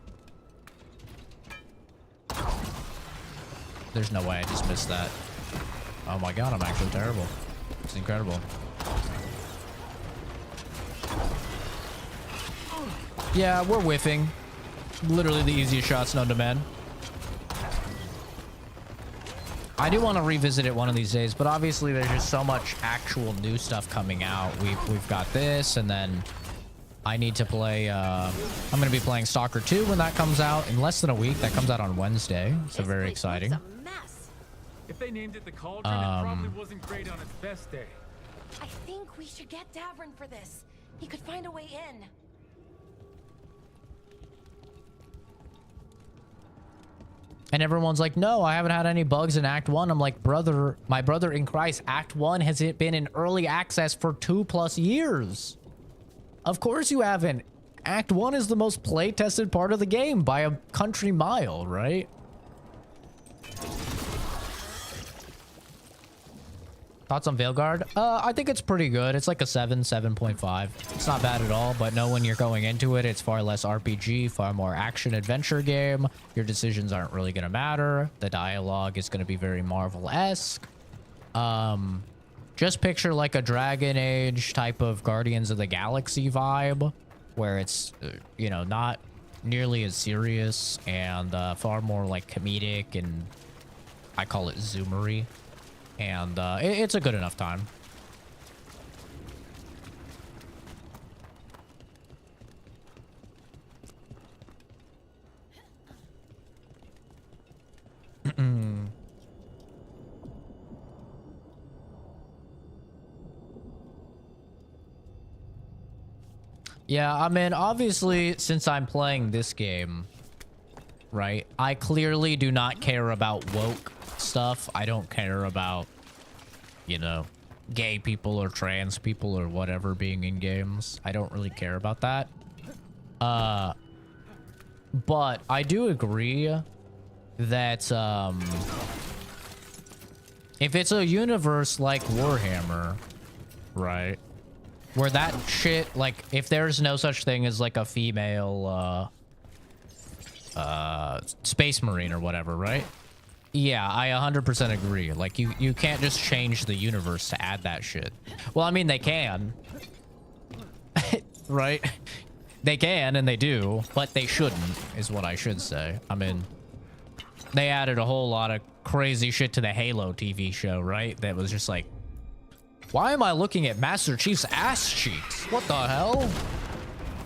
Speaker 1: There's no way I just missed that. Oh my god, I'm actually terrible. It's incredible. Yeah, we're whiffing. Literally the easiest shots known to man. I do want to revisit it one of these days, but obviously there's just so much actual new stuff coming out. We've got this, and then I need to play, I'm going to be playing Stalker 2 when that comes out in less than a week. That comes out on Wednesday, so very exciting.
Speaker 6: If they named it the Cauldron, it probably wasn't great on its best day.
Speaker 7: I think we should get Davern for this. He could find a way in.
Speaker 1: And everyone's like, no, I haven't had any bugs in Act 1. I'm like, brother, my brother in Christ, Act 1 has been in early access for 2+ years. Of course you haven't. Act 1 is the most play-tested part of the game by a country mile, right? Thoughts on Veilguard? I think it's pretty good. It's like a 7.5. It's not bad at all, but know when you're going into it, it's far less RPG, far more action-adventure game. Your decisions aren't really going to matter. The dialogue is going to be very Marvel-esque. Just picture like a Dragon Age type of Guardians of the Galaxy vibe, where it's, you know, not nearly as serious and far more like comedic, and I call it zoomery. And it's a good enough time. Yeah, I mean, obviously, since I'm playing this game, right, I clearly do not care about woke stuff. I don't care about, you know, gay people or trans people or whatever being in games. I don't really care about that. But I do agree that if it's a universe like Warhammer, right, where that shit, like, if there's no such thing as like a female space marine or whatever, right? Yeah, I 100% agree. Like, you can't just change the universe to add that shit. Well, I mean, they can. Right? They can, and they do, but they shouldn't, is what I should say. I mean, they added a whole lot of crazy shit to the Halo TV show, right? That was just like, why am I looking at Master Chief's ass cheeks? What the hell?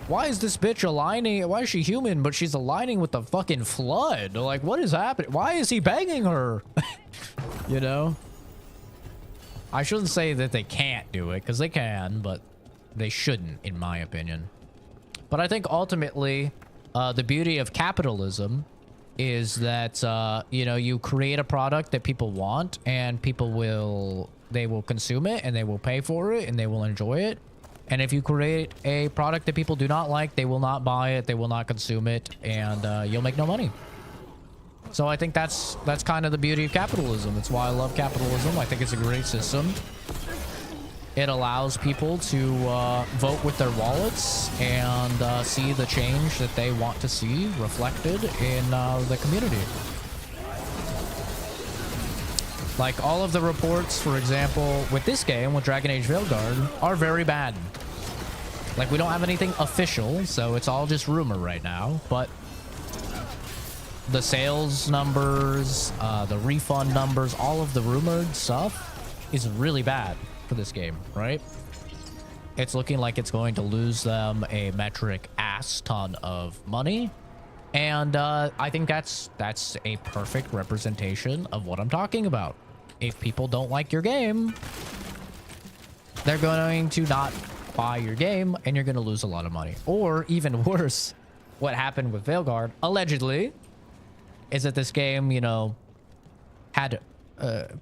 Speaker 1: Why is this bitch aligning? Why is she human, but she's aligning with the fucking Flood? Like, what is happening? Why is he banging her? You know? I shouldn't say that they can't do it, because they can, but they shouldn't, in my opinion. But I think ultimately, the beauty of capitalism is that, you know, you create a product that people want, and people will, they will consume it, and they will pay for it, and they will enjoy it. And if you create a product that people do not like, they will not buy it, they will not consume it, and you'll make no money. So I think that's kind of the beauty of capitalism. That's why I love capitalism. I think it's a great system. It allows people to vote with their wallets and see the change that they want to see reflected in the community. Like, all of the reports, for example, with this game, with Dragon Age Veilguard, are very bad. Like, we don't have anything official, so it's all just rumor right now, but the sales numbers, the refund numbers, all of the rumored stuff is really bad for this game, right? It's looking like it's going to lose them a metric ass ton of money. And I think that's a perfect representation of what I'm talking about. if people don't like your game, they're going to not buy your game and you're going to lose a lot of money. Or even worse, what happened with Veilguard, allegedly, is that this game, you know, had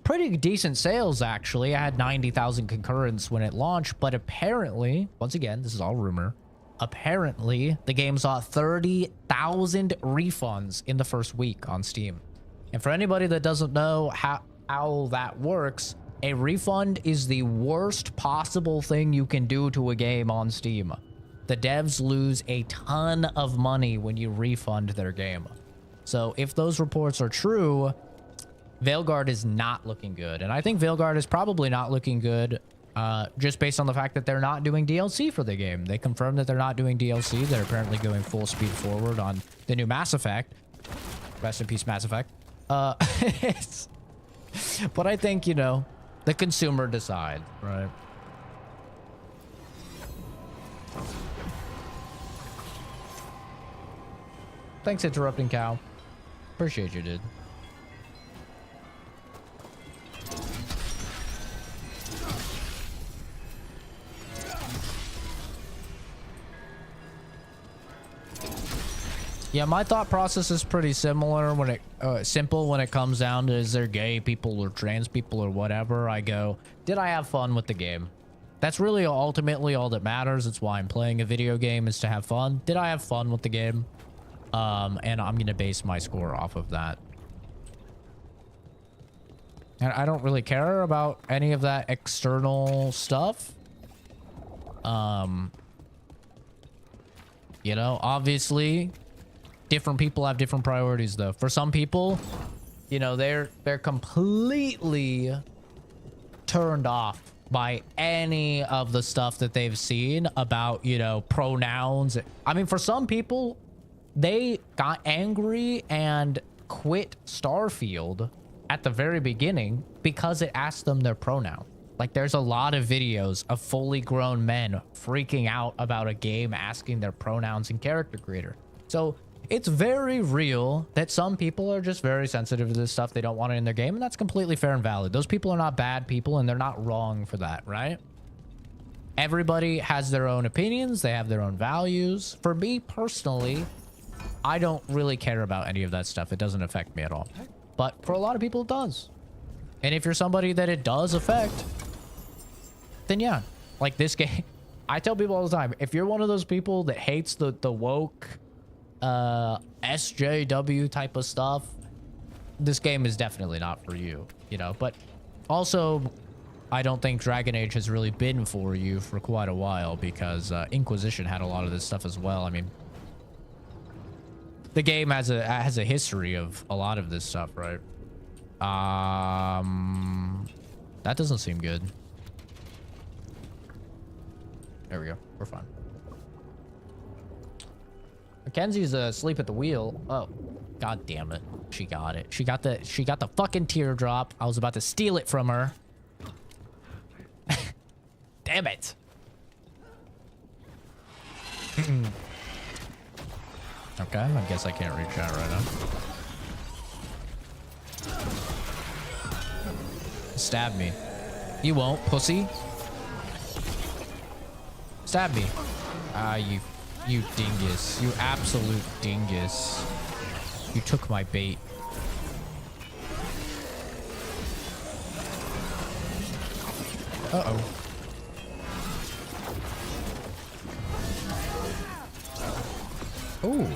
Speaker 1: pretty decent sales, actually. I had 90,000 concurrents when it launched, but apparently, once again, this is all rumor, apparently the game saw 30,000 refunds in the first week on Steam. And for anybody that doesn't know how that works, a refund is the worst possible thing you can do to a game on Steam. The devs lose a ton of money when you refund their game. So if those reports are true, Veilguard is not looking good. And I think Veilguard is probably not looking good just based on the fact that they're not doing DLC for the game. They confirmed that they're not doing DLC. They're apparently going full speed forward on the new Mass Effect. Rest in peace, Mass Effect. But I think, you know, the consumer decides, right? Thanks, interrupting cow. Appreciate you, dude. Yeah, my thought process is pretty similar when it simple when it comes down to is there gay people or trans people or whatever. I go, did I have fun with the game? That's really ultimately all that matters. It's why I'm playing a video game, is to have fun. Did I have fun with the game? And I'm gonna base my score off of that. And I don't really care about any of that external stuff. You know, obviously different people have different priorities, though. For some people, you know, they're completely turned off by any of the stuff that they've seen about, you know, pronouns. I mean, for some people, they got angry and quit Starfield at the very beginning because it asked them their pronoun. Like, there's a lot of videos of fully grown men freaking out about a game asking their pronouns in character creator. So it's very real that some people are just very sensitive to this stuff. They don't want it in their game, and that's completely fair and valid. Those people are not bad people, and they're not wrong for that, right? Everybody has their own opinions. They have their own values. For me personally, I don't really care about any of that stuff. It doesn't affect me at all. But for a lot of people, it does. And if you're somebody that it does affect, then yeah. Like this game, I tell people all the time, if you're one of those people that hates the woke SJW type of stuff, this game is definitely not for you, you know. But also, I don't think Dragon Age has really been for you for quite a while, because Inquisition had a lot of this stuff as well. I mean, the game has a history of a lot of this stuff, right? That doesn't seem good. There we go. We're fine. Mackenzie's asleep at the wheel. Oh, god damn it. She got it. She got the fucking teardrop. I was about to steal it from her. Damn it. Okay, I guess I can't reach out right now. Stab me. You won't, pussy. Stab me. Ah, you dingus. You absolute dingus. You took my bait. Uh-oh. Ooh.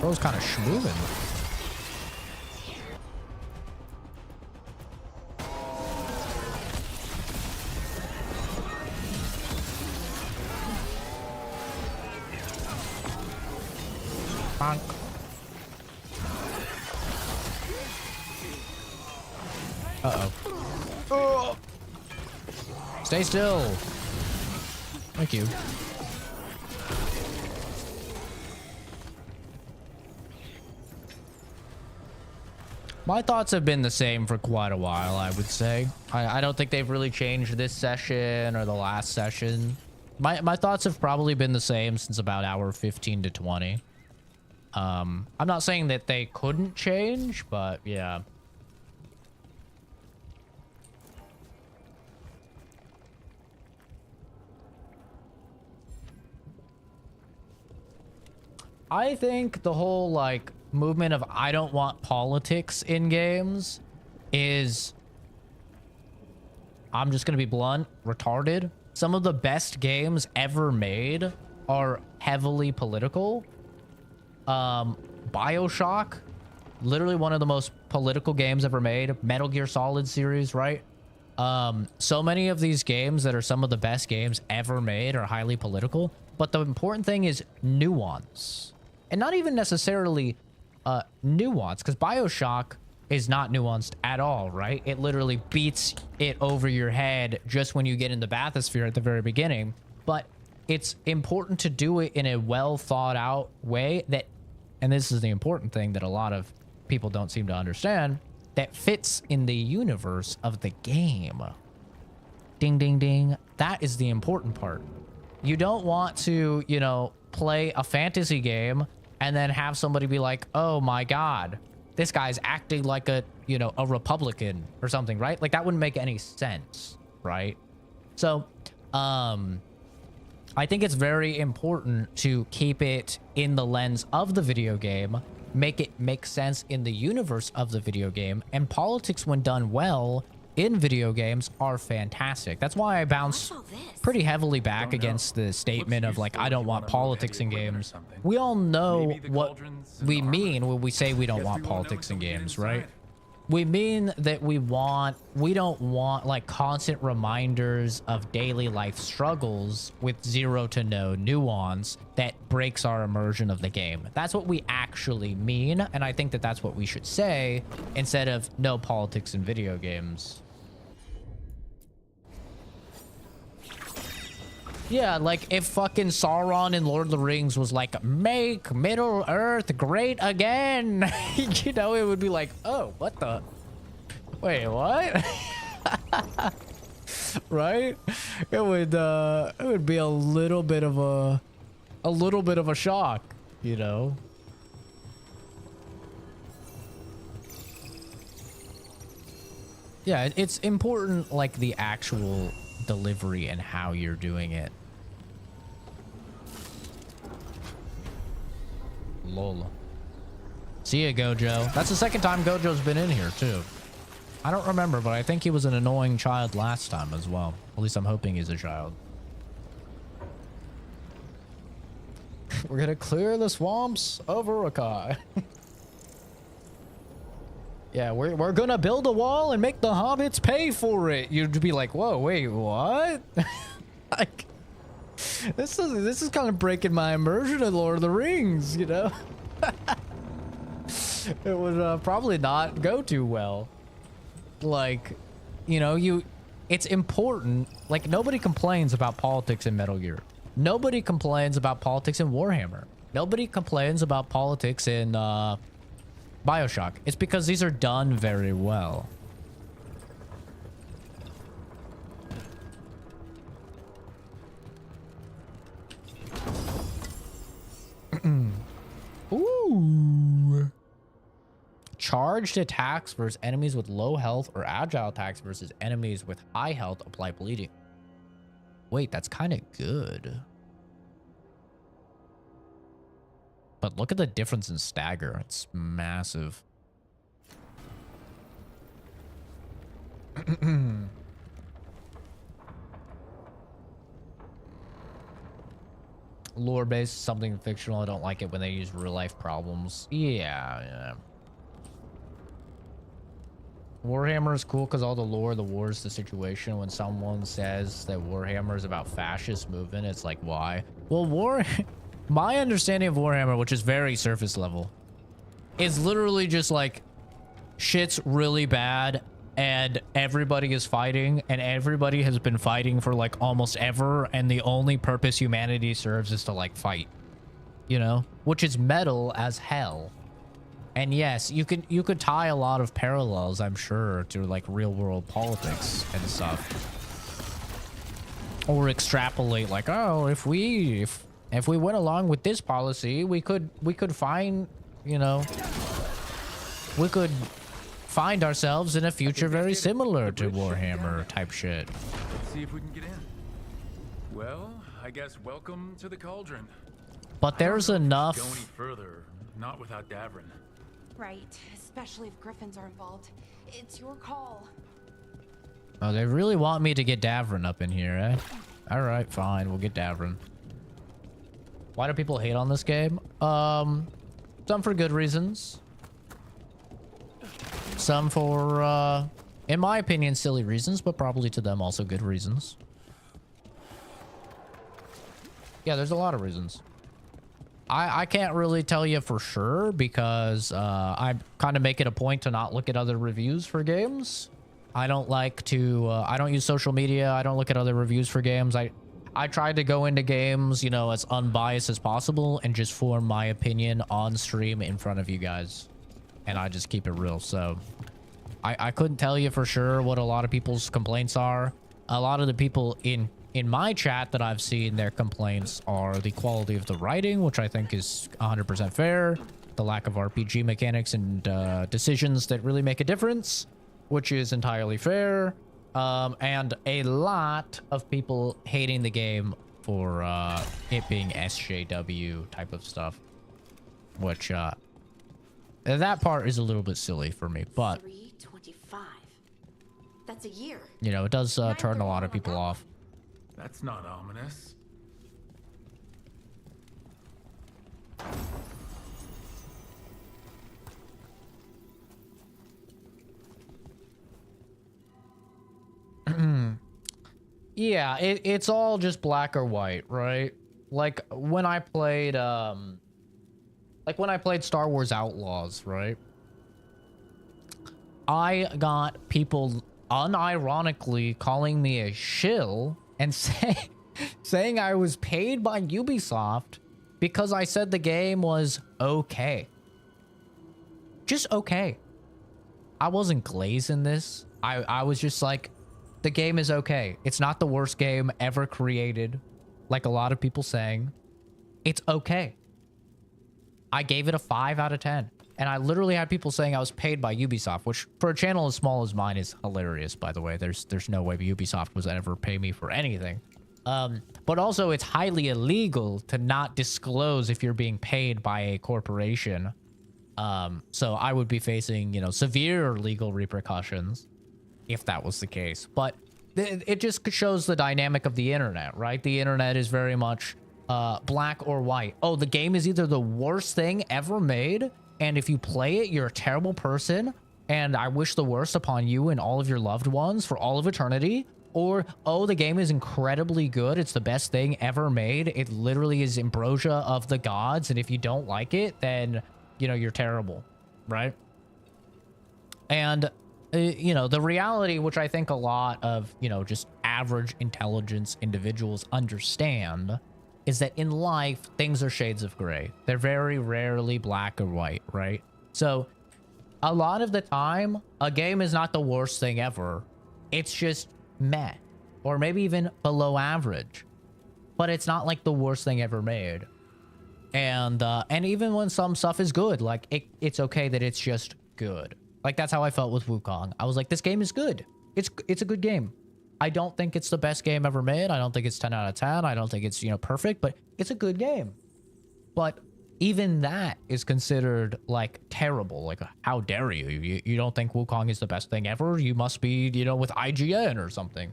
Speaker 1: Bro's kind of schmoovin'. Bonk. Uh-oh. Oh. Stay still. Thank you. My thoughts have been the same for quite a while, I would say. I don't think they've really changed this session or the last session. My thoughts have probably been the same since about hour 15 to 20. I'm not saying that they couldn't change, but yeah. I think the whole like movement of I don't want politics in games is, I'm just gonna be blunt, retarded. Some of the best games ever made are heavily political. BioShock, literally one of the most political games ever made. Metal Gear Solid series, right? So many of these games that are some of the best games ever made are highly political. But the important thing is nuance. And not even necessarily nuance, because BioShock is not nuanced at all, right? It literally beats it over your head just when you get in the bathysphere at the very beginning. But it's important to do it in a well thought out way that, and this is the important thing that a lot of people don't seem to understand, that fits in the universe of the game. Ding, ding, ding. That is the important part. You don't want to, you know, play a fantasy game and then have somebody be like, oh my God, this guy's acting like a, you know, a Republican or something, right? Like that wouldn't make any sense, right? So, I think it's very important to keep it in the lens of the video game, make it make sense in the universe of the video game, and politics, when done well in video games, are fantastic. That's why I bounce pretty heavily back against the statement of like, I don't want politics in games. We all know what we mean when we say we don't want politics in games, right? We mean that we don't want like constant reminders of daily life struggles with zero to no nuance that breaks our immersion of the game. That's what we actually mean. And I think that that's what we should say instead of no politics in video games. Yeah, like if fucking Sauron in Lord of the Rings was like, make Middle Earth great again, you know, it would be like, oh, what the? Wait, what? Right? It would be a little bit of a shock, you know? Yeah, it's important, like the actual delivery and how you're doing it. Lol. See ya, Gojo. That's the second time Gojo's been in here too. I don't remember, but I think he was an annoying child last time as well. At least I'm hoping he's a child. We're gonna clear the swamps of Urukai. Yeah, we're gonna build a wall and make the hobbits pay for it. You'd be like, whoa, wait, what? Like, this is kind of breaking my immersion in Lord of the Rings, you know? It would probably not go too well. Like, you know, it's important. Like, nobody complains about politics in Metal Gear. Nobody complains about politics in Warhammer. Nobody complains about politics in BioShock. It's because these are done very well. Ooh. Charged attacks versus enemies with low health, or agile attacks versus enemies with high health apply bleeding. Wait, that's kind of good. But look at the difference in stagger. It's massive. Lore-based, something fictional. I don't like it when they use real-life problems. Yeah. Warhammer is cool because all the lore, the wars, the situation. When someone says that Warhammer is about fascist movement, it's like, why? Well, my understanding of Warhammer, which is very surface level, is literally just like, shit's really bad and everybody is fighting, and everybody has been fighting for like almost ever, and the only purpose humanity serves is to like fight, you know, which is metal as hell. And yes, you could tie a lot of parallels, I'm sure, to like real world politics and stuff, or extrapolate like, oh, if we went along with this policy, we could find, you know, we could find ourselves in a future very similar to Warhammer type shit.
Speaker 6: Let's see if we can get in. Well, I guess welcome to the cauldron.
Speaker 1: But there's enough.
Speaker 6: Go any further, not without Davrin.
Speaker 7: Right, especially if Griffins are involved. It's your call.
Speaker 1: Oh, they really want me to get Davrin up in here, eh? All right, fine. We'll get Davrin. Why do people hate on this game? Some for good reasons. Some for, in my opinion, silly reasons, but probably to them also good reasons. Yeah, there's a lot of reasons. I can't really tell you for sure because I kind of make it a point to not look at other reviews for games. I don't like to, I don't use social media. I don't look at other reviews for games. I try to go into games, you know, as unbiased as possible and just form my opinion on stream in front of you guys. And I just keep it real. So I couldn't tell you for sure what a lot of people's complaints are. A lot of the people in my chat that I've seen, their complaints are the quality of the writing, which I think is 100% fair. The lack of RPG mechanics and decisions that really make a difference, which is entirely fair. And a lot of people hating the game for it being SJW type of stuff, which that part is a little bit silly for me, but
Speaker 4: 325. That's a year.
Speaker 1: You know, it does turn a lot of people off.
Speaker 6: That's not ominous.
Speaker 1: Yeah, it's all just black or white, right? Like when I played Star Wars Outlaws, right? I got people unironically calling me a shill and saying I was paid by Ubisoft because I said the game was okay. Just okay. I wasn't glazing this. I was just like, the game is okay. It's not the worst game ever created, like a lot of people saying. It's okay. I gave it a 5 out of 10. And I literally had people saying I was paid by Ubisoft, which for a channel as small as mine is hilarious, by the way. There's no way Ubisoft was ever pay me for anything. But also it's highly illegal to not disclose if you're being paid by a corporation. So I would be facing, you know, severe legal repercussions if that was the case. But it just shows the dynamic of the internet, right? The internet is very much black or white. Oh, the game is either the worst thing ever made, and if you play it, you're a terrible person, and I wish the worst upon you and all of your loved ones for all of eternity. Or, oh, the game is incredibly good. It's the best thing ever made. It literally is ambrosia of the gods, and if you don't like it, then, you know, you're terrible, right? And, you know, the reality, which I think a lot of, you know, just average intelligence individuals understand, is that in life, things are shades of gray. They're very rarely black or white, right? So a lot of the time, a game is not the worst thing ever. It's just meh, or maybe even below average. But it's not like the worst thing ever made. And even when some stuff is good, like it's okay that it's just good. Like that's how I felt with Wukong. I was like, this game is good. It's a good game. I don't think it's the best game ever made. I don't think it's 10 out of 10. I don't think it's, you know, perfect, but it's a good game. But even that is considered like terrible. Like, how dare you? You don't think Wukong is the best thing ever? You must be, you know, with IGN or something.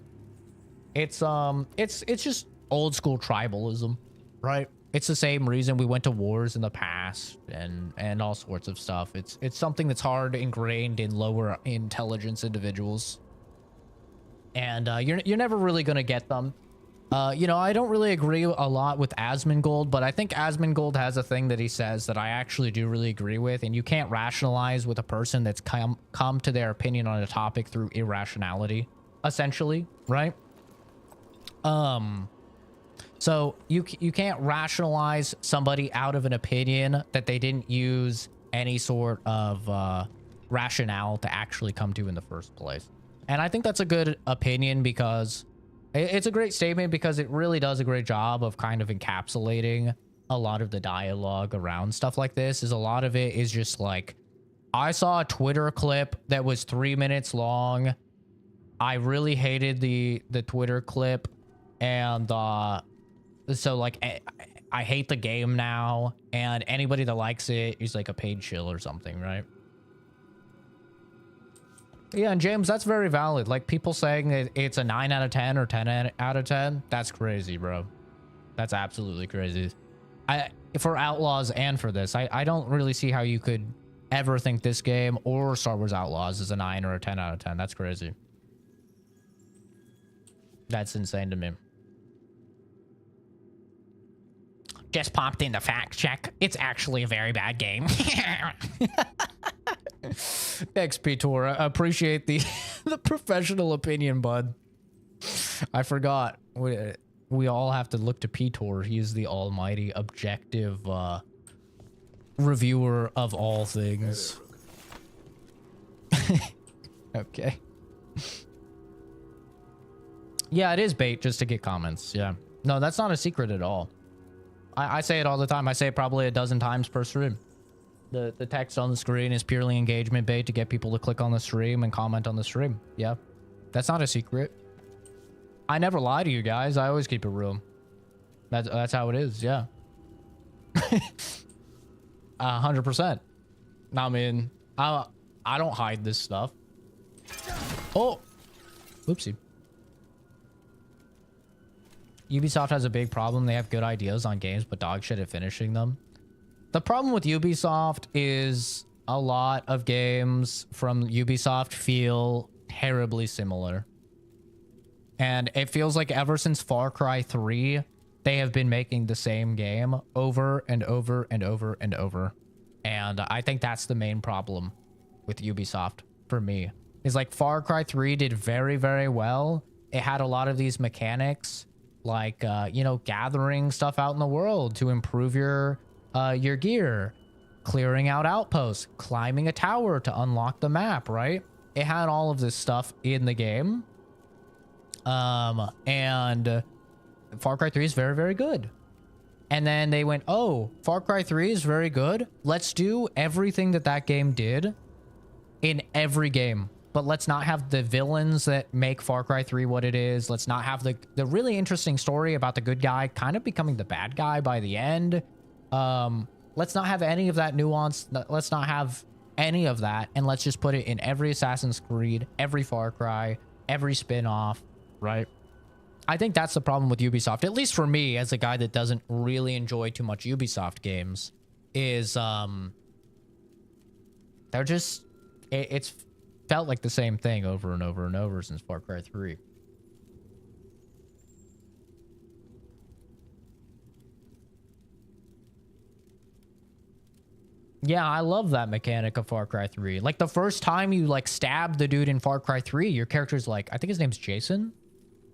Speaker 1: It's just old school tribalism, right? It's the same reason we went to wars in the past and all sorts of stuff. It's something that's hard ingrained in lower intelligence individuals. And you're never really going to get them. You know, I don't really agree a lot with Asmongold, but I think Asmongold has a thing that he says that I actually do really agree with. And you can't rationalize with a person that's come to their opinion on a topic through irrationality, essentially, right? So you can't rationalize somebody out of an opinion that they didn't use any sort of rationale to actually come to in the first place. And I think that's a good opinion because it's a great statement because it really does a great job of kind of encapsulating a lot of the dialogue around stuff like this. Is a lot of it is just like, I saw a Twitter clip that was 3 minutes long. I really hated the Twitter clip. And so like I hate the game now, and anybody that likes it is like a paid shill or something, right? Yeah, and James, that's very valid. Like, people saying that it's a 9 out of 10 or 10 out of 10, that's crazy, bro. That's absolutely crazy. For Outlaws and for this, I don't really see how you could ever think this game or Star Wars Outlaws is a 9 or a 10 out of 10. That's crazy. That's insane to me. Just popped in the fact check. It's actually a very bad game. Thanks, P-Tor. I appreciate the the professional opinion, bud. I forgot. We all have to look to P-Tor. He is the almighty objective reviewer of all things. Okay. Yeah, it is bait just to get comments. Yeah. No, that's not a secret at all. I say it all the time. I say it probably a dozen times per stream. The text on the screen is purely engagement bait to get people to click on the stream and comment on the stream. Yeah. That's not a secret. I never lie to you guys. I always keep it real. That's how it is. Yeah. 100%. I mean, I don't hide this stuff. Oh, oopsie. Ubisoft has a big problem. They have good ideas on games, but dog shit at finishing them. The problem with Ubisoft is a lot of games from Ubisoft feel terribly similar. And it feels like ever since Far Cry 3, they have been making the same game over and over and over and over. And I think that's the main problem with Ubisoft for me. Is like Far Cry 3 did very, very well. It had a lot of these mechanics like, you know, gathering stuff out in the world to improve your gear, clearing out outposts, climbing a tower to unlock the map, right? It had all of this stuff in the game. And Far Cry 3 is very, very good. And then they went, oh, Far Cry 3 is very good. Let's do everything that that game did in every game. But let's not have the villains that make Far Cry 3 what it is. Let's not have the really interesting story about the good guy kind of becoming the bad guy by the end. Let's not have any of that nuance. Let's not have any of that. And let's just put it in every Assassin's Creed, every Far Cry, every spin-off, right? I think that's the problem with Ubisoft, at least for me as a guy that doesn't really enjoy too much Ubisoft games, is they're just, it's felt like the same thing over and over and over since Far Cry 3. Yeah, I love that mechanic of Far Cry 3. Like, the first time you, like, stab the dude in Far Cry 3, your character's like, I think his name's Jason?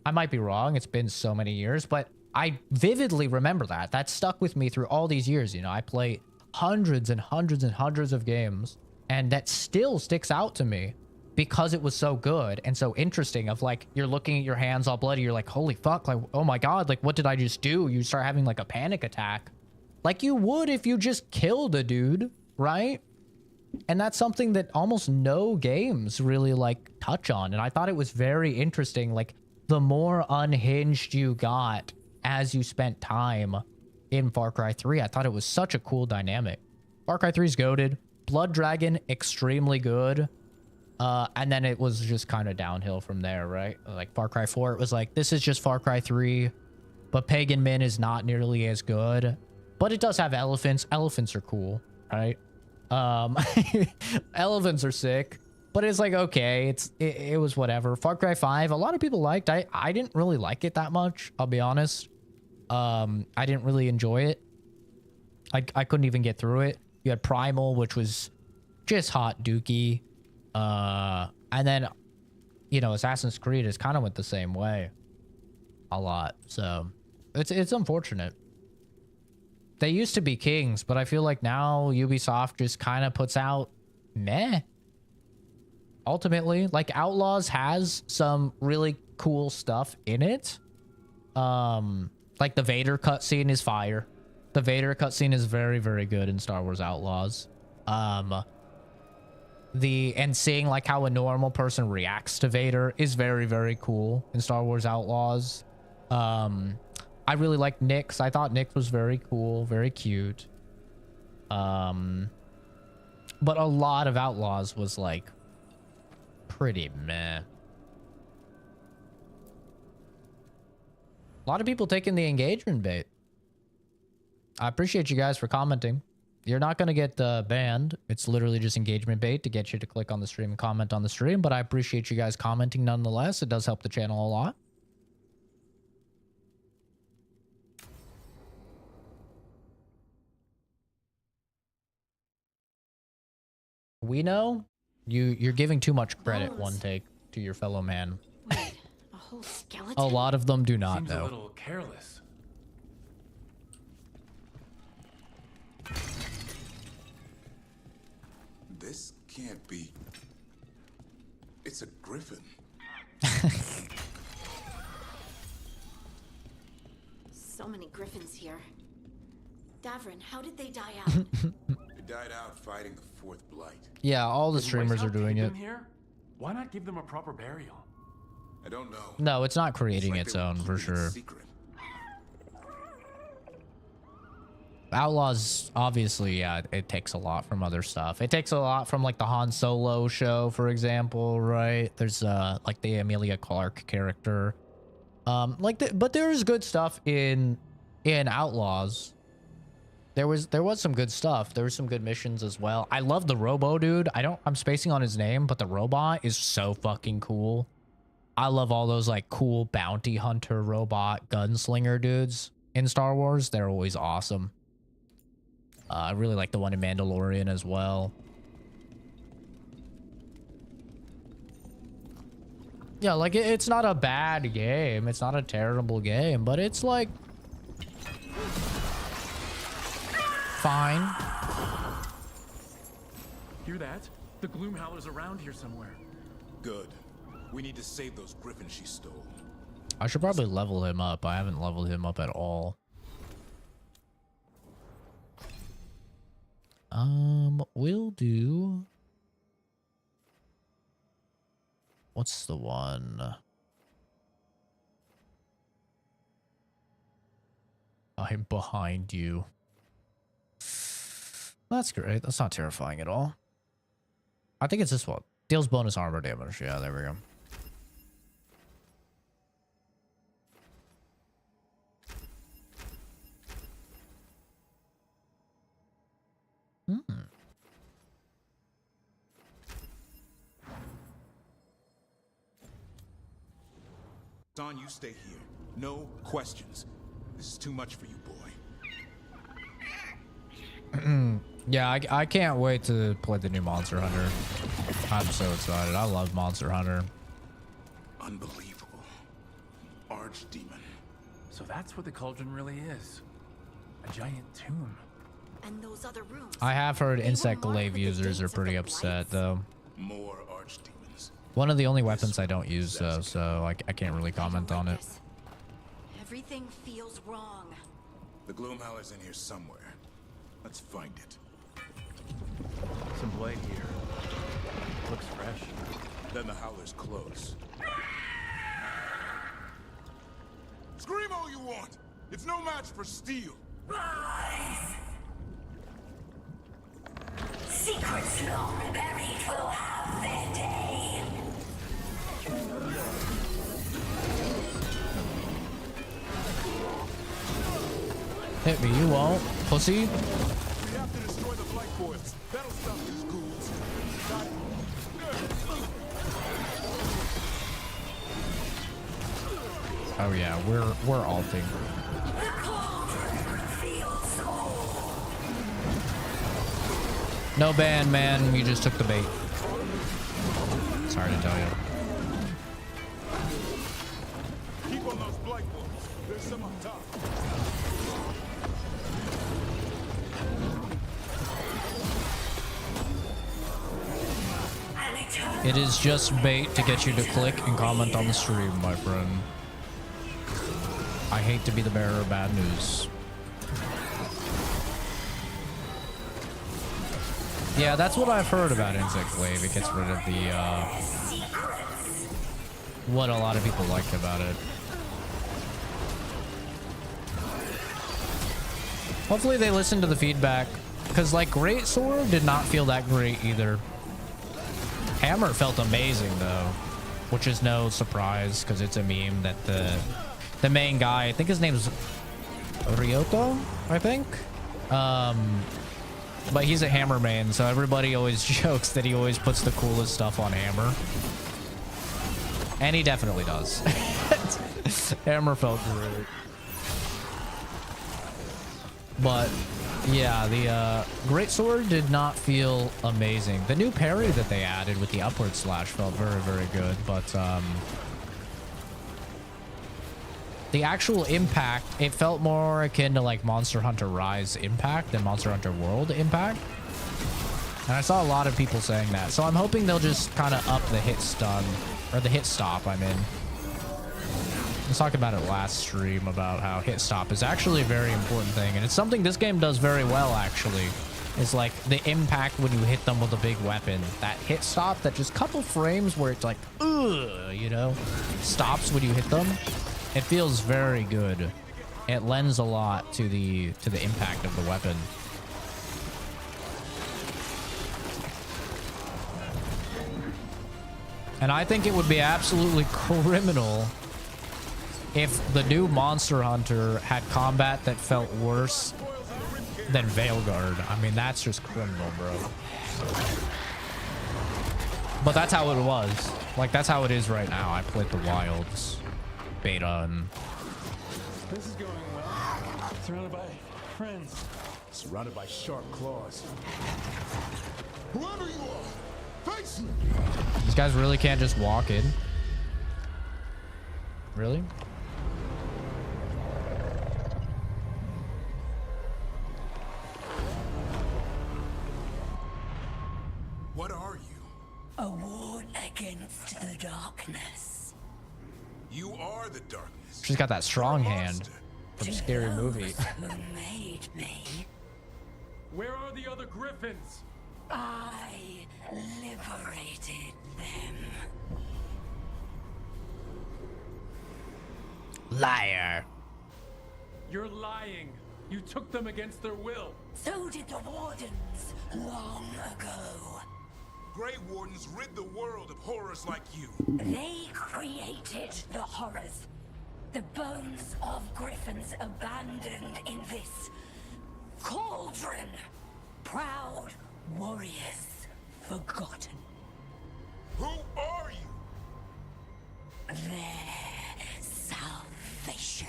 Speaker 1: I might be wrong. It's been so many years, but I vividly remember that. That stuck with me through all these years. You know, I play hundreds and hundreds and hundreds of games, and that still sticks out to me because it was so good and so interesting of, like, you're looking at your hands all bloody. You're like, holy fuck, like, oh my God, like, what did I just do? You start having, like, a panic attack. Like you would if you just killed a dude, right? And that's something that almost no games really, like, touch on. And I thought it was very interesting. Like, the more unhinged you got as you spent time in Far Cry 3, I thought it was such a cool dynamic. Far Cry 3's goated. Blood Dragon, extremely good. And then it was just kind of downhill from there, right? Like Far Cry 4, it was like, this is just Far Cry 3, but Pagan Min is not nearly as good. But it does have elephants. Elephants are cool, right? Elephants are sick. But it's like, okay, it was whatever. Far Cry 5, a lot of people liked. I didn't really like it that much, I'll be honest. I didn't really enjoy it. I couldn't even get through it. You had Primal, which was just hot dookie. And then, you know, Assassin's Creed is kind of went the same way a lot. So it's unfortunate. They used to be kings, but I feel like now Ubisoft just kind of puts out meh. Ultimately, like, Outlaws has some really cool stuff in it. Like the Vader cutscene is fire. The Vader cutscene is very, very good in Star Wars Outlaws. And seeing like how a normal person reacts to Vader is very, very cool in Star Wars Outlaws. I really liked Nyx. I thought Nyx was very cool, very cute. But a lot of Outlaws was like pretty meh. A lot of people taking the engagement bait. I appreciate you guys for commenting. You're not going to get banned. It's literally just engagement bait to get you to click on the stream and comment on the stream. But I appreciate you guys commenting nonetheless. It does help the channel a lot. We know you're giving too much credit, one take, to your fellow man.
Speaker 4: Wait, a whole skeleton?
Speaker 1: A lot of them do not,
Speaker 6: Seems
Speaker 1: though.
Speaker 6: a little careless.
Speaker 11: This can't be. It's a griffin.
Speaker 4: So many griffins here. Davrin, how did they die out?
Speaker 11: They died out fighting the fourth blight.
Speaker 1: Yeah, all the
Speaker 6: Did
Speaker 1: streamers are
Speaker 6: Ubisoft
Speaker 1: doing
Speaker 6: keep
Speaker 1: it.
Speaker 6: them here? Why not give them a proper burial?
Speaker 11: I don't know.
Speaker 1: No, it's not creating
Speaker 11: like
Speaker 1: its
Speaker 11: they were
Speaker 1: own for
Speaker 11: keeping it
Speaker 1: sure.
Speaker 11: secret.
Speaker 1: Outlaws, obviously, yeah, it takes a lot from other stuff. It takes a lot from like the Han Solo show, for example, right? There's like the Emilia Clarke character. But there is good stuff in Outlaws. There was some good stuff. There were some good missions as well. I love the Robo dude. I'm spacing on his name, but the robot is so fucking cool. I love all those like cool bounty hunter robot gunslinger dudes in Star Wars. They're always awesome. I really like the one in Mandalorian as well. Yeah, like it's not a bad game. It's not a terrible game, but it's like fine.
Speaker 6: Hear that? The Gloomhowler's around here somewhere.
Speaker 11: Good. We need to save those griffins she stole.
Speaker 1: I should probably level him up. I haven't leveled him up at all. We'll do... What's the one? I'm behind you. That's great. That's not terrifying at all. I think it's this one. Deals bonus armor damage. Yeah, there we go.
Speaker 11: Son, you stay here. No questions. This is too much for you, boy.
Speaker 1: Yeah, I can't wait to play the new Monster Hunter. I'm so excited. I love Monster Hunter.
Speaker 11: Unbelievable. Archdemon.
Speaker 6: So that's what the cauldron really is. A giant tomb.
Speaker 4: And those other rooms.
Speaker 1: I have heard
Speaker 4: They were
Speaker 1: insect
Speaker 4: marked
Speaker 1: glaive
Speaker 4: with the
Speaker 1: users
Speaker 4: dates
Speaker 1: are
Speaker 4: of
Speaker 1: pretty
Speaker 4: the
Speaker 1: upset,
Speaker 4: blights.
Speaker 1: though.
Speaker 11: More archdemons.
Speaker 1: One of the only weapons I don't use, though, so I can't really comment on it.
Speaker 4: Everything feels wrong.
Speaker 11: The Gloomhowler's in here somewhere. Let's find it.
Speaker 6: Some blade here. Looks fresh.
Speaker 11: Then the Howler's close. Scream all you want! It's no match for steel!
Speaker 12: Rise! Secrets long buried will have their day.
Speaker 1: Hit me, you won't, pussy.
Speaker 11: We have to destroy the blight coils. That'll stop these ghouls. Got it?
Speaker 1: Oh yeah, we're alting.
Speaker 12: The cauldron feels whole.
Speaker 1: No ban, man. You just took the bait. Sorry to tell you.
Speaker 11: Keep on those blight ones. There's some up top.
Speaker 1: It is just bait to get you to click and comment on the stream, my friend. I hate to be the bearer of bad news. Yeah, that's what I've heard about Insect Glaive. It gets rid of the, what a lot of people liked about it. Hopefully they listen to the feedback, because like Greatsword did not feel that great either. Hammer felt amazing though, which is no surprise because it's a meme that the main guy, I think his name's Ryoto, I think. But he's a Hammer main, so everybody always jokes that he always puts the coolest stuff on Hammer. And he definitely does. Hammer felt great. But yeah, the Greatsword did not feel amazing. The new parry that they added with the upward slash felt very, very good. But the actual impact, it felt more akin to like Monster Hunter Rise impact than Monster Hunter World impact. And I saw a lot of people saying that. So I'm hoping they'll just kind of up the hit stun, or the hit stop, I mean. I was talking about it last stream about how hit stop is actually a very important thing. And it's something this game does very well, actually. It's like the impact when you hit them with a big weapon. That hit stop, that just couple frames where it's like, ugh, you know, stops when you hit them. It feels very good. It lends a lot to the impact of the weapon. And I think it would be absolutely criminal if the new Monster Hunter had combat that felt worse than Veilguard. I mean, that's just criminal, bro. But that's how it was. Like, that's how it is right now. I played the Wilds beta and...
Speaker 6: This is going well. Surrounded by friends.
Speaker 8: Surrounded by sharp claws. Whoever you are, face me!
Speaker 1: These guys really can't just walk in. Really?
Speaker 11: What are you?
Speaker 12: A ward against the darkness.
Speaker 11: You are the darkness.
Speaker 1: She's got that strong hand from Scary Movie.
Speaker 12: Who made me?
Speaker 6: Where are the other griffins?
Speaker 12: I liberated them.
Speaker 1: Liar.
Speaker 6: You're lying. You took them against their will.
Speaker 12: So did the wardens long ago.
Speaker 11: Grey Wardens rid the world of horrors like you.
Speaker 12: They created the horrors. The bones of griffins abandoned in this cauldron. Proud warriors forgotten.
Speaker 11: Who are you?
Speaker 12: Their salvation.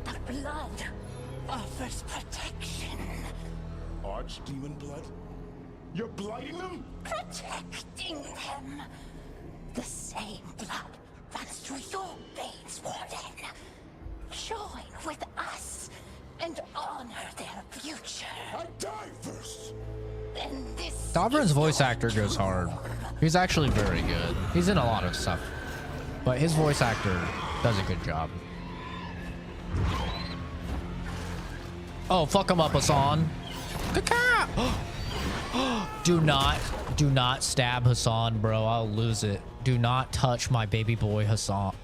Speaker 12: The blood offers protection.
Speaker 8: Archdemon blood? You're blighting them?
Speaker 12: Protecting them. The same blood runs through your veins, Warden. Join with us and honor their future.
Speaker 8: I die first.
Speaker 12: Then this
Speaker 1: Dobrin's voice actor goes hard. He's actually very good. He's in a lot of stuff, but his voice actor does a good job. Oh, fuck him up, Hassan. Do not stab Hassan, bro. I'll lose it. Do not touch my baby boy Hassan.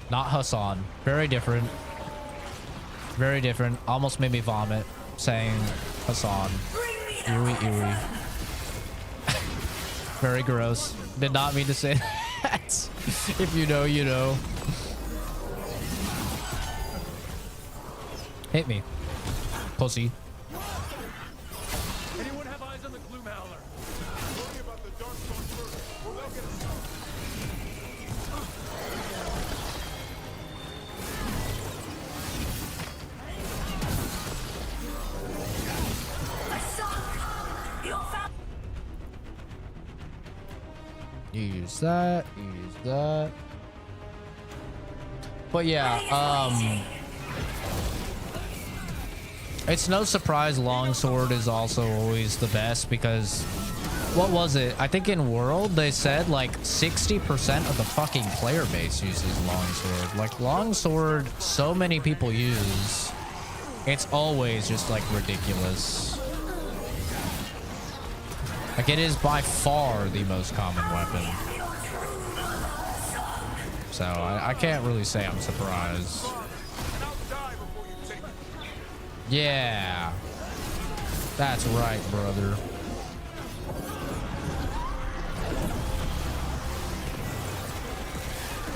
Speaker 1: Not Hassan. Very different. Very different. Almost made me vomit saying Hassan. Ewy. Very gross. Did not mean to say that. If you know, you know. Hit me. Pussy.
Speaker 6: Anyone have eyes on the Gloom Howler? Worry about the Darkstorm first, or they'll get us out.
Speaker 1: Use that. Use that. But yeah, it's no surprise longsword is also always the best because what was it? I think in World they said like 60% of the fucking player base uses longsword. Like longsword, so many people use. It's always just like ridiculous. Like, it is by far the most common weapon. So I can't really say I'm surprised. Yeah. That's right, brother.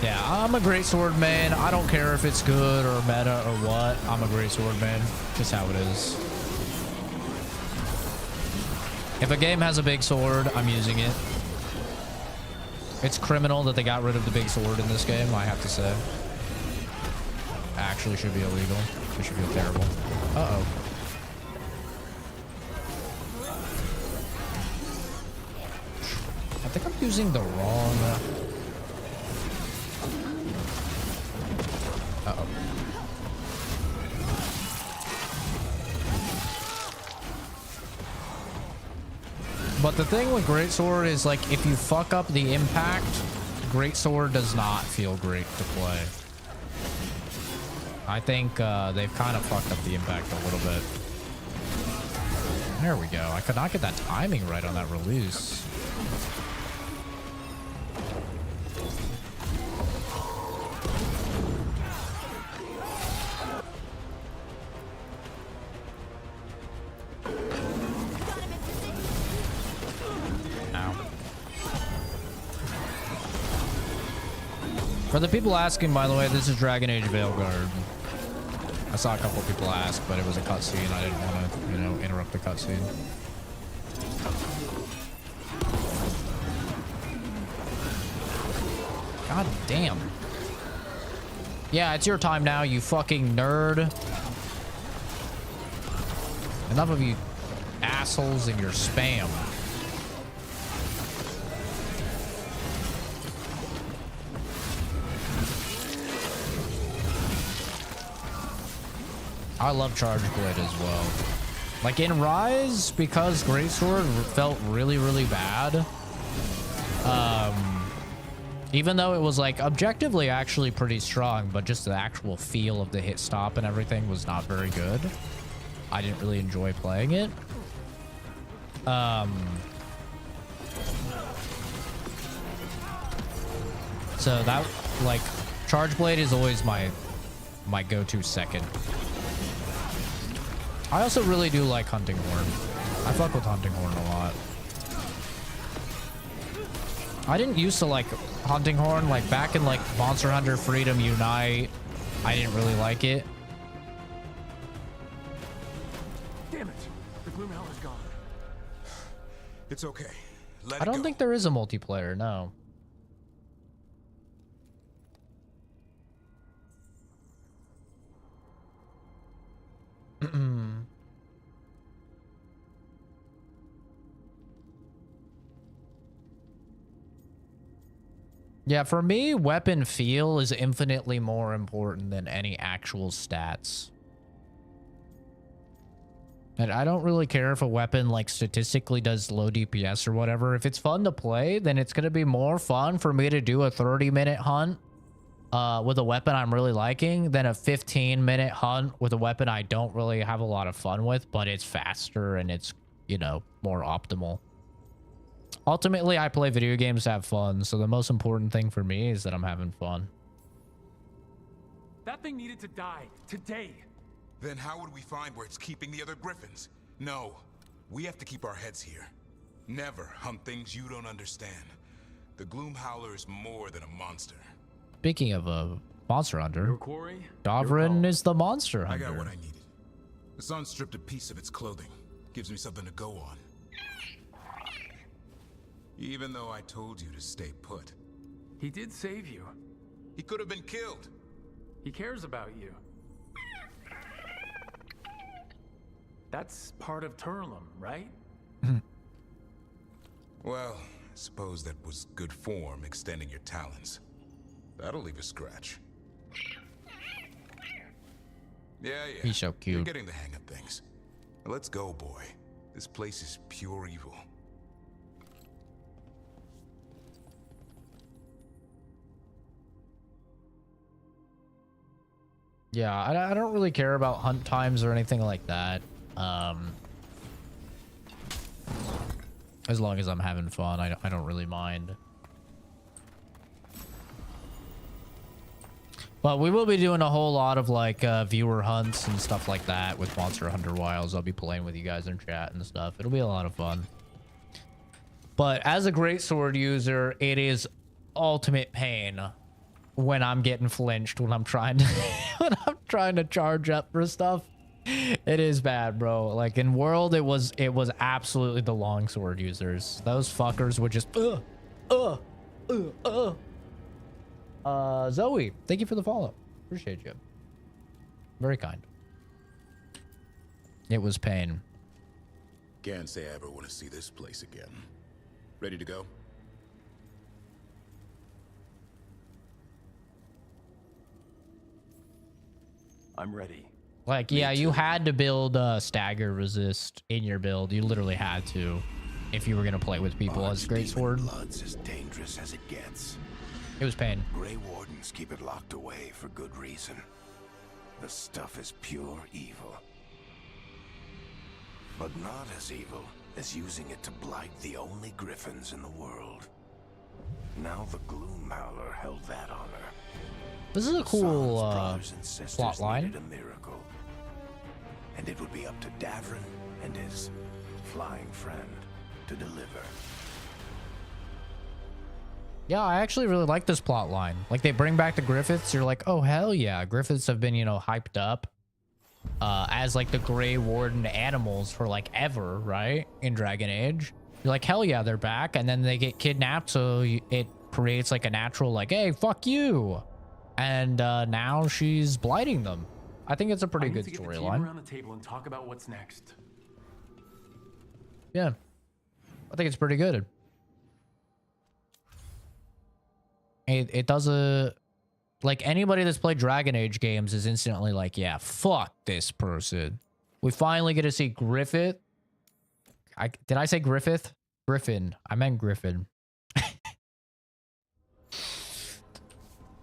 Speaker 1: Yeah, I'm a great sword man. I don't care if it's good or meta or what. I'm a great sword man. Just how it is. If a game has a big sword, I'm using it. It's criminal that they got rid of the big sword in this game, I have to say. Actually should be illegal. It should feel terrible. Uh-oh. I think I'm using the wrong... Uh-oh. But the thing with Greatsword is, like, if you fuck up the impact, Greatsword does not feel great to play. I think they've kind of fucked up the impact a little bit. There we go. I could not get that timing right on that release. For the people asking, by the way, this is Dragon Age Veilguard. I saw a couple of people ask, but it was a cutscene. I didn't want to, you know, interrupt the cutscene. God damn. Yeah, it's your time now, you fucking nerd. Enough of you assholes and your spam. I love Charge Blade as well. Like in Rise, because Greatsword felt really, really bad. Even though it was like objectively actually pretty strong, but just the actual feel of the hit stop and everything was not very good. I didn't really enjoy playing it. So that, like, Charge Blade is always my go-to second. I also really do like Hunting Horn. I fuck with Hunting Horn a lot. I didn't used to like Hunting Horn, like back in like Monster Hunter Freedom Unite. I didn't really like it.
Speaker 6: Damn it! The Gloomhell is gone.
Speaker 11: It's okay.
Speaker 1: I don't think there is a multiplayer, no. Yeah, for me, weapon feel is infinitely more important than any actual stats. And I don't really care if a weapon, like, statistically does low DPS or whatever. If it's fun to play, then it's going to be more fun for me to do a 30-minute hunt with a weapon I'm really liking than a 15-minute hunt with a weapon I don't really have a lot of fun with, but it's faster and it's, you know, more optimal. Ultimately, I play video games to have fun, so the most important thing for me is that I'm having fun.
Speaker 6: That thing needed to die today.
Speaker 11: Then how would we find where it's keeping the other griffins? No, we have to keep our heads here. Never hunt things you don't understand. The Gloom Howler is more than a monster.
Speaker 1: Speaking of a monster hunter,
Speaker 6: Your quarry,
Speaker 1: Dovrin is the monster hunter.
Speaker 11: I got what I needed. The sun stripped a piece of its clothing. Gives me something to go on. Even though I told you to stay put.
Speaker 6: He did save you.
Speaker 11: He could have been killed.
Speaker 6: He cares about you. That's part of Turlum, right?
Speaker 11: Well, I suppose that was good form, extending your talons. That'll leave a scratch. Yeah.
Speaker 1: He's so cute.
Speaker 11: You're getting the hang of things. Let's go, boy. This place is pure evil.
Speaker 1: Yeah, I don't really care about hunt times or anything like that. As long as I'm having fun, I don't really mind. But we will be doing a whole lot of like viewer hunts and stuff like that with Monster Hunter Wilds. I'll be playing with you guys in chat and stuff. It'll be a lot of fun. But as a greatsword user, it is ultimate pain when I'm getting flinched when I'm trying to when I'm trying to charge up for stuff. It is bad, bro. Like in World, it was absolutely the longsword users. Those fuckers would just Zoe, thank you for the follow. Appreciate you. Very kind. It was pain.
Speaker 11: Can't say I ever want to see this place again. Ready to go?
Speaker 6: I'm ready.
Speaker 1: Like, yeah, you had to build stagger resist in your build. You literally had to if you were gonna play with people as greatsword.
Speaker 8: Blood's as dangerous as it gets.
Speaker 1: It was pain.
Speaker 8: Grey Wardens keep it locked away for good reason. The stuff is pure evil. But not as evil as using it to blight the only griffins in the world. Now the Gloom Howler held that honor.
Speaker 1: This is a cool
Speaker 8: plot
Speaker 1: line.
Speaker 8: A miracle. And it would be up to Davrin and his flying friend to deliver.
Speaker 1: Yeah, I actually really like this plot line. Like, they bring back the Griffiths. You're like, oh, hell yeah. Griffiths have been, you know, hyped up as, like, the Grey Warden animals for, like, ever, right? In Dragon Age. You're like, hell yeah, they're back. And then they get kidnapped, so it creates, like, a natural, like, hey, fuck you. And now she's blighting them. I think it's a pretty good storyline.
Speaker 6: Around the table and talk about what's next.
Speaker 1: Yeah. I think it's pretty good. It does like anybody that's played Dragon Age games is instantly like, yeah, fuck this person. We finally get to see Griffith. Did I say Griffith? Griffin. I meant Griffin.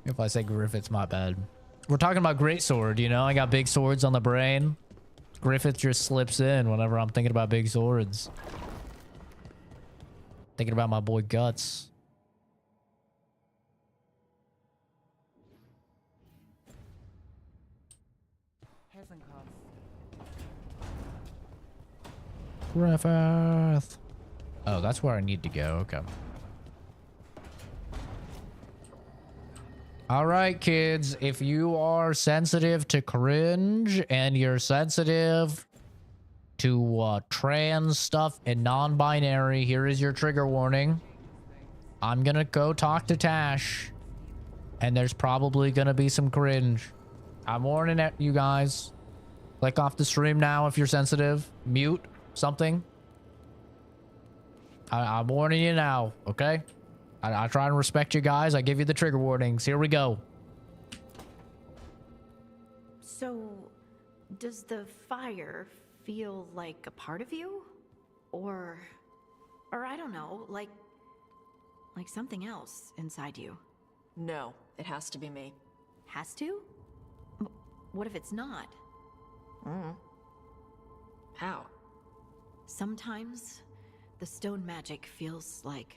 Speaker 1: If I say Griffith's my bad. We're talking about greatsword, you know? I got big swords on the brain. Griffith just slips in whenever I'm thinking about big swords. Thinking about my boy Guts. Griffith. Oh, that's where I need to go. Okay. All right, kids. If you are sensitive to cringe and you're sensitive to trans stuff and non-binary, here is your trigger warning. I'm gonna go talk to Tash, and there's probably gonna be some cringe. I'm warning at you guys. Click off the stream now if you're sensitive. Mute something. I'm warning you now, okay? I try and respect you guys. I give you the trigger warnings. Here we go.
Speaker 4: So, does the fire feel like a part of you? Or I don't know, like something else inside you?
Speaker 10: No, it has to be me.
Speaker 4: Has to? What if it's not?
Speaker 10: How?
Speaker 4: Sometimes the stone magic feels like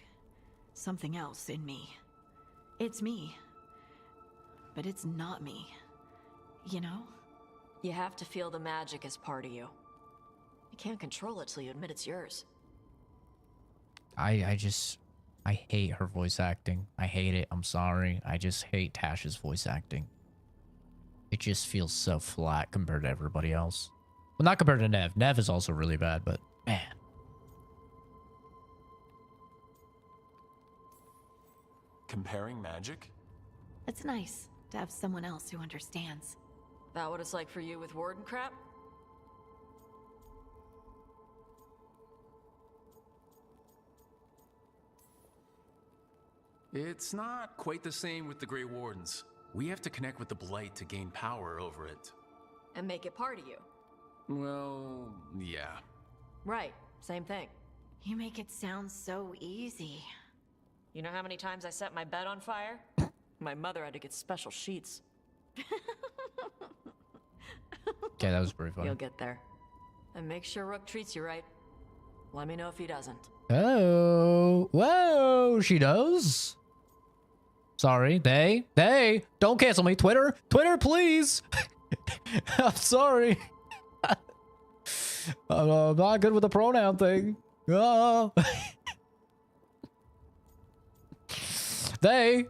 Speaker 4: something else in me. It's me, but it's not me, you know?
Speaker 10: You have to feel the magic as part of you. You can't control it till you admit it's yours.
Speaker 1: I hate her voice acting. I hate it. I'm sorry. I just hate Tash's voice acting. It just feels so flat compared to everybody else. Well, not compared to Nev. Nev is also really bad, but man.
Speaker 6: Comparing magic?
Speaker 4: It's nice to have someone else who understands.
Speaker 10: That what it's like for you with Warden crap?
Speaker 6: It's not quite the same with the Grey Wardens. We have to connect with the Blight to gain power over it.
Speaker 10: And make it part of you.
Speaker 6: Well, yeah.
Speaker 10: Right, same thing.
Speaker 4: You make it sound so easy.
Speaker 10: You know how many times I set my bed on fire? My mother had to get special sheets.
Speaker 1: Okay, that was pretty funny.
Speaker 10: You'll get there. And make sure Rook treats you right. Let me know if he doesn't.
Speaker 1: Oh, whoa, she does. Sorry, they, don't cancel me. Twitter, please. I'm sorry. I'm not good with the pronoun thing. Oh. They.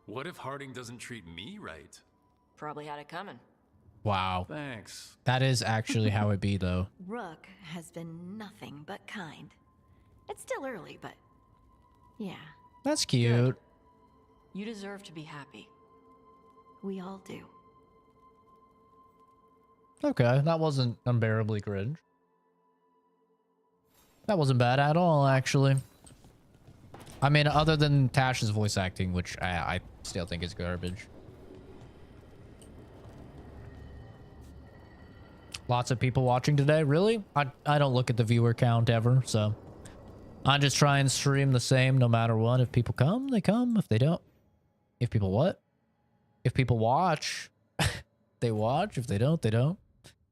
Speaker 6: What if Harding doesn't treat me right?
Speaker 10: Probably had it coming.
Speaker 1: Wow.
Speaker 6: Thanks.
Speaker 1: That is actually how it be, though.
Speaker 4: Rook has been nothing but kind. It's still early, but yeah.
Speaker 1: That's cute.
Speaker 10: Good. You deserve to be happy.
Speaker 4: We all do.
Speaker 1: Okay, that wasn't unbearably cringe. That wasn't bad at all, actually. I mean, other than Tash's voice acting, which I still think is garbage. Lots of people watching today, really? I don't look at the viewer count ever, so I just try and stream the same no matter what. If people come, they come. If they don't, if people what? If people watch, they watch. If they don't, they don't.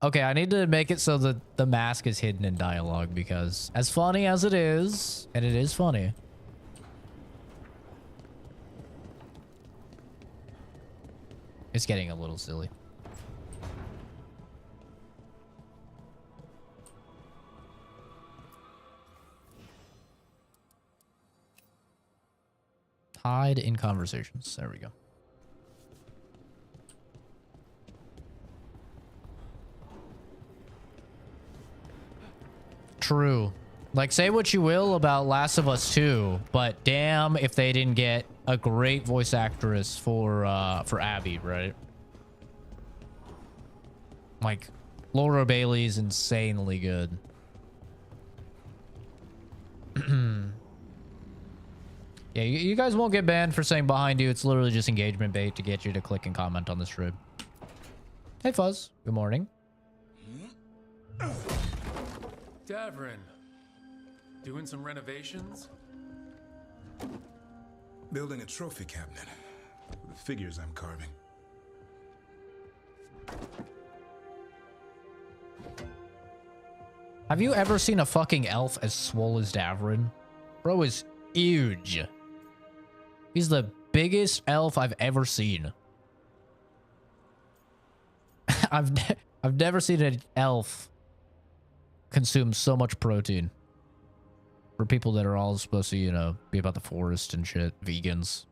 Speaker 1: Okay, I need to make it so that the mask is hidden in dialogue, because as funny as it is, and it is funny, it's getting a little silly. Hide in conversations. There we go. True. Like, say what you will about Last of Us 2, but damn if they didn't get a great voice actress for Abby, right? Like, Laura Bailey's insanely good. Yeah, you guys won't get banned for saying behind you. It's literally just engagement bait to get you to click and comment on the stream. Hey, Fuzz. Good morning.
Speaker 6: Davrin, doing some renovations?
Speaker 11: Building a trophy cabinet for the figures I'm carving.
Speaker 1: Have you ever seen a fucking elf as swole as Davrin? Bro is huge. He's the biggest elf I've ever seen. I've never seen an elf consume so much protein. For people that are all supposed to, you know, be about the forest and shit, vegans.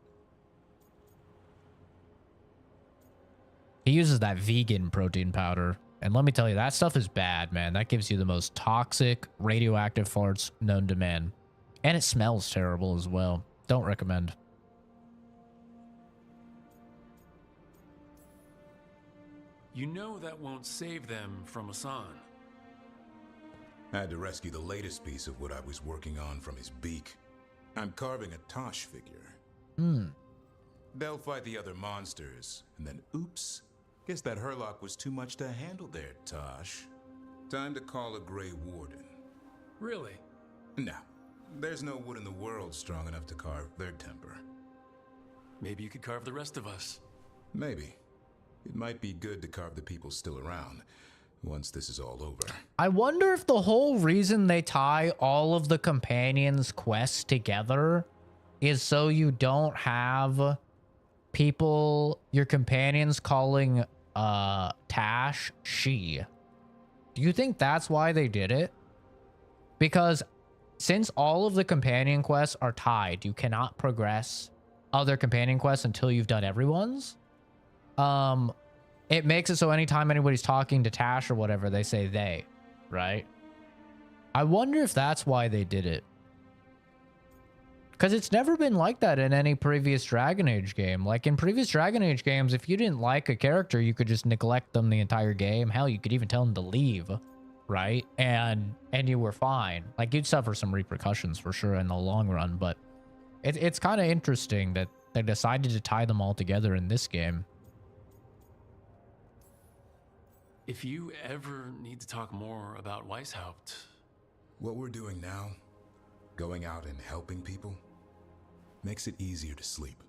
Speaker 1: He uses that vegan protein powder. And let me tell you, that stuff is bad, man. That gives you the most toxic, radioactive farts known to man. And it smells terrible as well. Don't recommend.
Speaker 6: You know that won't save them from Asan.
Speaker 11: I had to rescue the latest piece of what I was working on from his beak. I'm carving a Tosh figure. They'll fight the other monsters, and then oops. Guess that Herlock was too much to handle there, Tosh. Time to call a Grey Warden.
Speaker 6: Really?
Speaker 11: No. There's no wood in the world strong enough to carve their temper.
Speaker 6: Maybe you could carve the rest of us.
Speaker 11: Maybe. It might be good to carve the people still around once this is all over.
Speaker 1: I wonder if the whole reason they tie all of the companions' quests together is so you don't have people, your companions, calling Tash she. Do you think that's why they did it? Because since all of the companion quests are tied, you cannot progress other companion quests until you've done everyone's. It makes it so anytime anybody's talking to Tash or whatever, they say they, right? I wonder if that's why they did it. Because it's never been like that in any previous Dragon Age game. Like, in previous Dragon Age games, if you didn't like a character, you could just neglect them the entire game. Hell, you could even tell them to leave, right? And you were fine. Like, you'd suffer some repercussions for sure in the long run, but it's kind of interesting that they decided to tie them all together in this game.
Speaker 6: If you ever need to talk more about Weishaupt...
Speaker 11: What we're doing now, going out and helping people, makes it easier to sleep.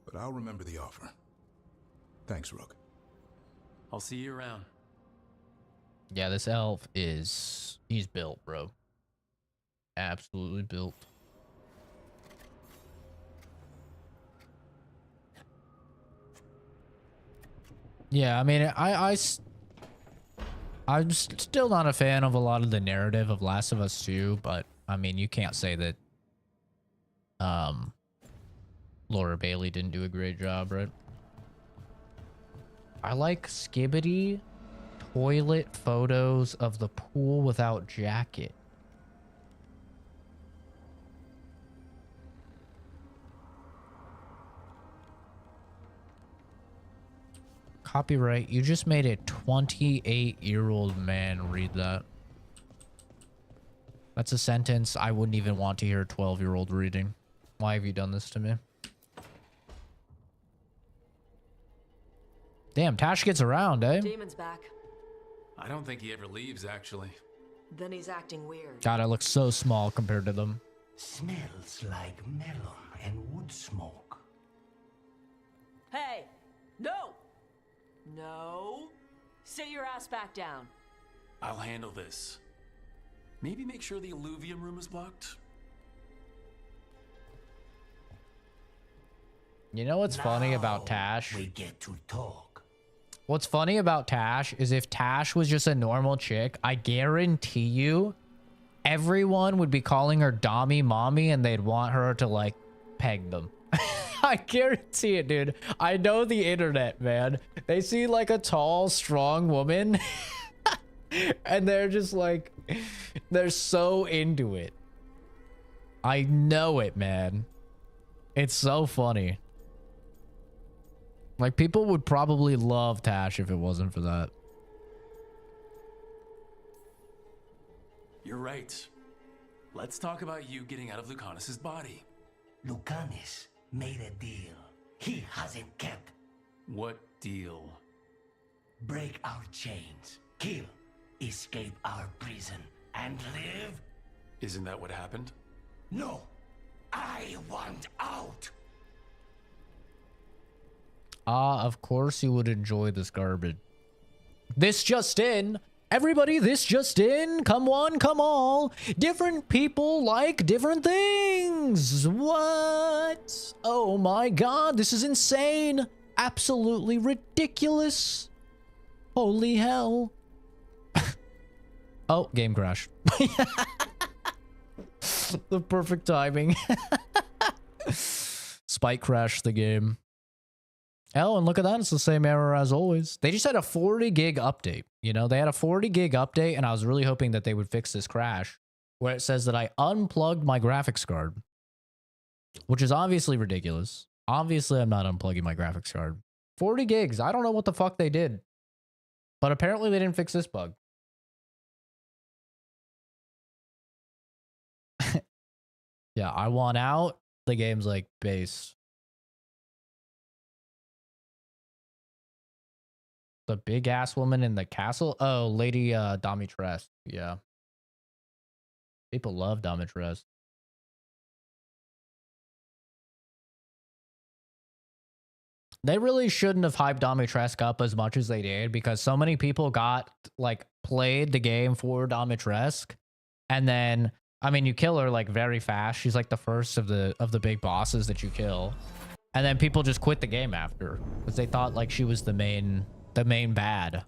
Speaker 11: but I'll remember the offer. Thanks, Rook.
Speaker 6: I'll see you around.
Speaker 1: Yeah, this elf is... he's built, bro. Absolutely built. Yeah, I mean, I'm still not a fan of a lot of the narrative of Last of Us 2, but I mean, you can't say that Laura Bailey didn't do a great job, right? I like Skibbity toilet photos of the pool without jacket. Copyright, you just made a 28-year-old man read that. That's a sentence I wouldn't even want to hear a 12-year-old reading. Why have you done this to me? Damn, Tash gets around, eh?
Speaker 10: Demon's back.
Speaker 6: I don't think he ever leaves, actually.
Speaker 10: Then he's acting weird.
Speaker 1: God, I look so small compared to them.
Speaker 8: Smells like melon and wood smoke.
Speaker 10: Hey! No! No! Sit your ass back down.
Speaker 6: I'll handle this. Maybe make sure the alluvium room is blocked.
Speaker 1: You know what's funny about Tash?
Speaker 8: We get to talk.
Speaker 1: What's funny about Tash is if Tash was just a normal chick, I guarantee you everyone would be calling her Dommy Mommy and they'd want her to like peg them. I guarantee it, dude. I know the internet, man. They see like a tall, strong woman and they're just like, they're so into it. I know it, man. It's so funny. Like, people would probably love Tash if it wasn't for that.
Speaker 6: You're right. Let's talk about you getting out of Lucanus's body.
Speaker 8: Lucanus made a deal he hasn't kept.
Speaker 6: What deal?
Speaker 8: Break our chains, kill, escape our prison, and live?
Speaker 6: Isn't that what happened?
Speaker 8: No, I want out.
Speaker 1: Ah, of course you would enjoy this garbage. This just in. Everybody, this just in. Come one, come all. Different people like different things. What? Oh my god, this is insane. Absolutely ridiculous. Holy hell. Oh, game crashed. The perfect timing. Spike crashed the game. Oh, and look at that. It's the same error as always. They just had a 40 gig update. You know, they had a 40 gig update, and I was really hoping that they would fix this crash where it says that I unplugged my graphics card, which is obviously ridiculous. Obviously, I'm not unplugging my graphics card. 40 gigs. I don't know what the fuck they did, but apparently they didn't fix this bug. Yeah, I want out. The game's like base. The big ass woman in the castle? Oh, Lady Domitress. Yeah. People love Domitress. They really shouldn't have hyped Domitress up as much as they did because so many people got like played the game for Domitress, and then I mean you kill her like very fast. She's like the first of the big bosses that you kill, and then people just quit the game after because they thought like she was the main bad.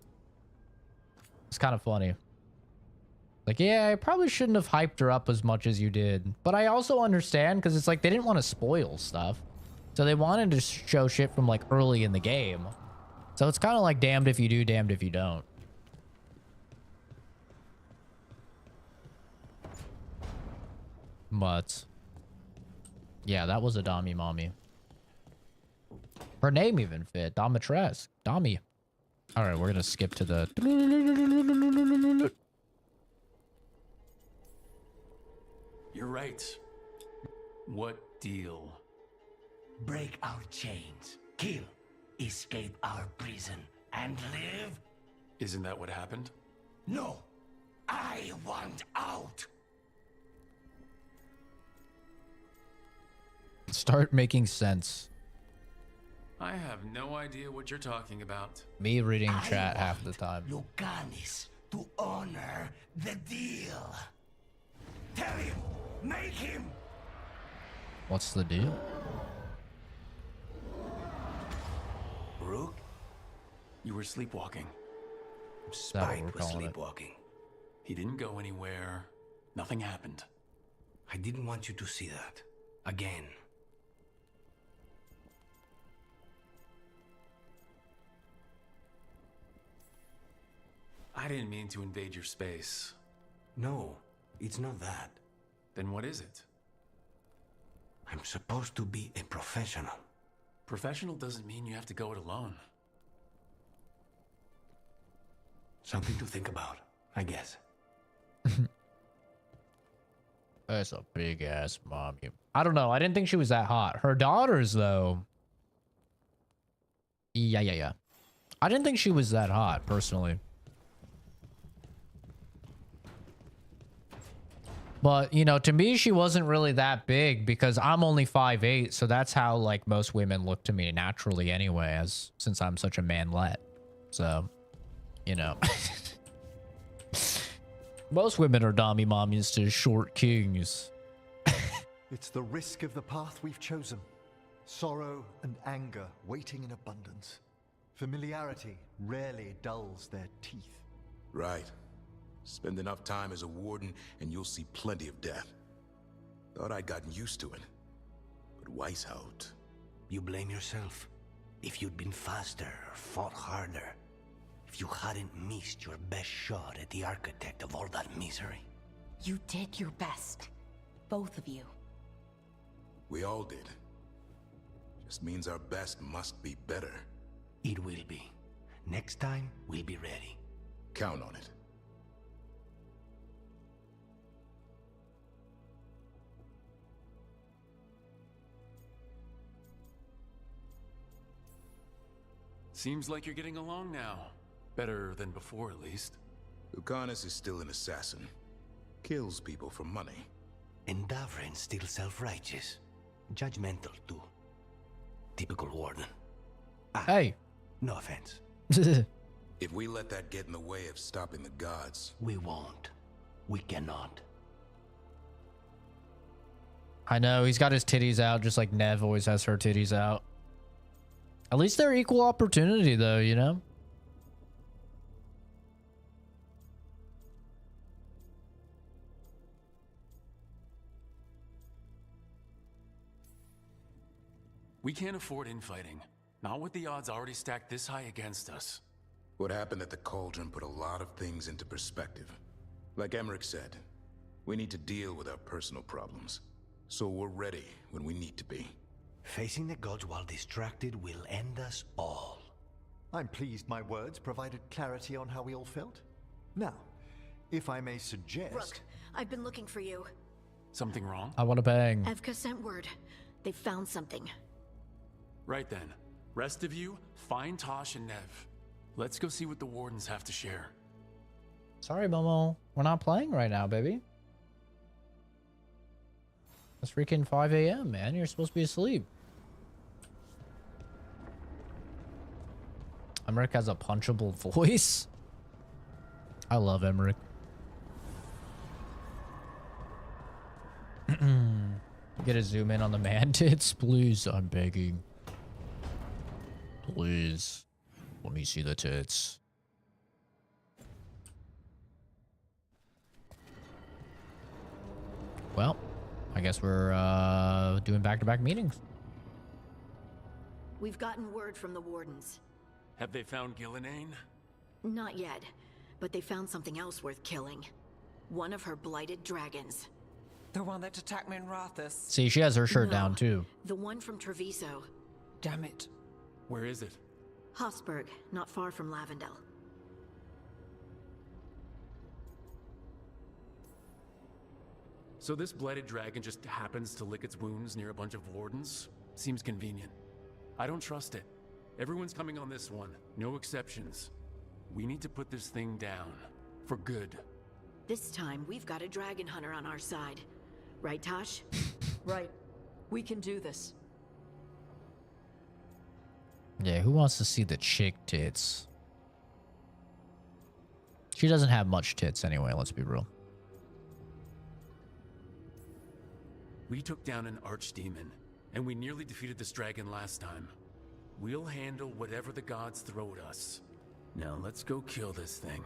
Speaker 1: It's kind of funny. Like, yeah, I probably shouldn't have hyped her up as much as you did. But I also understand because it's like they didn't want to spoil stuff. So they wanted to show shit from like early in the game. So it's kind of like damned if you do, damned if you don't. But yeah, that was a Dommy Mommy. Her name even fit. Domitress. Dommy. All right, we're going to skip to the...
Speaker 6: You're right. What deal?
Speaker 8: Break our chains, kill, escape our prison, and live?
Speaker 6: Isn't that what happened?
Speaker 8: No, I want out.
Speaker 1: Start making sense.
Speaker 6: I have no idea what you're talking about.
Speaker 1: Me reading chat half the time.
Speaker 8: Lucanis to honor the deal. Tell him, make him.
Speaker 1: What's the deal?
Speaker 8: Rook?
Speaker 6: You were sleepwalking.
Speaker 8: Spite was sleepwalking.
Speaker 6: He didn't go anywhere. Nothing happened.
Speaker 8: I didn't want you to see that. Again.
Speaker 6: I didn't mean to invade your space.
Speaker 8: No, it's not that.
Speaker 6: Then what is it?
Speaker 8: I'm supposed to be a professional.
Speaker 6: Professional doesn't mean you have to go it alone.
Speaker 8: Something to think about, I guess.
Speaker 1: That's a big ass mommy. I don't know. I didn't think she was that hot. Her daughters, though. Yeah. I didn't think she was that hot, personally. But, you know, to me, she wasn't really that big because I'm only 5'8", so that's how, like, most women look to me naturally anyway, since I'm such a manlet. So, you know. Most women are dommy mommies to short kings.
Speaker 5: It's the risk of the path we've chosen. Sorrow and anger waiting in abundance. Familiarity rarely dulls their teeth.
Speaker 11: Right. Spend enough time as a warden and you'll see plenty of death. Thought I'd gotten used to it. But Weishaupt...
Speaker 8: You blame yourself. If you'd been faster or fought harder. If you hadn't missed your best shot at the architect of all that misery.
Speaker 7: You did your best. Both of you.
Speaker 11: We all did. Just means our best must be better.
Speaker 8: It will be. Next time, we'll be ready.
Speaker 11: Count on it.
Speaker 6: Seems like you're getting along now. Better than before, at least.
Speaker 11: Lucanus is still an assassin. Kills people for money.
Speaker 8: And Davrin's still self-righteous. Judgmental, too. Typical warden.
Speaker 1: Hey.
Speaker 8: No offense.
Speaker 11: If we let that get in the way of stopping the gods...
Speaker 8: We won't. We cannot.
Speaker 1: I know, he's got his titties out just like Nev always has her titties out. At least they're equal opportunity, though, you know?
Speaker 6: We can't afford infighting. Not with the odds already stacked this high against us.
Speaker 11: What happened at the Cauldron put a lot of things into perspective. Like Emmerich said, we need to deal with our personal problems. So we're ready when we need to be.
Speaker 8: Facing the gods while distracted will end us all.
Speaker 5: I'm pleased my words provided clarity on how we all felt. Now, if I may suggest...
Speaker 4: Rook, I've been looking for you.
Speaker 6: Something wrong?
Speaker 1: I want to bang.
Speaker 4: Evka sent word. They found something.
Speaker 6: Right then. Rest of you, find Tosh and Nev. Let's go see what the wardens have to share.
Speaker 1: Sorry, Momo. We're not playing right now, baby. It's freaking 5 a.m., man. You're supposed to be asleep. Emmerich has a punchable voice. I love Emmerich. Get a zoom in on the man tits, please. I'm begging. Please. Let me see the tits. Well, I guess we're doing back-to-back meetings.
Speaker 4: We've gotten word from the wardens.
Speaker 6: Have they found Gillenane?
Speaker 4: Not yet, but they found something else worth killing. One of her blighted dragons.
Speaker 3: The one that attacked me in Rathus.
Speaker 1: See, she has her shirt down too.
Speaker 4: The one from Treviso.
Speaker 3: Damn it.
Speaker 6: Where is it?
Speaker 4: Hofsburg, not far from Lavendel.
Speaker 6: So this blighted dragon just happens to lick its wounds near a bunch of wardens? Seems convenient. I don't trust it. Everyone's coming on this one. No exceptions. We need to put this thing down. For good.
Speaker 4: This time, we've got a dragon hunter on our side. Right, Tosh?
Speaker 10: Right. We can do this.
Speaker 1: Yeah, who wants to see the chick tits? She doesn't have much tits anyway, let's be real.
Speaker 6: We took down an archdemon, and we nearly defeated this dragon last time. We'll handle whatever the gods throw at us. Now let's go kill this thing.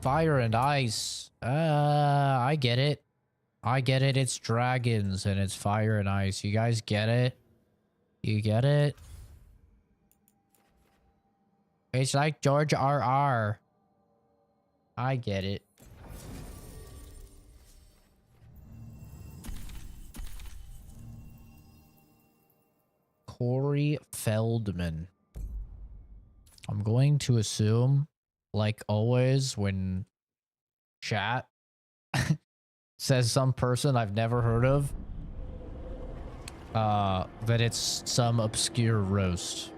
Speaker 1: Fire and ice. I get it. I get it. It's dragons and it's fire and ice. You guys get it? You get it? It's like George R.R. I get it. Corey Feldman. I'm going to assume, like always, when chat says some person I've never heard of, that it's some obscure roast.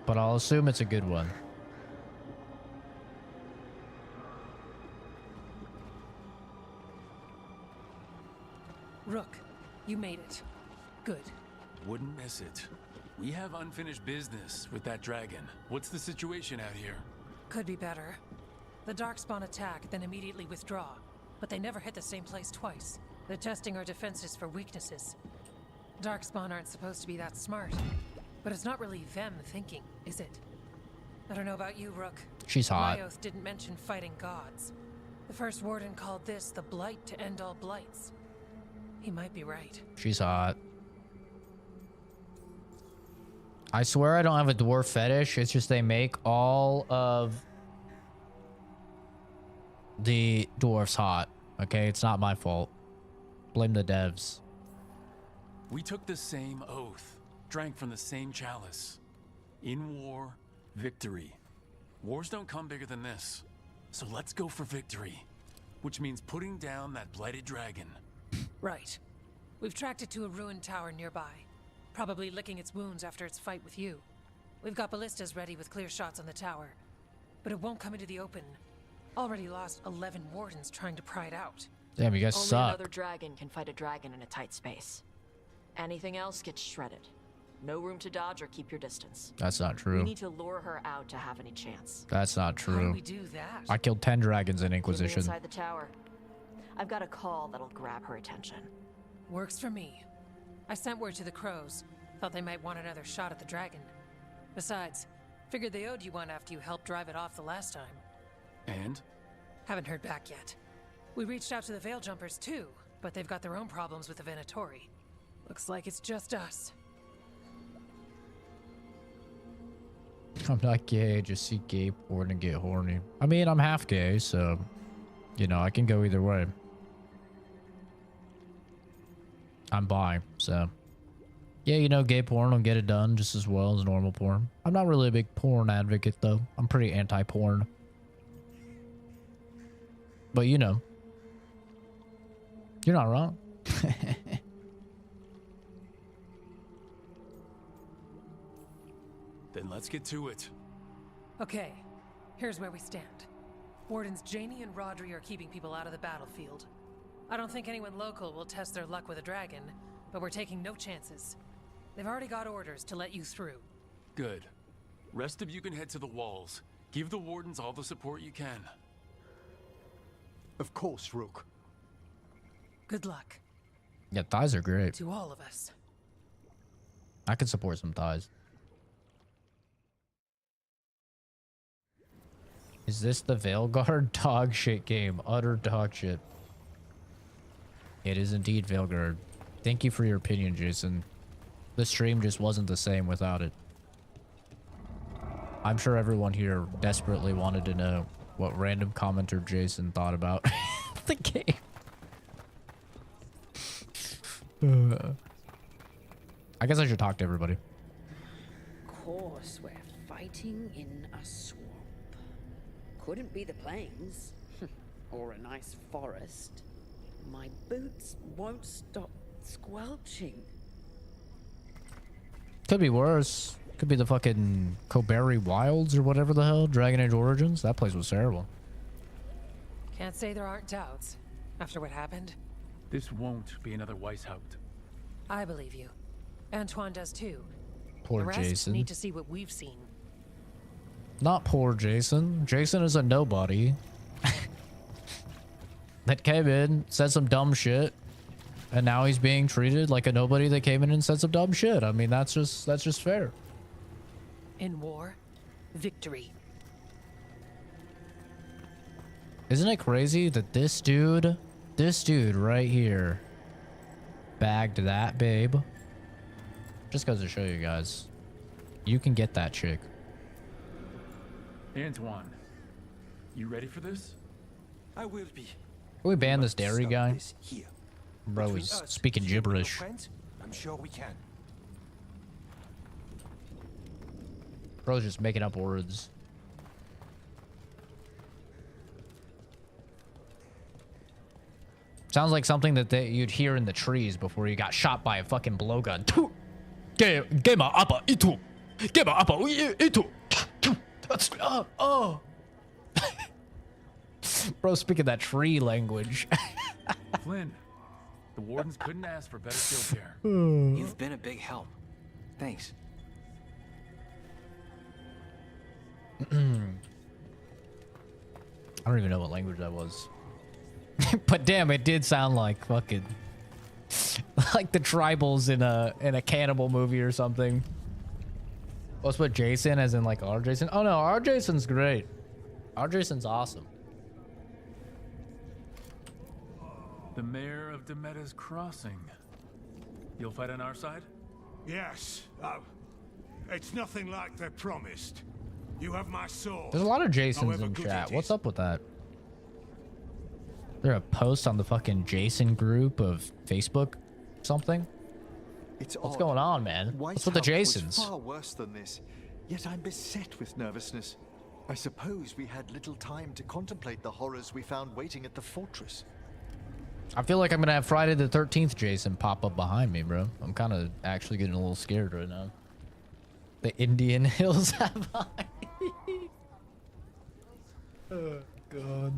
Speaker 1: But I'll assume it's a good one.
Speaker 13: Rook, you made it. Good.
Speaker 6: Wouldn't miss it. We have unfinished business with that dragon. What's the situation out here?
Speaker 13: Could be better. The Darkspawn attack, then immediately withdraw. But they never hit the same place twice. They're testing our defenses for weaknesses. Darkspawn aren't supposed to be that smart. But it's not really them thinking, is it? I don't know about you, Rook.
Speaker 1: She's hot.
Speaker 13: My oath didn't mention fighting gods. The first warden called this the blight to end all blights. He might be right.
Speaker 1: She's hot. I swear I don't have a dwarf fetish. It's just they make all of the dwarfs hot. Okay, it's not my fault. Blame the devs.
Speaker 6: We took the same oath, drank from the same chalice. In war, victory. Wars don't come bigger than this. So let's go for victory. Which means putting down that blighted dragon.
Speaker 13: Right. We've tracked it to a ruined tower nearby. Probably licking its wounds after its fight with you. We've got ballistas ready with clear shots on the tower. But it won't come into the open. Already lost 11 wardens trying to pry it out.
Speaker 1: Damn, you guys
Speaker 10: Only
Speaker 1: suck.
Speaker 10: Another dragon can fight a dragon in a tight space. Anything else gets shredded. No room to dodge or keep your distance.
Speaker 1: That's not true.
Speaker 10: We need to lure her out to have any chance.
Speaker 1: That's not
Speaker 13: How
Speaker 1: true.
Speaker 13: do we do that?
Speaker 1: I killed 10 dragons in
Speaker 10: Get me
Speaker 1: Inquisition.
Speaker 10: inside the tower. I've got a call that'll grab her attention.
Speaker 13: Works for me. I sent word to the crows. Thought they might want another shot at the dragon. Besides, figured they owed you one after you helped drive it off the last time.
Speaker 6: And?
Speaker 13: Haven't heard back yet. We reached out to the Veil Jumpers too, but they've got their own problems with the Venatori. Looks like it's just us.
Speaker 1: I'm not gay, I just see gay porn and get horny. I mean, I'm half gay, so, you know, I can go either way. I'm bi, so. Yeah, you know, gay porn will get it done just as well as normal porn. I'm not really a big porn advocate, though. I'm pretty anti-porn. But, you know. You're not wrong.
Speaker 6: Then let's get to it.
Speaker 13: Okay, here's where we stand. Wardens Janie and Rodri are keeping people out of the battlefield. I don't think anyone local will test their luck with a dragon, but we're taking no chances. They've already got orders to let you through.
Speaker 6: Good. Rest of you can head to the walls. Give the wardens all the support you can.
Speaker 5: Of course, Rook.
Speaker 13: Good luck.
Speaker 1: Yeah, thighs are great.
Speaker 13: To all of us.
Speaker 1: I can support some thighs. Is this the Veilguard? Dog shit game. Utter dog shit. It is indeed Veilguard. Thank you for your opinion, Jason. The stream just wasn't the same without it. I'm sure everyone here desperately wanted to know what random commenter Jason thought about the game. I guess I should talk to everybody.
Speaker 14: Of course, we're fighting in a swamp. Couldn't be the plains. Or a nice forest. My boots won't stop squelching.
Speaker 1: Could be worse. Could be the fucking Koberry Wilds or whatever the hell. Dragon Age Origins. That place was terrible.
Speaker 13: Can't say there aren't doubts. After what happened,
Speaker 6: This won't be another Weishaupt.
Speaker 13: I believe you. Antoine does too.
Speaker 1: Poor
Speaker 13: the rest
Speaker 1: Jason.
Speaker 13: need to see what we've seen.
Speaker 1: Not poor Jason. Jason is a nobody. That came in, said some dumb shit, and now he's being treated like a nobody that came in and said some dumb shit. I mean, that's just fair.
Speaker 13: In war, victory.
Speaker 1: Isn't it crazy that this dude right here bagged that babe? Just goes to show you guys, you can get that chick.
Speaker 6: Antoine, you ready for this?
Speaker 15: I will be.
Speaker 1: Can we ban this dairy guy?
Speaker 15: Here.
Speaker 1: Bro,
Speaker 15: Between
Speaker 1: he's
Speaker 15: us,
Speaker 1: speaking
Speaker 15: you and your
Speaker 1: gibberish.
Speaker 15: friends, I'm sure we can.
Speaker 1: Bro's just making up words. Sounds like something that you'd hear in the trees before you got shot by a fucking blowgun. Get my upper itu. Get my upper itu. Oh. Bro, speaking that tree language.
Speaker 6: Flynn, the wardens couldn't ask for better field care.
Speaker 15: You've been a big help. Thanks.
Speaker 1: I don't even know what language that was. But damn, it did sound like fucking like the tribals in a cannibal movie or something. Let's put Jason as in like our Jason. Oh no, our Jason's great. Our Jason's awesome.
Speaker 6: The mayor of Demeda's Crossing. You'll fight on our side?
Speaker 16: Yes. It's nothing like they promised. You have my sword.
Speaker 1: There's a lot of Jasons
Speaker 16: However
Speaker 1: in
Speaker 16: good
Speaker 1: chat.
Speaker 16: it
Speaker 1: What's
Speaker 16: is.
Speaker 1: up with that? Is there a post on the fucking Jason group of Facebook? Something?
Speaker 5: It's
Speaker 1: What's
Speaker 5: odd.
Speaker 1: going on, man? What's with the
Speaker 5: Weishaupt
Speaker 1: Jasons?
Speaker 5: was far worse than this, yet I'm beset with nervousness. I suppose we had little time to contemplate the horrors we found waiting at the fortress.
Speaker 1: I feel like I'm gonna have Friday the 13th Jason pop up behind me, bro. I'm kind of actually getting a little scared right now. The Indian Hills have eyes. Oh, God.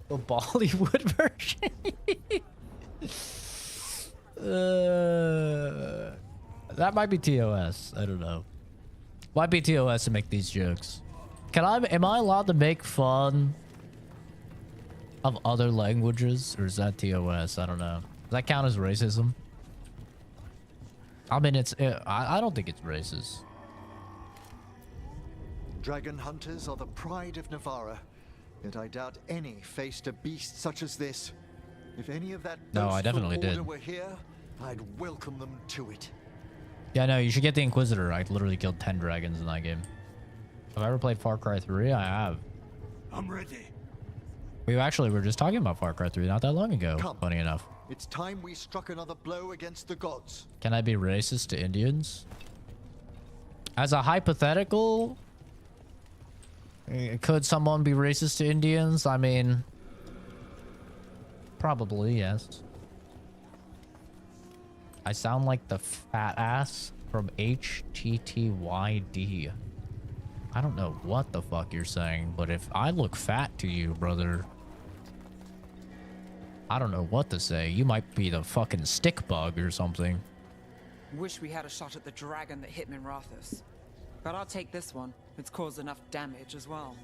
Speaker 1: The Bollywood version. That might be TOS. I don't know. Might be TOS to make these jokes. Am I allowed to make fun of other languages, or is that TOS? I don't know. Does that count as racism? I mean, I don't think it's racist.
Speaker 5: Dragon hunters are the pride of Navarra, yet I doubt any faced a beast such as this. If any of that
Speaker 1: No, I
Speaker 5: boastful
Speaker 1: definitely
Speaker 5: order
Speaker 1: did.
Speaker 5: were here, I'd welcome them to it.
Speaker 1: Yeah, no, you should get the Inquisitor. I literally killed 10 dragons in that game. Have I ever played Far Cry 3? I have.
Speaker 16: I'm ready.
Speaker 1: We actually were just talking about Far Cry 3 not that long ago,
Speaker 5: Come.
Speaker 1: funny enough.
Speaker 5: It's time we struck another blow against the gods.
Speaker 1: Can I be racist to Indians? As a hypothetical, could someone be racist to Indians? I mean, probably, yes. I sound like the fat ass from HTTYD. I don't know what the fuck you're saying, but if I look fat to you, brother, I don't know what to say. You might be the fucking stick bug or something.
Speaker 3: Wish we had a shot at the dragon that hit Minrathus. But I'll take this one. It's caused enough damage as well.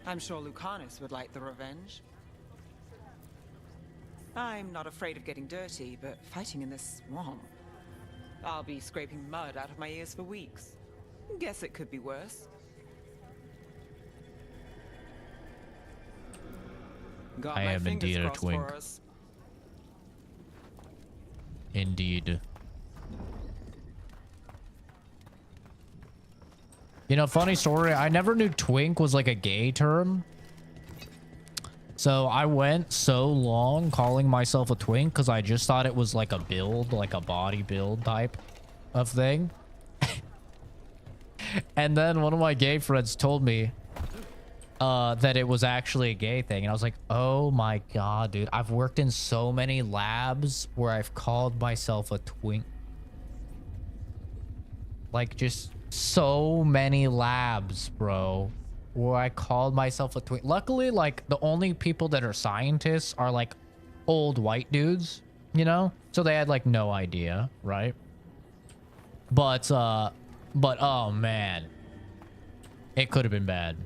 Speaker 3: I'm sure Lucanus would like the revenge. I'm not afraid of getting dirty, but fighting in this swamp, I'll be scraping mud out of my ears for weeks. Guess it could be worse. Got
Speaker 1: I
Speaker 3: my
Speaker 1: am
Speaker 3: fingers
Speaker 1: indeed a
Speaker 3: crossed
Speaker 1: twink.
Speaker 3: for us.
Speaker 1: Indeed. You know, funny story, I never knew twink was like a gay term. So I went so long calling myself a twink because I just thought it was like a build, like a body build type of thing. And then one of my gay friends told me that it was actually a gay thing. And I was like, oh my God, dude. I've worked in so many labs where I've called myself a twink. Like just so many labs, bro. where I called myself a twink. Luckily, like, the only people that are scientists are, like, old white dudes, you know? So they had, like, no idea, right? But, oh, man. It could have been bad.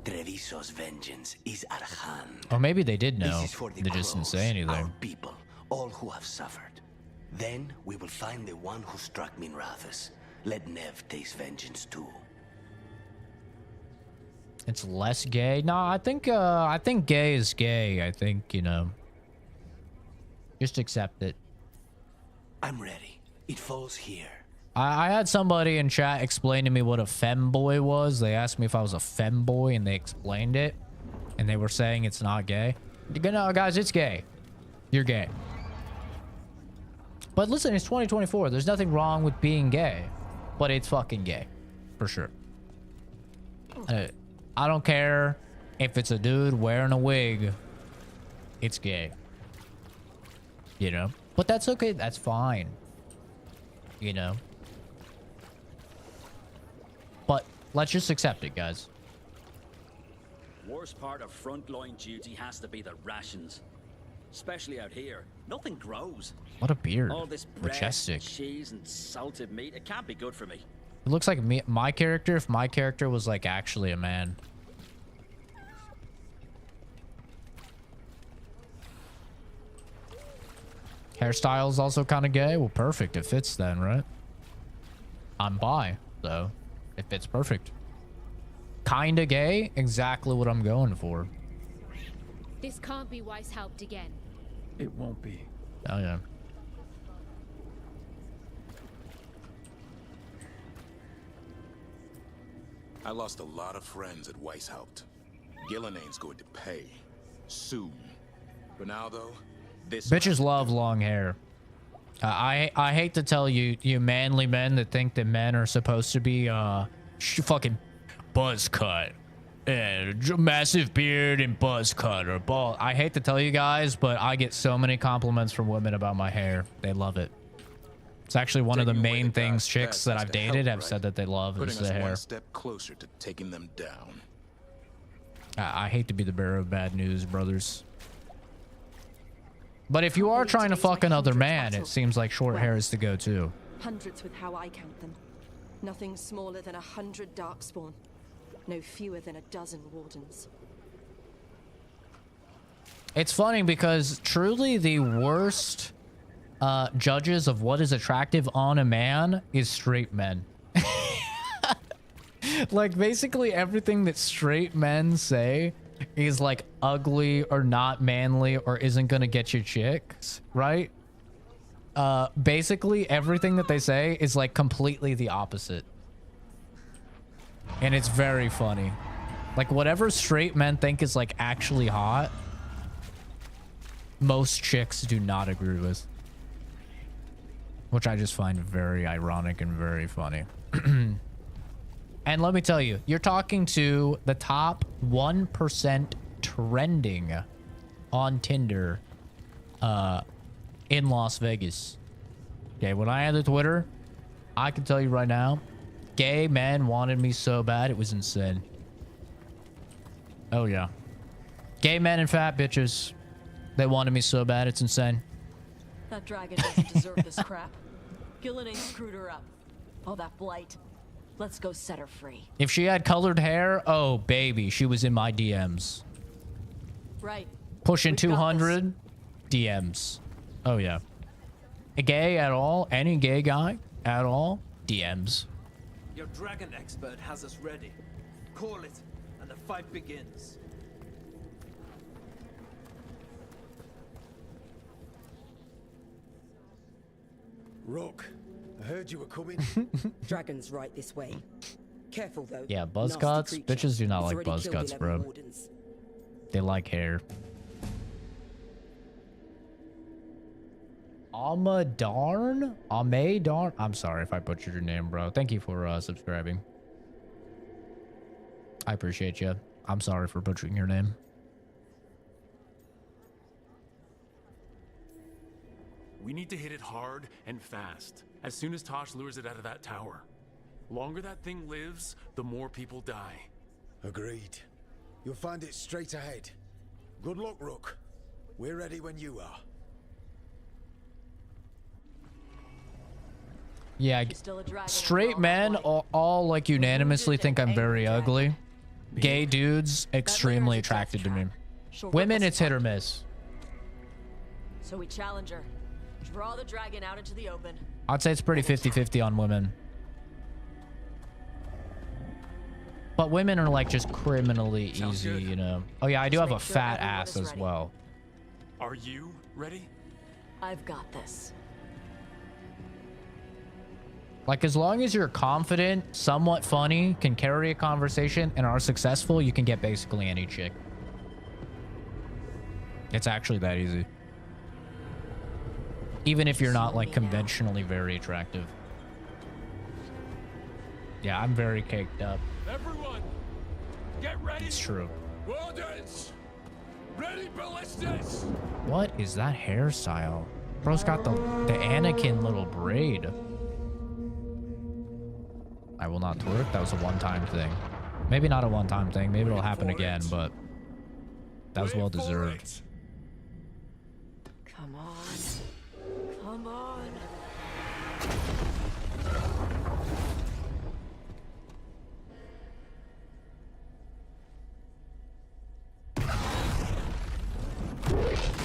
Speaker 8: Treviso's vengeance is at hand.
Speaker 1: Or maybe they did know.
Speaker 8: This is for the
Speaker 1: They just didn't say
Speaker 8: crows,
Speaker 1: anything.
Speaker 8: Our people, all who have suffered. Then we will find the one who struck Minrathus. Let Nev taste vengeance too.
Speaker 1: It's less gay. No, I think gay is gay. I think, you know, just accept it.
Speaker 8: I'm ready. It falls here.
Speaker 1: I had somebody in chat explain to me what a femboy was. They asked me if I was a femboy, and they explained it. And they were saying it's not gay. No, guys, it's gay. You're gay. But listen, it's 2024. There's nothing wrong with being gay. But it's fucking gay. For sure. I don't care if it's a dude wearing a wig. It's gay. You know? But that's okay. That's fine. You know? But let's just accept it, guys.
Speaker 17: Worst part of frontline duty has to be the rations. Especially out here. Nothing grows.
Speaker 1: What a beard.
Speaker 17: All this bread,
Speaker 1: Majestic.
Speaker 17: cheese, and salted meat, it can't be good for me.
Speaker 1: It looks like my character, if my character was like actually a man. Hairstyle is also kind of gay. Well, perfect. It fits then, right? I'm bi, so it fits perfect. Kind of gay. Exactly what I'm going for.
Speaker 18: This can't be Weishaupt again.
Speaker 2: It won't be.
Speaker 1: Oh, yeah.
Speaker 11: I lost a lot of friends at Weishaupt. Gillenane's going to pay. Soon. For now, though, this...
Speaker 1: Bitches love long hair. I hate to tell you, you manly men that think that men are supposed to be, fucking buzz cut. And massive beard and buzz cut or bald. I hate to tell you guys, but I get so many compliments from women about my hair. They love it. It's actually one of the main things chicks that I've dated have said that they love is the hair.
Speaker 11: One step closer to taking them down.
Speaker 1: I hate to be the bearer of bad news, brothers. But if you are trying to fuck another man, it seems like short hair is the go-to.
Speaker 7: Hundreds with how I count them. Nothing smaller than 100 darkspawn. No fewer than a dozen wardens.
Speaker 1: It's funny because truly the worst judges of what is attractive on a man is straight men. Like basically everything that straight men say is like ugly or not manly or isn't gonna get you chicks, right? Basically everything that they say is like completely the opposite. And it's very funny. Like whatever straight men think is like actually hot, most chicks do not agree with. Which I just find very ironic and very funny. And let me tell you, you're talking to the top 1% trending on Tinder in Las Vegas. Okay, when I had the Twitter, I can tell you right now, gay men wanted me so bad, it was insane. Oh, yeah. Gay men and fat bitches, they wanted me so bad, it's insane.
Speaker 10: That dragon doesn't deserve this crap. Gillenane screwed her up. Oh, that blight. Let's go set her free.
Speaker 1: If she had colored hair, oh, baby, she was in my DMs.
Speaker 10: Right.
Speaker 1: Pushing 200 DMs. Oh, yeah. A gay at all? Any gay guy at all? DMs.
Speaker 19: Your dragon expert has us ready. Call it, and the fight begins.
Speaker 20: Rock, I heard you were coming.
Speaker 14: Dragon's right this way. Careful though.
Speaker 1: Yeah, buzz
Speaker 14: Nasty
Speaker 1: cuts.
Speaker 14: creature.
Speaker 1: Bitches do not
Speaker 14: It's
Speaker 1: like
Speaker 14: already
Speaker 1: buzz
Speaker 14: killed
Speaker 1: cuts,
Speaker 14: 11
Speaker 1: bro.
Speaker 14: wardens.
Speaker 1: They like hair. Amadarn? Amadarn? I'm sorry if I butchered your name, bro. Thank you for subscribing. I appreciate you. I'm sorry for butchering your name.
Speaker 6: We need to hit it hard and fast, as soon as Tosh lures it out of that tower. Longer that thing lives, the more people die.
Speaker 20: Agreed. You'll find it straight ahead. Good luck, Rook. We're ready when you are.
Speaker 1: Yeah, straight men all like unanimously think I'm very ugly. Gay dudes extremely attracted to me. Women, it's hit or miss.
Speaker 10: So we challenge her. Draw the dragon out into the open.
Speaker 1: I'd say it's pretty 50-50 on women. But women are like just criminally easy, you know. Oh yeah, I do have a fat ass as well.
Speaker 6: Are you ready?
Speaker 10: I've got this.
Speaker 1: Like, as long as you're confident, somewhat funny, can carry a conversation, and are successful, you can get basically any chick. It's actually that easy. Even if you're not, like, conventionally very attractive. Yeah, I'm very caked up.
Speaker 6: Everyone, get ready.
Speaker 1: It's true.
Speaker 6: Wardens, ready ballistas.
Speaker 1: What is that hairstyle? Bro's got the Anakin little braid. I will not twerk. That was a one-time thing. Maybe not a one-time thing. Maybe it'll happen again, but that was well deserved.
Speaker 10: Come on. Come on.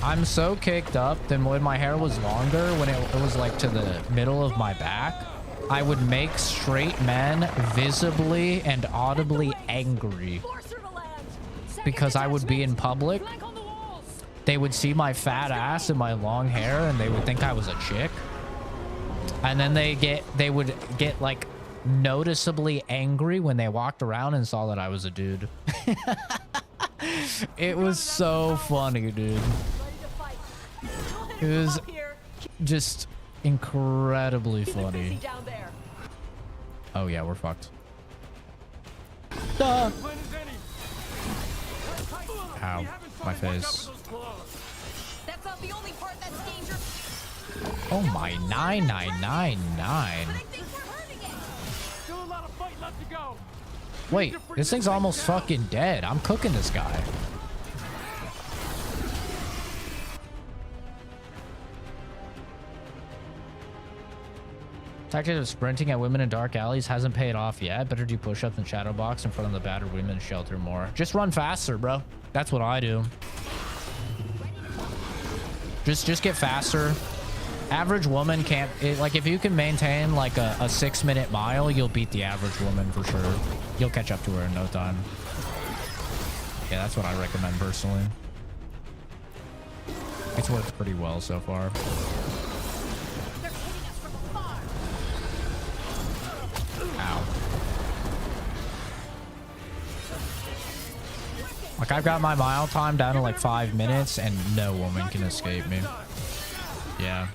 Speaker 1: I'm so caked up that when my hair was longer, when it was like to the middle of my back, I would make straight men visibly and audibly angry because I would be in public. They would see my fat ass and my long hair and they would think I was a chick. And then they would get like noticeably angry when they walked around and saw that I was a dude. It was so funny, dude. It was just incredibly funny. Oh yeah, we're fucked. Duh. Ow, my face.
Speaker 7: That's not the only part that's dangerous.
Speaker 1: Oh my 9999.
Speaker 6: Still a lot of fight left to go.
Speaker 1: Wait, this thing's almost fucking dead. I'm cooking this guy. Tactic of sprinting at women in dark alleys hasn't paid off yet. Better do push-ups and shadow box in front of the battered women's shelter more. Just run faster, bro. That's what I do. Just get faster. Average woman can't... like, if you can maintain, like, a 6-minute mile, you'll beat the average woman for sure. You'll catch up to her in no time. Yeah, that's what I recommend personally. It's worked pretty well so far. Ow. Like, I've got my mile time down to like 5 minutes and no woman can escape me. Yeah.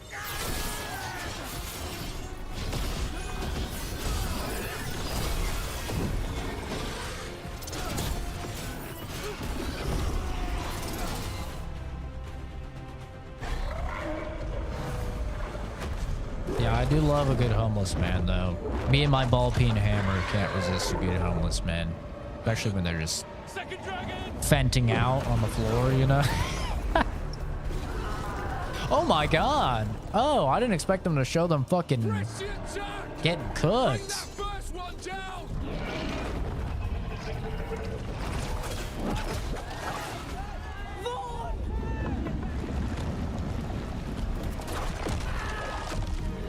Speaker 1: Yeah, I do love a good homeless man, though. Me and my ball-peen hammer can't resist a good homeless man. Especially when they're just fenting out on the floor, you know? Oh my god! Oh, I didn't expect them to show them fucking getting cooked.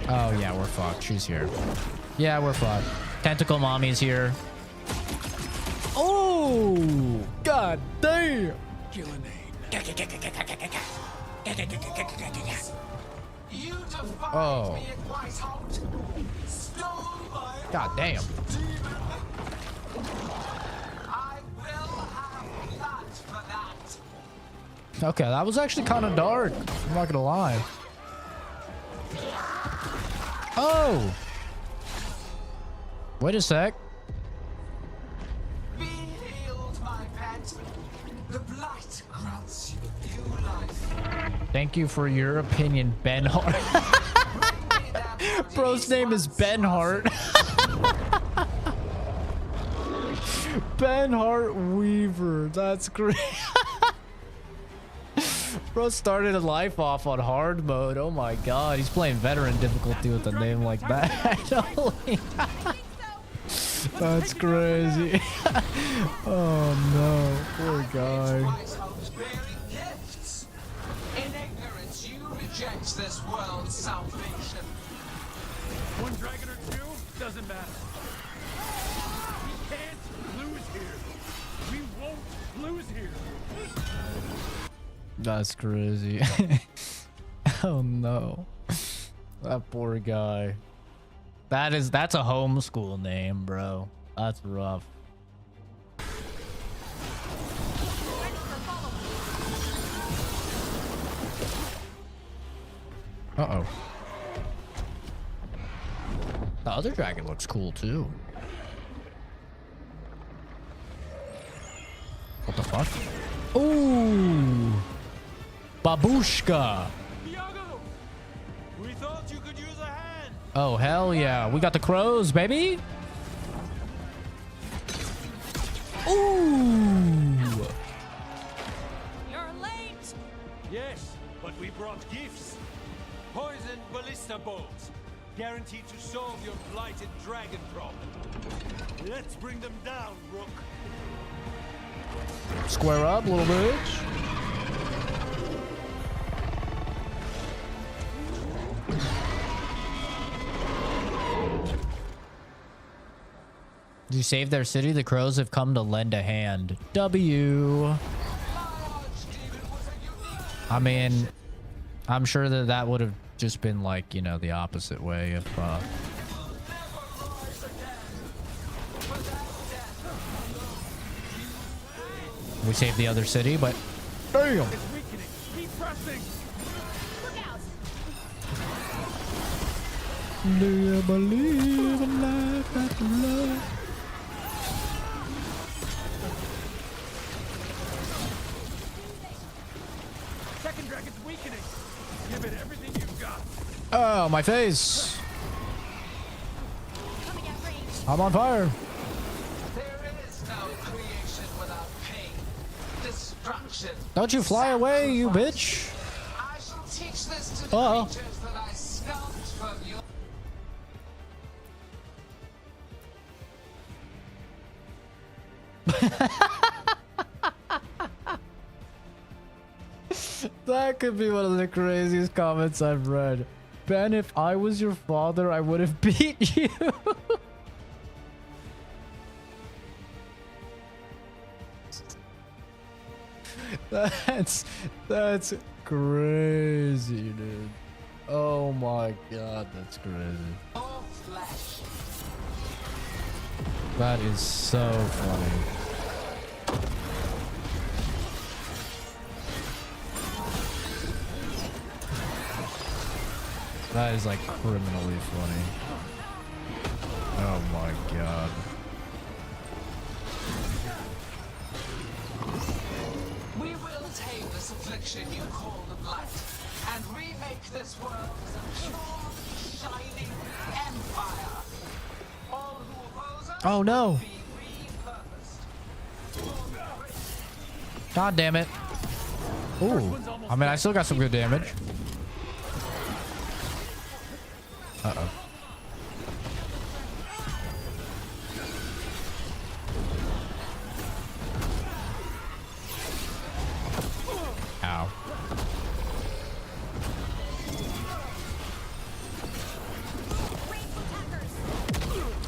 Speaker 1: Oh yeah, we're fucked. She's here. Yeah, we're fucked. Tentacle mommy's here. Oh, god damn. Oh. God damn. Okay, that was actually kind of dark. I'm not gonna lie. Oh. Wait a sec.
Speaker 12: Be healed, my pet. The blight grants you new life.
Speaker 1: Thank you for your opinion, Ben Hart. Bro's name is Ben Hart. Benhart Weaver. That's great. Bro started life off on hard mode. Oh my god. He's playing veteran difficulty with a name like that. Holy. That's crazy. Oh no. Poor guy.
Speaker 12: In ignorance, you reject this world's salvation.
Speaker 6: One dragon or two, doesn't matter. We can't lose here. We won't lose here.
Speaker 1: That's crazy. Oh no. That poor guy. That's a homeschool name, bro. That's rough. Uh-oh. The other dragon looks cool too. What the fuck? Ooh! Babushka!
Speaker 19: We thought you could use a hand.
Speaker 1: Oh, hell yeah. We got the crows, baby! Ooh!
Speaker 19: You're late. Yes, but we brought gifts. Poison ballista bolts, guaranteed to solve your blighted dragon problem. Let's bring them down, Rook.
Speaker 1: Square up, little bitch. You save their city. The crows have come to lend a hand. W. I mean, I'm sure that would have just been like, you know, the opposite way if we saved the other city, but damn.
Speaker 19: It's weakening. Keep pressing. Look out.
Speaker 1: Do you believe in life after love?
Speaker 19: Second dragon's weakening. Give it everything you've got.
Speaker 1: Oh, my face. I'm on fire.
Speaker 12: There is no creation without pain, destruction.
Speaker 1: Don't you fly away, you bitch.
Speaker 12: I shall teach this to the
Speaker 1: Uh-oh.
Speaker 12: creatures that I sculpt from you.
Speaker 1: That could be one of the craziest comments I've read. Ben, if I was your father, I would have beat you. That's crazy, dude. Oh my god, that's crazy.
Speaker 12: All flesh.
Speaker 1: That is so funny. That is like criminally funny. Oh my god.
Speaker 12: We will tame this affliction you call the blight, and remake this world as a pure, shining empire. All who oppose us
Speaker 1: Oh no.
Speaker 12: will be repurposed.
Speaker 1: God damn it. Ooh. I mean, I still got some good damage. Uh-oh. Ow.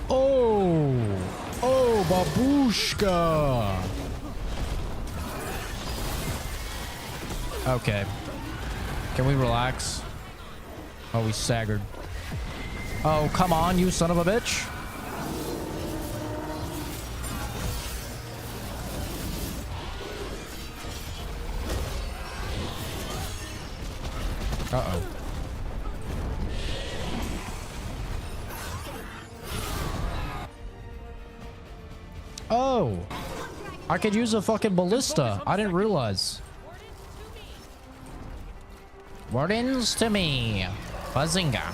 Speaker 1: Oh! Oh, babushka! Okay. Can we relax? Oh, we staggered. Oh, come on, you son of a bitch. Uh-oh. Oh! I could use a fucking ballista. I didn't realize. Wardens to me. Bazinga.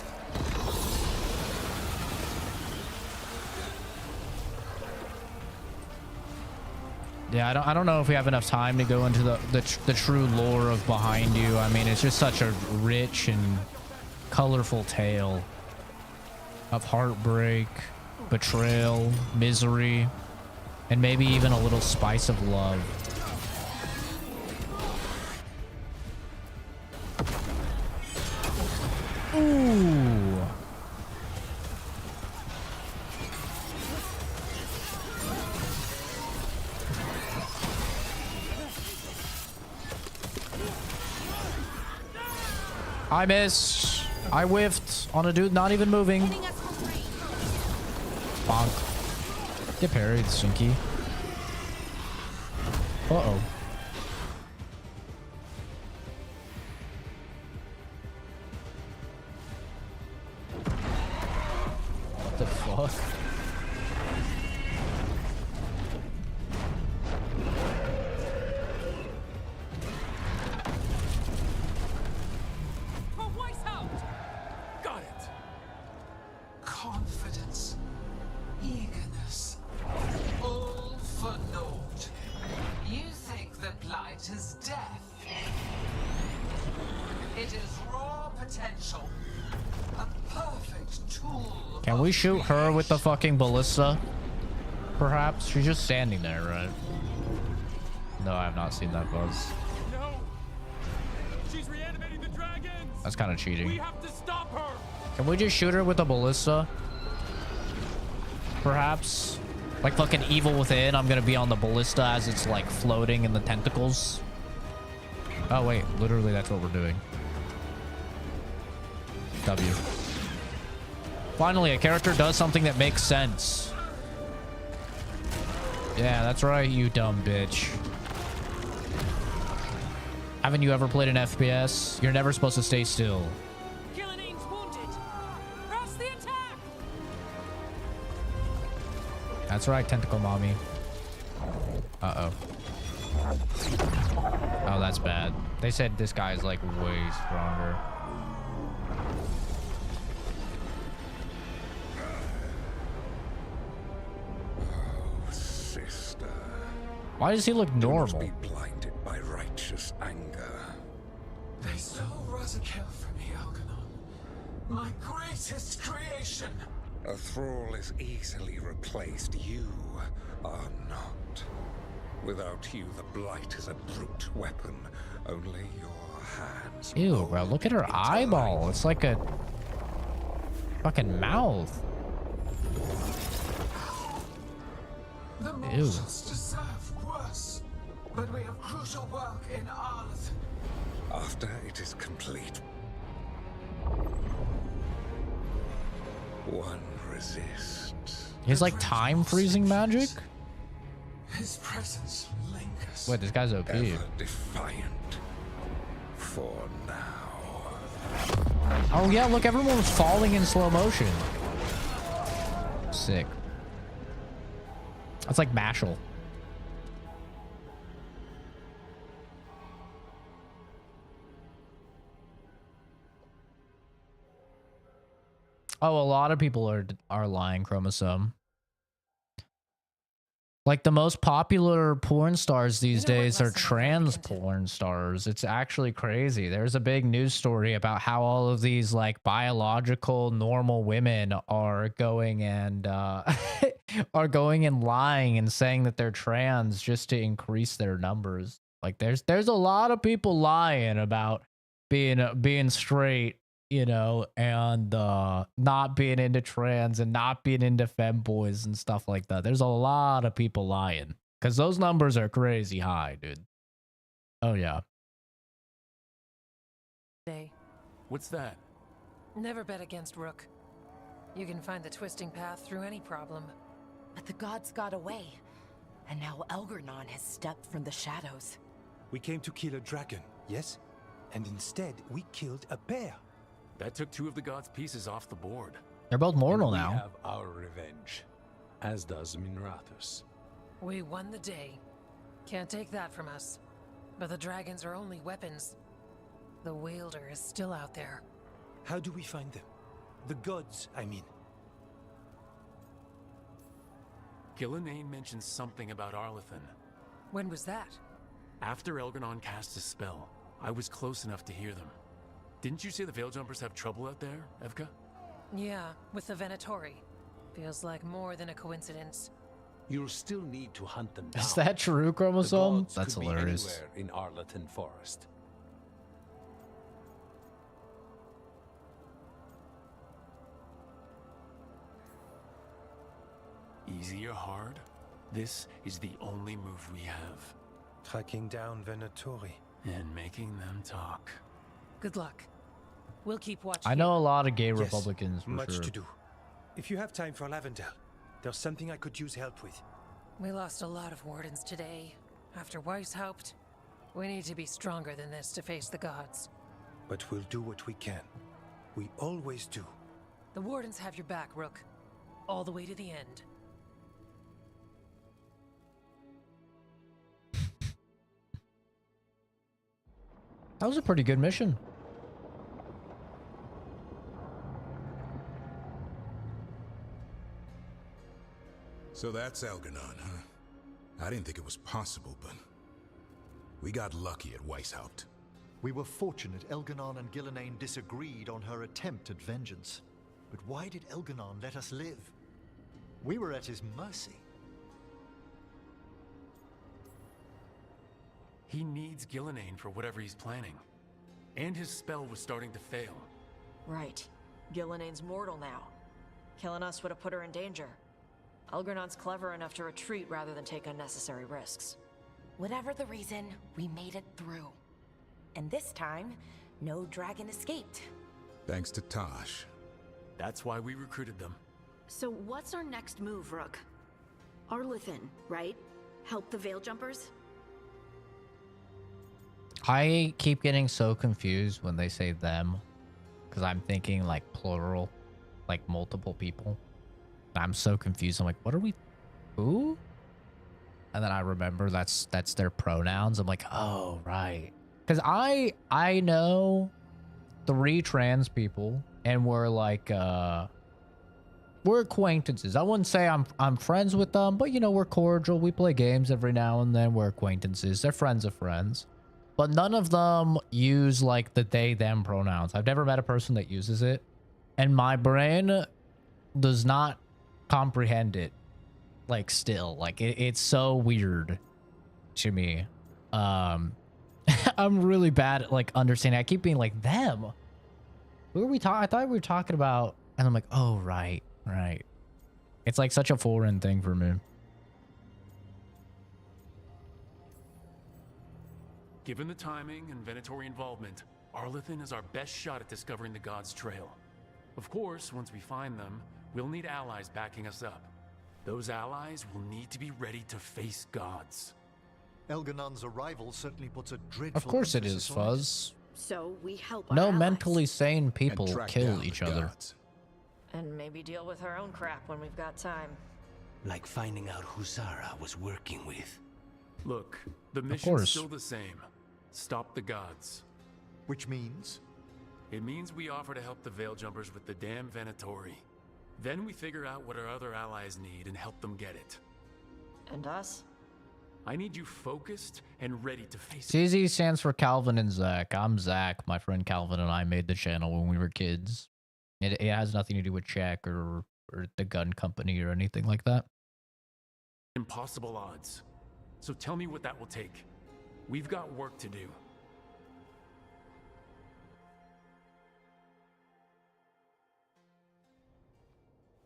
Speaker 1: Yeah, I don't know if we have enough time to go into the true lore of Behind You. I mean, it's just such a rich and colorful tale of heartbreak, betrayal, misery, and maybe even a little spice of love. Ooh. I missed. I whiffed on a dude not even moving. Bonk. Get parried, Stinky. Uh-oh. What the fuck?
Speaker 12: Got it. Confidence, eagerness, all for naught. You think that blight is death? It is raw potential, a perfect tool.
Speaker 1: Can we shoot her with the fucking ballista? Perhaps? She's just standing there, right? No, I have not seen that buzz.
Speaker 6: No! She's reanimating the dragons!
Speaker 1: That's kind of cheating.
Speaker 6: We have to stop her!
Speaker 1: Can we just shoot her with a ballista? Perhaps? Like fucking Evil Within, I'm gonna be on the ballista as it's like floating in the tentacles. Oh wait, literally that's what we're doing. W. Finally, a character does something that makes sense. Yeah, that's right, you dumb bitch. Haven't you ever played an FPS? You're never supposed to stay still. That's right, Tentacle Mommy. Uh-oh. Oh, that's bad. They said this guy is like way stronger.
Speaker 21: Sister.
Speaker 1: Why does he look normal?
Speaker 21: You must be blinded by righteous anger.
Speaker 12: They stole Razakel from me, Algernon. My greatest creation.
Speaker 21: A thrall is easily replaced. You are not. Without you, the blight is a brute weapon. Only your hands.
Speaker 1: Ew, bro, look at her eyeball. It's like a fucking mouth.
Speaker 12: The
Speaker 1: Ew.
Speaker 12: mortals deserve worse. But we have crucial work in Arleth.
Speaker 21: After it is complete, one resists.
Speaker 1: He's like time freezing magic?
Speaker 12: His presence lingers.
Speaker 1: Wait, this guy's OP.
Speaker 21: Ever defiant. For now.
Speaker 1: Oh yeah, look, everyone was falling in slow motion. Sick. That's like Mashal. Oh, a lot of people are lying, Chromosome. Like the most popular porn stars these days are trans porn stars. It's actually crazy. There's a big news story about how all of these like biological normal women are going and are going and lying and saying that they're trans just to increase their numbers. Like there's a lot of people lying about being straight, you know, and not being into trans and not being into femboys and stuff like that. There's a lot of people lying because those numbers are crazy high, dude. Oh yeah.
Speaker 6: What's that?
Speaker 13: Never bet against Rook. You can find the twisting path through any problem.
Speaker 22: But the gods got away, and now Algernon has stepped from the shadows.
Speaker 15: We came to kill a dragon, yes? And instead, we killed a bear.
Speaker 6: That took two of the gods' pieces off the board.
Speaker 1: They're both mortal
Speaker 15: We
Speaker 1: now.
Speaker 15: have our revenge, as does Minrathus.
Speaker 13: We won the day. Can't take that from us. But the dragons are only weapons. The wielder is still out there.
Speaker 15: How do we find them? The gods, I mean.
Speaker 6: Gillenane mentioned something about Arlethan.
Speaker 13: When was that?
Speaker 6: After Elgarnon cast his spell, I was close enough to hear them. Didn't you say the Veiljumpers have trouble out there, Evka?
Speaker 13: Yeah, with the Venatori. Feels like more than a coincidence.
Speaker 19: You'll still need to hunt them down.
Speaker 1: Is that true, Chromosome?
Speaker 19: The gods
Speaker 1: That's
Speaker 19: could be
Speaker 1: hilarious.
Speaker 19: anywhere in Arleton Forest.
Speaker 6: Easy or hard, this is the only move we have.
Speaker 15: Tracking down Venatori.
Speaker 6: And making them talk.
Speaker 13: Good luck. We'll keep watching.
Speaker 1: I know a lot of gay
Speaker 15: Yes,
Speaker 1: Republicans for
Speaker 15: much
Speaker 1: sure.
Speaker 15: to do. If you have time for Lavendel, there's something I could use help with.
Speaker 13: We lost a lot of wardens today. After Weishaupt, we need to be stronger than this to face the gods.
Speaker 15: But we'll do what we can. We always do.
Speaker 13: The wardens have your back, Rook. All the way to the end.
Speaker 1: That was a pretty good mission.
Speaker 11: So that's Elgarnon, huh? I didn't think it was possible, but we got lucky at Weishaupt.
Speaker 5: We were fortunate Elgarnon and Gillenane disagreed on her attempt at vengeance. But why did Elgarnon let us live? We were at his mercy.
Speaker 6: He needs Gillenane for whatever he's planning. And his spell was starting to fail.
Speaker 10: Right. Gillenane's mortal now. Killing us would have put her in danger. Elgarnon's clever enough to retreat rather than take unnecessary risks.
Speaker 22: Whatever the reason, we made it through. And this time, no dragon escaped.
Speaker 11: Thanks to Tosh.
Speaker 6: That's why we recruited them.
Speaker 7: So what's our next move, Rook? Arlethan, right? Help the Veiljumpers?
Speaker 1: I keep getting so confused when they say them, because I'm thinking like plural, like multiple people. I'm so confused. I'm like, what are we? Who? And then I remember that's their pronouns. I'm like, oh right, because I know 3 trans people, and we're like we're acquaintances. I wouldn't say I'm friends with them, but you know, we're cordial. We play games every now and then. We're acquaintances. They're friends of friends. But none of them use like the they them pronouns. I've never met a person that uses it, and my brain does not comprehend it. Like still, like it's so weird to me. I'm really bad at like understanding. I keep being like them. Who are we talking? I thought we were talking about, and I'm like, oh right. It's like such a foreign thing for me.
Speaker 6: Given the timing and Venatori involvement, Arlethan is our best shot at discovering the gods' trail. Of course, once we find them, we'll need allies backing us up. Those allies will need to be ready to face gods.
Speaker 5: Elgarnon's arrival certainly puts a dreadful
Speaker 1: Of course it
Speaker 5: emphasis
Speaker 1: is,
Speaker 5: on
Speaker 1: Fuzz.
Speaker 7: So we help our
Speaker 1: No
Speaker 7: allies.
Speaker 1: mentally sane people
Speaker 11: track
Speaker 1: kill
Speaker 11: down
Speaker 1: each
Speaker 11: the
Speaker 1: other.
Speaker 11: gods.
Speaker 10: And maybe deal with our own crap when we've got time.
Speaker 8: Like finding out who Zara was working with.
Speaker 6: Look, the
Speaker 1: course.
Speaker 6: mission's still the same. Stop the gods.
Speaker 5: Which means?
Speaker 6: It means we offer to help the Veiljumpers with the damn Venatori. Then we figure out what our other allies need and help them get it.
Speaker 10: And us?
Speaker 6: I need you focused and ready to face it.
Speaker 1: CZ stands for Calvin and Zach. I'm Zach. My friend Calvin and I made the channel when we were kids. It has nothing to do with Czech or the gun company or anything like that.
Speaker 6: Impossible odds. So tell me what that will take. We've got work to do.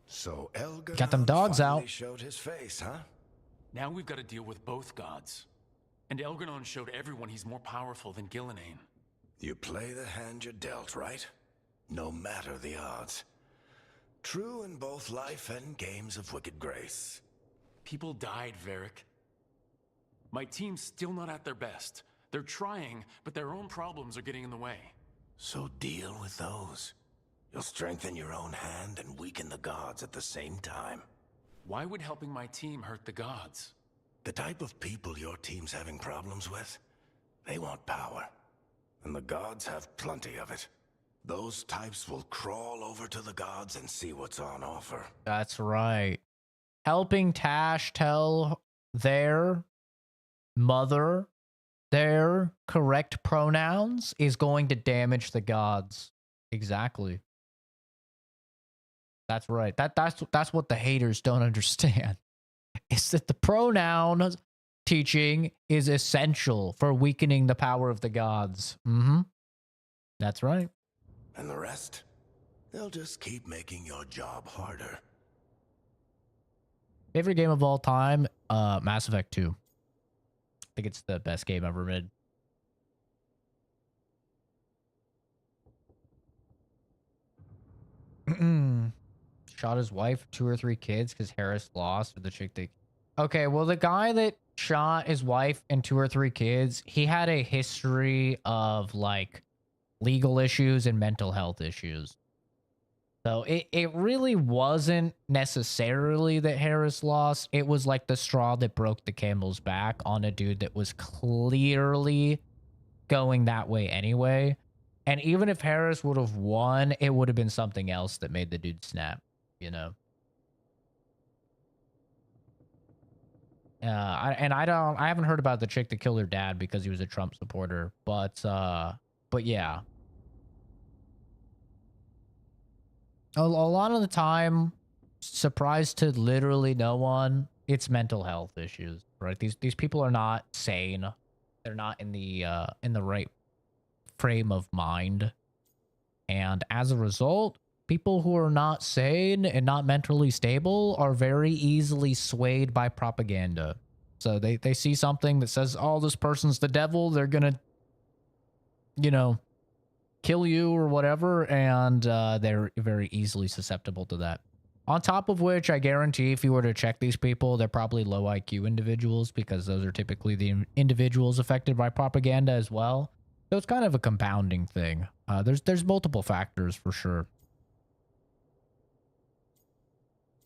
Speaker 8: So Elgarnon
Speaker 1: Got them dogs
Speaker 8: finally
Speaker 1: out.
Speaker 8: showed his face, huh?
Speaker 6: Now we've got to deal with both gods. And Elgarnon showed everyone he's more powerful than Gillenane.
Speaker 8: You play the hand you're dealt, right? No matter the odds. True in both life and games of wicked grace.
Speaker 6: People died, Varric. My team's still not at their best. They're trying, but their own problems are getting in the way.
Speaker 8: So deal with those. You'll strengthen your own hand and weaken the gods at the same time.
Speaker 6: Why would helping my team hurt the gods?
Speaker 8: The type of people your team's having problems with, they want power. And the gods have plenty of it. Those types will crawl over to the gods and see what's on offer.
Speaker 1: That's right. Helping Tash tell their mother their correct pronouns is going to damage the gods. Exactly. That's right. That's what the haters don't understand. Is that the pronoun teaching is essential for weakening the power of the gods. Mm-hmm. That's right.
Speaker 8: And the rest? They'll just keep making your job harder.
Speaker 1: Favorite game of all time? Mass Effect 2. I think it's the best game ever made. Shot his wife, 2 or 3 kids because Harris lost, or the chick that... Okay, well, the guy that shot his wife and 2 or 3 kids, he had a history of, like, legal issues and mental health issues. So it really wasn't necessarily that Harris lost. It was like the straw that broke the camel's back on a dude that was clearly going that way anyway. And even if Harris would have won, it would have been something else that made the dude snap, you know? I haven't heard about the chick that killed her dad because he was a Trump supporter, but yeah. A lot of the time, surprise to literally no one, it's mental health issues, right? These people are not sane. They're not in the right frame of mind. And as a result, people who are not sane and not mentally stable are very easily swayed by propaganda. So they see something that says, oh, this person's the devil, they're gonna, you know, kill you or whatever, and they're very easily susceptible to that. On top of which, I guarantee if you were to check these people, they're probably low IQ individuals because those are typically the individuals affected by propaganda as well. So it's kind of a compounding thing. There's multiple factors for sure.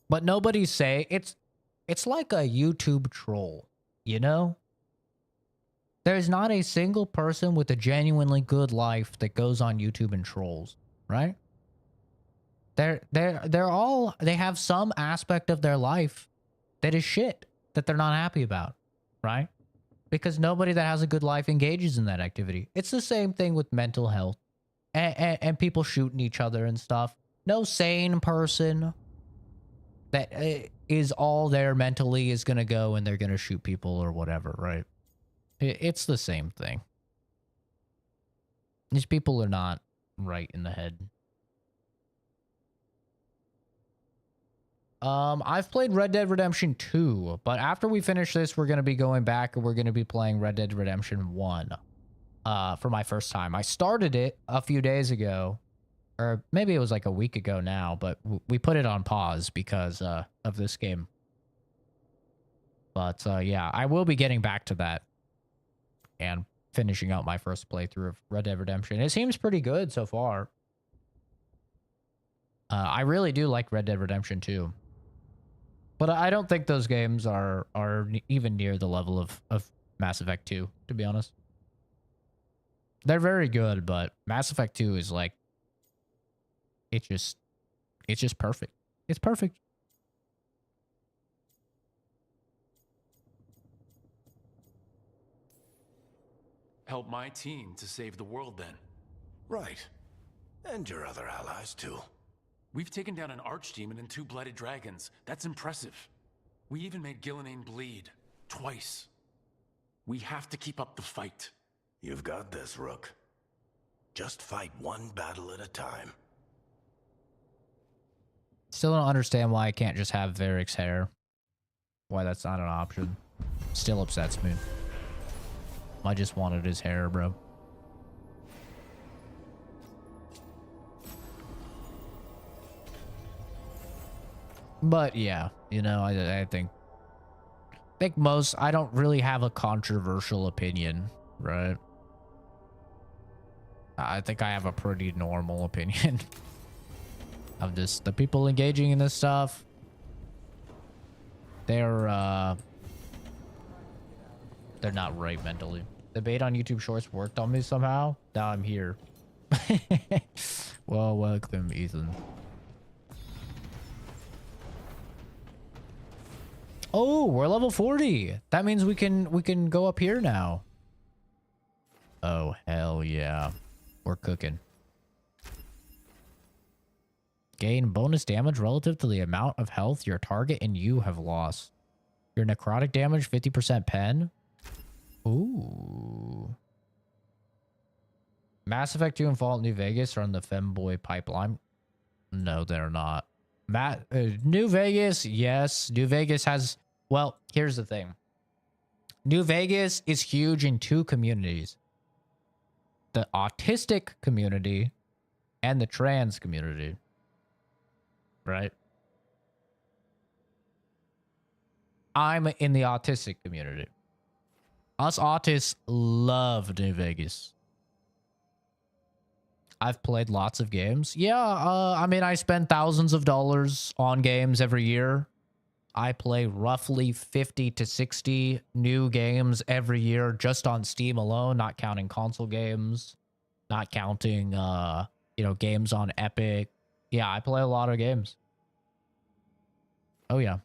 Speaker 1: But nobody's say it's like a YouTube troll, you know? There's not a single person with a genuinely good life that goes on YouTube and trolls, right? They have some aspect of their life that is shit that they're not happy about, right? Because nobody that has a good life engages in that activity. It's the same thing with mental health and people shooting each other and stuff. No sane person that is all there mentally is going to go and they're going to shoot people or whatever, right? It's the same thing. These people are not right in the head. I've played Red Dead Redemption 2, but after we finish this, we're going to be going back and we're going to be playing Red Dead Redemption 1 for my first time. I started it a few days ago, or maybe it was like a week ago now, but we put it on pause because of this game. But yeah, I will be getting back to that and finishing out my first playthrough of Red Dead Redemption. It seems pretty good so far. I really do like Red Dead Redemption 2. But I don't think those games are even near the level of Mass Effect 2, to be honest. They're very good, but Mass Effect 2 is like, it's just perfect. It's perfect.
Speaker 6: Help my team to save the world, then.
Speaker 8: Right. And your other allies, too.
Speaker 6: We've taken down an archdemon and 2 blighted dragons. That's impressive. We even made Gillenane bleed. Twice. We have to keep up the fight.
Speaker 8: You've got this, Rook. Just fight one battle at a time.
Speaker 1: Still don't understand why I can't just have Varric's hair. Why that's not an option. Still upsets me. I just wanted his hair, bro. But yeah, you know, I think most, I don't really have a controversial opinion, right? I think I have a pretty normal opinion of this. The people engaging in this stuff, they're not right mentally. The bait on YouTube Shorts worked on me somehow. Now I'm here. Well, welcome, Ethan. Oh, we're level 40. That means we can go up here now. Oh, hell yeah. We're cooking. Gain bonus damage relative to the amount of health your target and you have lost. Your necrotic damage, 50% pen. Ooh. Mass Effect 2 and Fallout New Vegas are on the Femboy pipeline. No, they're not. New Vegas, yes. New Vegas has... Well, here's the thing. New Vegas is huge in two communities. The autistic community and the trans community. Right? I'm in the autistic community. Us autists love New Vegas. I've played lots of games. Yeah, I mean, I spend thousands of dollars on games every year. I play roughly 50 to 60 new games every year just on Steam alone, not counting console games, not counting, you know, games on Epic. Yeah, I play a lot of games. Oh, yeah.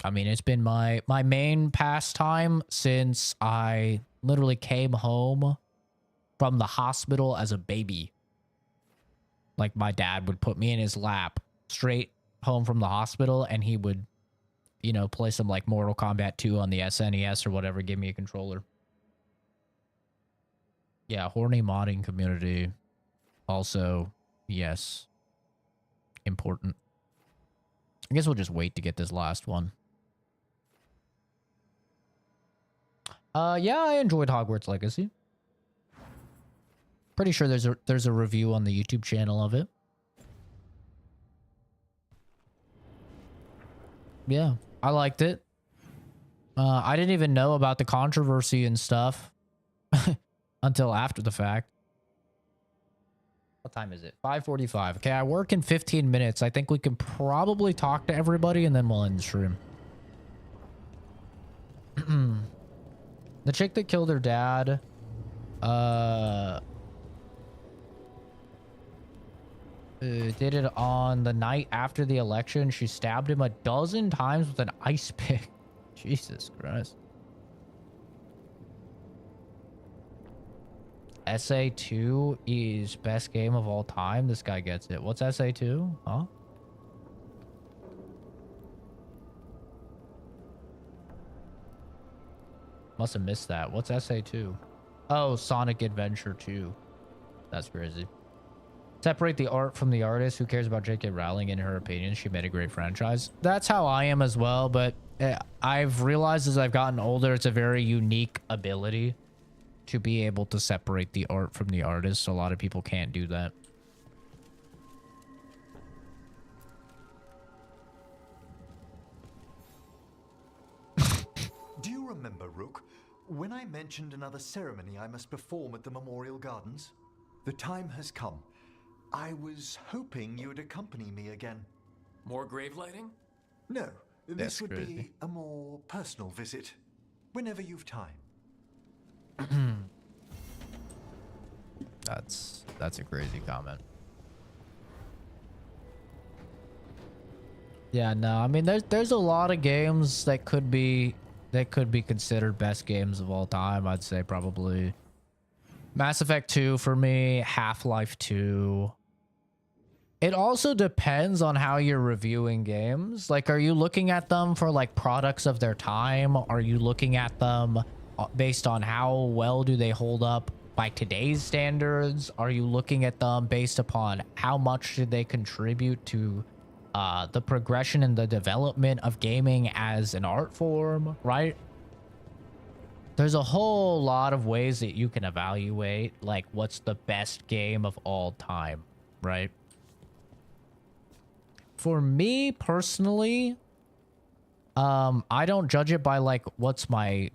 Speaker 1: I mean, it's been my main pastime since I literally came home from the hospital as a baby. Like, my dad would put me in his lap straight home from the hospital, and he would, you know, play some, like, Mortal Kombat 2 on the SNES or whatever, give me a controller. Yeah, horny modding community. Also, yes. Important. I guess we'll just wait to get this last one. Yeah, I enjoyed Hogwarts Legacy. Pretty sure there's a review on the YouTube channel of it. Yeah, I liked it. I didn't even know about the controversy and stuff until after the fact. What time is it? 5:45. Okay, I work in 15 minutes. I think we can probably talk to everybody and then we'll end the stream. The chick that killed her dad, did it on the night after the election. She stabbed him a dozen times with an ice pick. Jesus Christ. SA2 is best game of all time. This guy gets it. What's SA2? Huh? Must have missed that. What's SA2? Oh, Sonic Adventure 2. That's crazy. Separate the art from the artist. Who cares about J.K. Rowling? In her opinion, she made a great franchise. That's how I am as well, but I've realized as I've gotten older, it's a very unique ability to be able to separate the art from the artist. So a lot of people can't do that.
Speaker 5: Do you remember, Rook, when I mentioned another ceremony I must perform at the Memorial Gardens? The time has come. I was hoping you would accompany me again.
Speaker 6: More grave lighting?
Speaker 5: No,
Speaker 1: That's
Speaker 5: this would
Speaker 1: crazy.
Speaker 5: be a more personal visit. Whenever you've time.
Speaker 1: That's a crazy comment. Yeah, no, I mean there's a lot of games that could be considered best games of all time. I'd say probably Mass Effect 2 for me, Half-Life 2. It also depends on how you're reviewing games. Like, are you looking at them for like products of their time? Are you looking at them based on how well do they hold up by today's standards? Are you looking at them based upon how much did they contribute to the progression and the development of gaming as an art form, right? There's a whole lot of ways that you can evaluate like what's the best game of all time, right? For me personally, I don't judge it by like what's my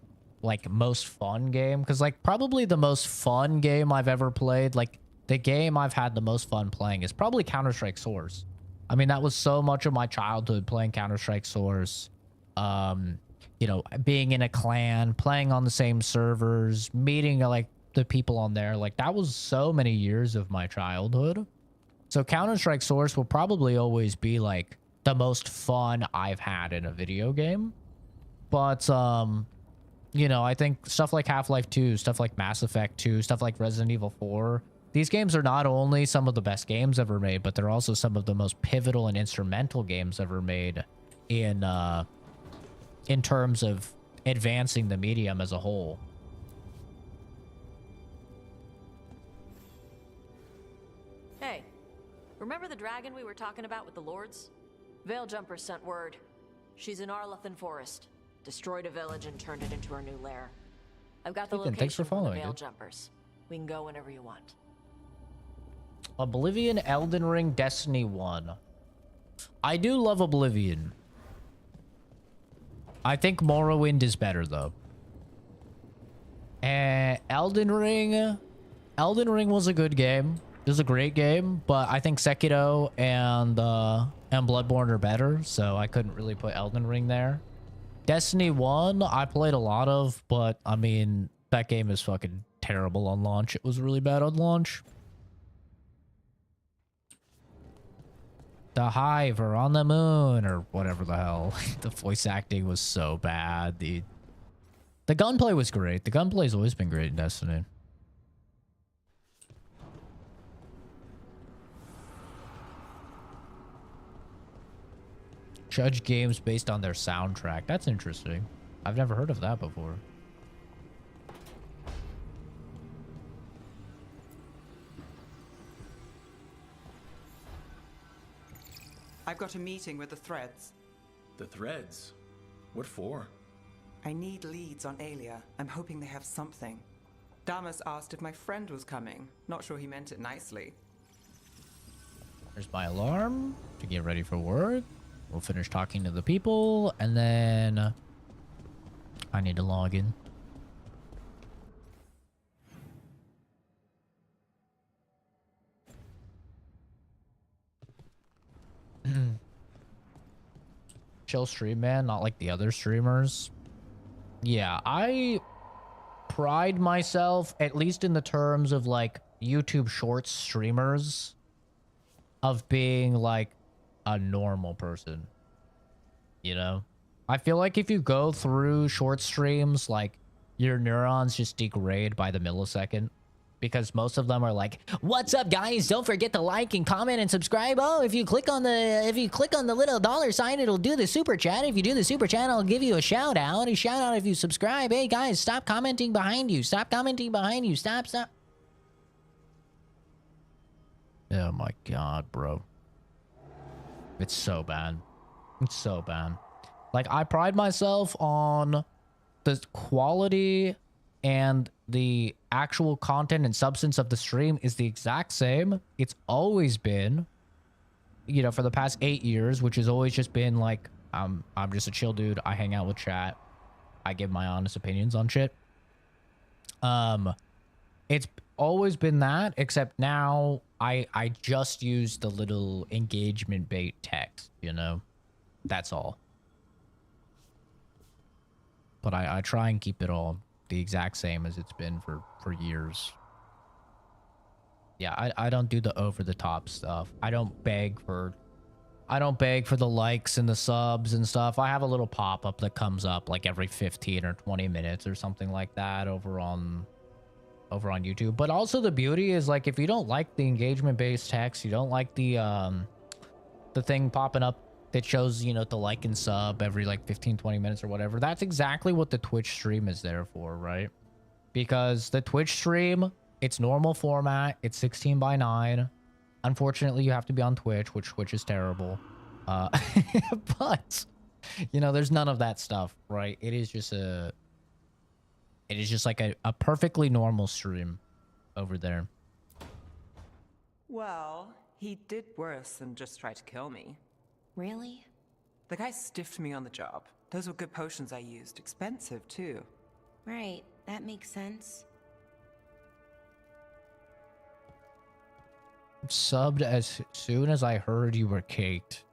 Speaker 1: like most fun game, because like probably the most fun game I've ever played, like the game I've had the most fun playing is probably Counter-Strike Source. I mean, that was so much of my childhood playing Counter-Strike Source. You know, being in a clan, playing on the same servers, meeting like the people on there, like that was so many years of my childhood. So Counter-Strike Source will probably always be like the most fun I've had in a video game. But, you know, I think stuff like Half-Life 2, stuff like Mass Effect 2, stuff like Resident Evil 4, these games are not only some of the best games ever made, but they're also some of the most pivotal and instrumental games ever made in terms of advancing the medium as a whole.
Speaker 10: Hey, remember the dragon we were talking about with the lords? Veiljumpers sent word. She's in Arlathan Forest. Destroyed a village and turned it into her new lair. I've got the
Speaker 1: Ethan,
Speaker 10: location
Speaker 1: thanks for
Speaker 10: the
Speaker 1: following, dude.
Speaker 10: Veiljumpers. We can go whenever you want.
Speaker 1: Oblivion, Elden Ring, Destiny 1. I do love Oblivion. I think Morrowind is better, though. Elden Ring was a good game. It was a great game, but I think Sekiro and Bloodborne are better, so I couldn't really put Elden Ring there. Destiny 1, I played a lot of, but, I mean, that game is fucking terrible on launch. It was really bad on launch. The Hive or On the Moon or whatever the hell. The voice acting was so bad. The gunplay was great. The gunplay's always been great in Destiny. Judge games based on their soundtrack. That's interesting. I've never heard of that before.
Speaker 3: I've got a meeting with the Threads.
Speaker 2: The Threads? What for?
Speaker 3: I need leads on Aelia. I'm hoping they have something. Damas asked if my friend was coming. Not sure he meant it nicely.
Speaker 1: There's my alarm to get ready for work. We'll finish talking to the people, and then I need to log in. Chill stream, man, not like the other streamers. Yeah, I pride myself, at least in the terms of like YouTube Shorts streamers, of being like a normal person. You know? I feel like if you go through short streams, like your neurons just degrade by the millisecond. Because most of them are like, "What's up, guys? Don't forget to like and comment and subscribe. Oh, if you click on the little dollar sign, it'll do the super chat. If you do the super chat, I'll give you a shout out. A shout out if you subscribe. Hey guys, stop commenting behind you. Stop commenting behind you. Stop. Oh my god, bro. It's so bad. It's so bad. Like, I pride myself on the quality and the actual content and substance of the stream is the exact same. It's always been, you know, for the past 8 years, which has always just been like, I'm just a chill dude. I hang out with chat. I give my honest opinions on shit. It's always been that, except now I just use the little engagement bait text, you know? That's all. But I try and keep it all the exact same as it's been for years. Yeah, I don't do the over-the-top stuff. I don't beg for the likes and the subs and stuff. I have a little pop-up that comes up like every 15 or 20 minutes or something like that over on YouTube. But also the beauty is, like, if you don't like the engagement-based text, you don't like the thing popping up that shows, you know, the like and sub every like 15, 20 minutes or whatever. That's exactly what the Twitch stream is there for, right? Because the Twitch stream, it's normal format. It's 16:9. Unfortunately, you have to be on Twitch, which is terrible. But, you know, there's none of that stuff, right? It is just like a perfectly normal stream over there.
Speaker 3: Well, he did worse than just try to kill me.
Speaker 22: Really?
Speaker 3: The guy stiffed me on the job. Those were good potions I used. Expensive, too.
Speaker 22: Right, that makes sense.
Speaker 1: Subbed as soon as I heard you were caked.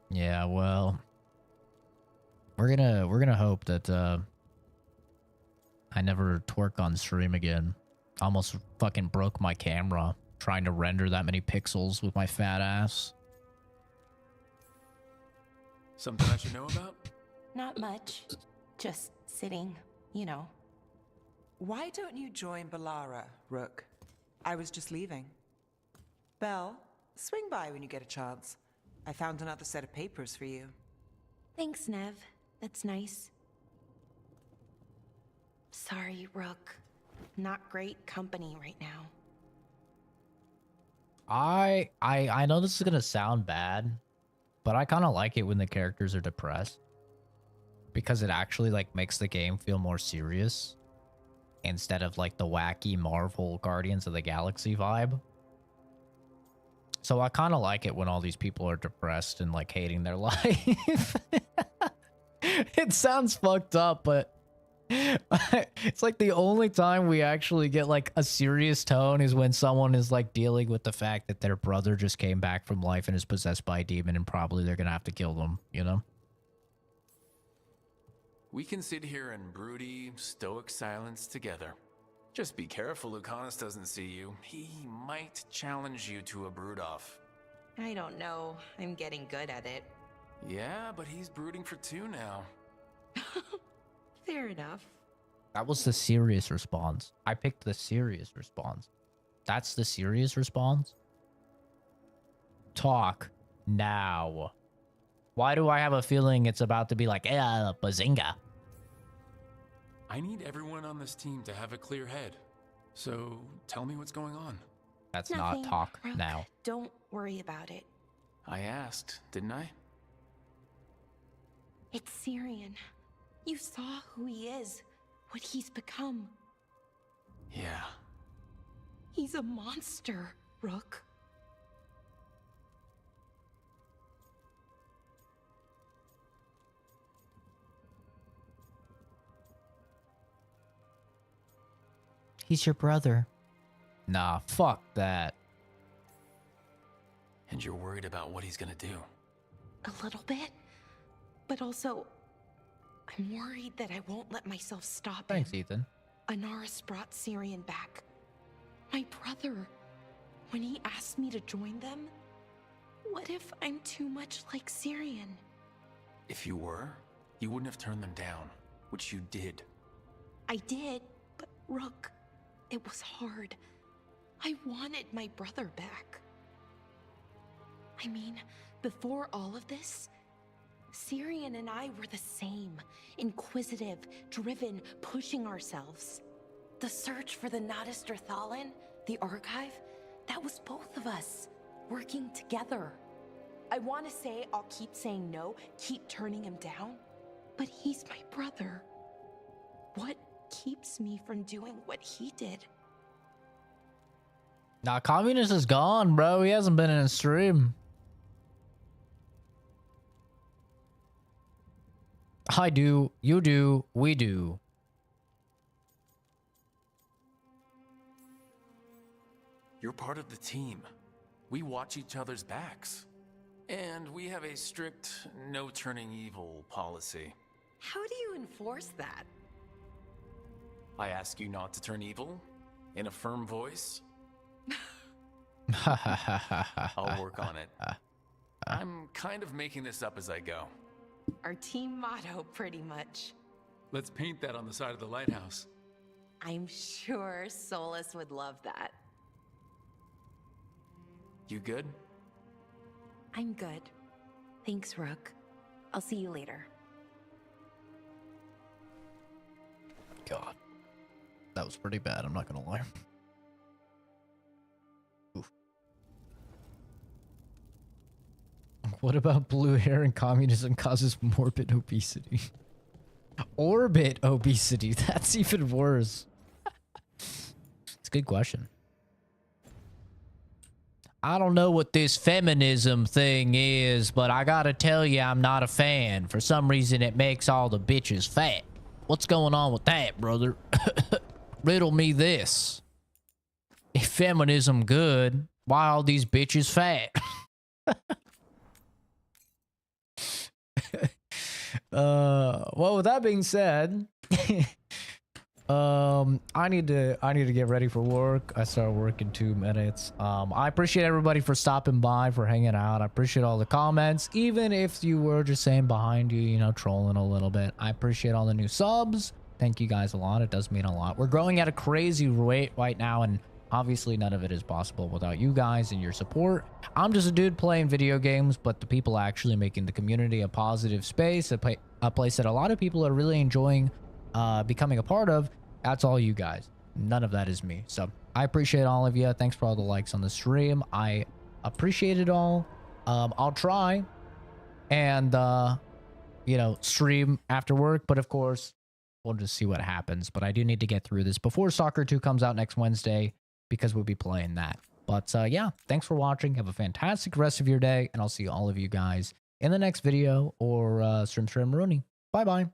Speaker 1: Yeah, well, we're gonna hope that I never twerk on stream again. Almost fucking broke my camera trying to render that many pixels with my fat ass.
Speaker 2: Something I should know about?
Speaker 22: Not much. Just sitting, you know.
Speaker 3: Why don't you join Balara, Rook? I was just leaving. Belle, swing by when you get a chance. I found another set of papers for you.
Speaker 22: Thanks, Nev. That's nice. Sorry, Rook. Not great company right now.
Speaker 1: I know this is gonna sound bad, but I kind of like it when the characters are depressed. Because it actually like makes the game feel more serious. Instead of like the wacky Marvel Guardians of the Galaxy vibe. So I kind of like it when all these people are depressed and like hating their life. It sounds fucked up, but it's like the only time we actually get like a serious tone is when someone is like dealing with the fact that their brother just came back from life and is possessed by a demon and probably they're gonna have to kill them, you know?
Speaker 2: We can sit here in broody, stoic silence together. Just be careful Lucanus doesn't see you. He might challenge you to a brood off.
Speaker 22: I don't know. I'm getting good at it.
Speaker 2: Yeah, but he's brooding for 2 now.
Speaker 22: Fair enough.
Speaker 1: That was the serious response. I picked the serious response. That's the serious response? Talk now. Why do I have a feeling it's about to be like, bazinga?
Speaker 6: I need everyone on this team to have a clear head. So tell me what's going on.
Speaker 1: That's
Speaker 22: Nothing,
Speaker 1: not talk
Speaker 22: Rook.
Speaker 1: now.
Speaker 22: Don't worry about it.
Speaker 2: I asked, didn't I?
Speaker 22: It's Syrian. You saw who he is, what he's become.
Speaker 2: Yeah.
Speaker 22: He's a monster, Rook.
Speaker 1: He's your brother. Nah, fuck that.
Speaker 2: And you're worried about what he's gonna do.
Speaker 22: A little bit. But also, I'm worried that I won't let myself stop
Speaker 1: Thanks,
Speaker 22: him.
Speaker 1: Ethan.
Speaker 22: Anaris brought Syrian back. My brother. When he asked me to join them, what if I'm too much like Syrian?
Speaker 2: If you were, you wouldn't have turned them down, which you did.
Speaker 22: I did, but Rook, it was hard. I wanted my brother back. I mean, before all of this, Syrian and I were the same. Inquisitive, driven, pushing ourselves. The search for the Nadister Thalin, the archive, that was both of us, working together. I want to say I'll keep saying no, keep turning him down, but he's my brother. What keeps me from doing what he did?
Speaker 1: Nah, Communist is gone, bro. He hasn't been in a stream. I do, you do, we do.
Speaker 2: You're part of the team. We watch each other's backs. And we have a strict no turning evil policy.
Speaker 22: How do you enforce that?
Speaker 2: I ask you not to turn evil in a firm voice. I'll work on it. I'm kind of making this up as I go.
Speaker 22: Our team motto, pretty much.
Speaker 6: Let's paint that on the side of the lighthouse.
Speaker 22: I'm sure Solus would love that.
Speaker 2: You good?
Speaker 22: I'm good. Thanks, Rook. I'll see you later.
Speaker 1: God. That was pretty bad, I'm not gonna lie. Oof. What about blue hair and communism causes morbid obesity? Orbit obesity, that's even worse. It's a good question. I don't know what this feminism thing is, but I gotta tell you I'm not a fan. For some reason it makes all the bitches fat. What's going on with that, brother? Riddle me this. If feminism good, why all these bitches fat? Well, with that being said, I need to get ready for work. I start work in 2 minutes. I appreciate everybody for stopping by, for hanging out. I appreciate all the comments, even if you were just saying behind you, you know, trolling a little bit. I appreciate all the new subs. Thank you guys a lot. It does mean a lot. We're growing at a crazy rate right now, and obviously none of it is possible without you guys and your support. I'm just a dude playing video games, but the people actually making the community a positive space, a place that a lot of people are really enjoying becoming a part of. That's all you guys. None of that is me. So I appreciate all of you. Thanks for all the likes on the stream. I appreciate it all. I'll try and you know, stream after work, but of course we'll just see what happens. But I do need to get through this before Stalker 2 comes out next Wednesday, because we'll be playing that. But yeah, thanks for watching. Have a fantastic rest of your day, and I'll see all of you guys in the next video or stream Rooney. Bye bye.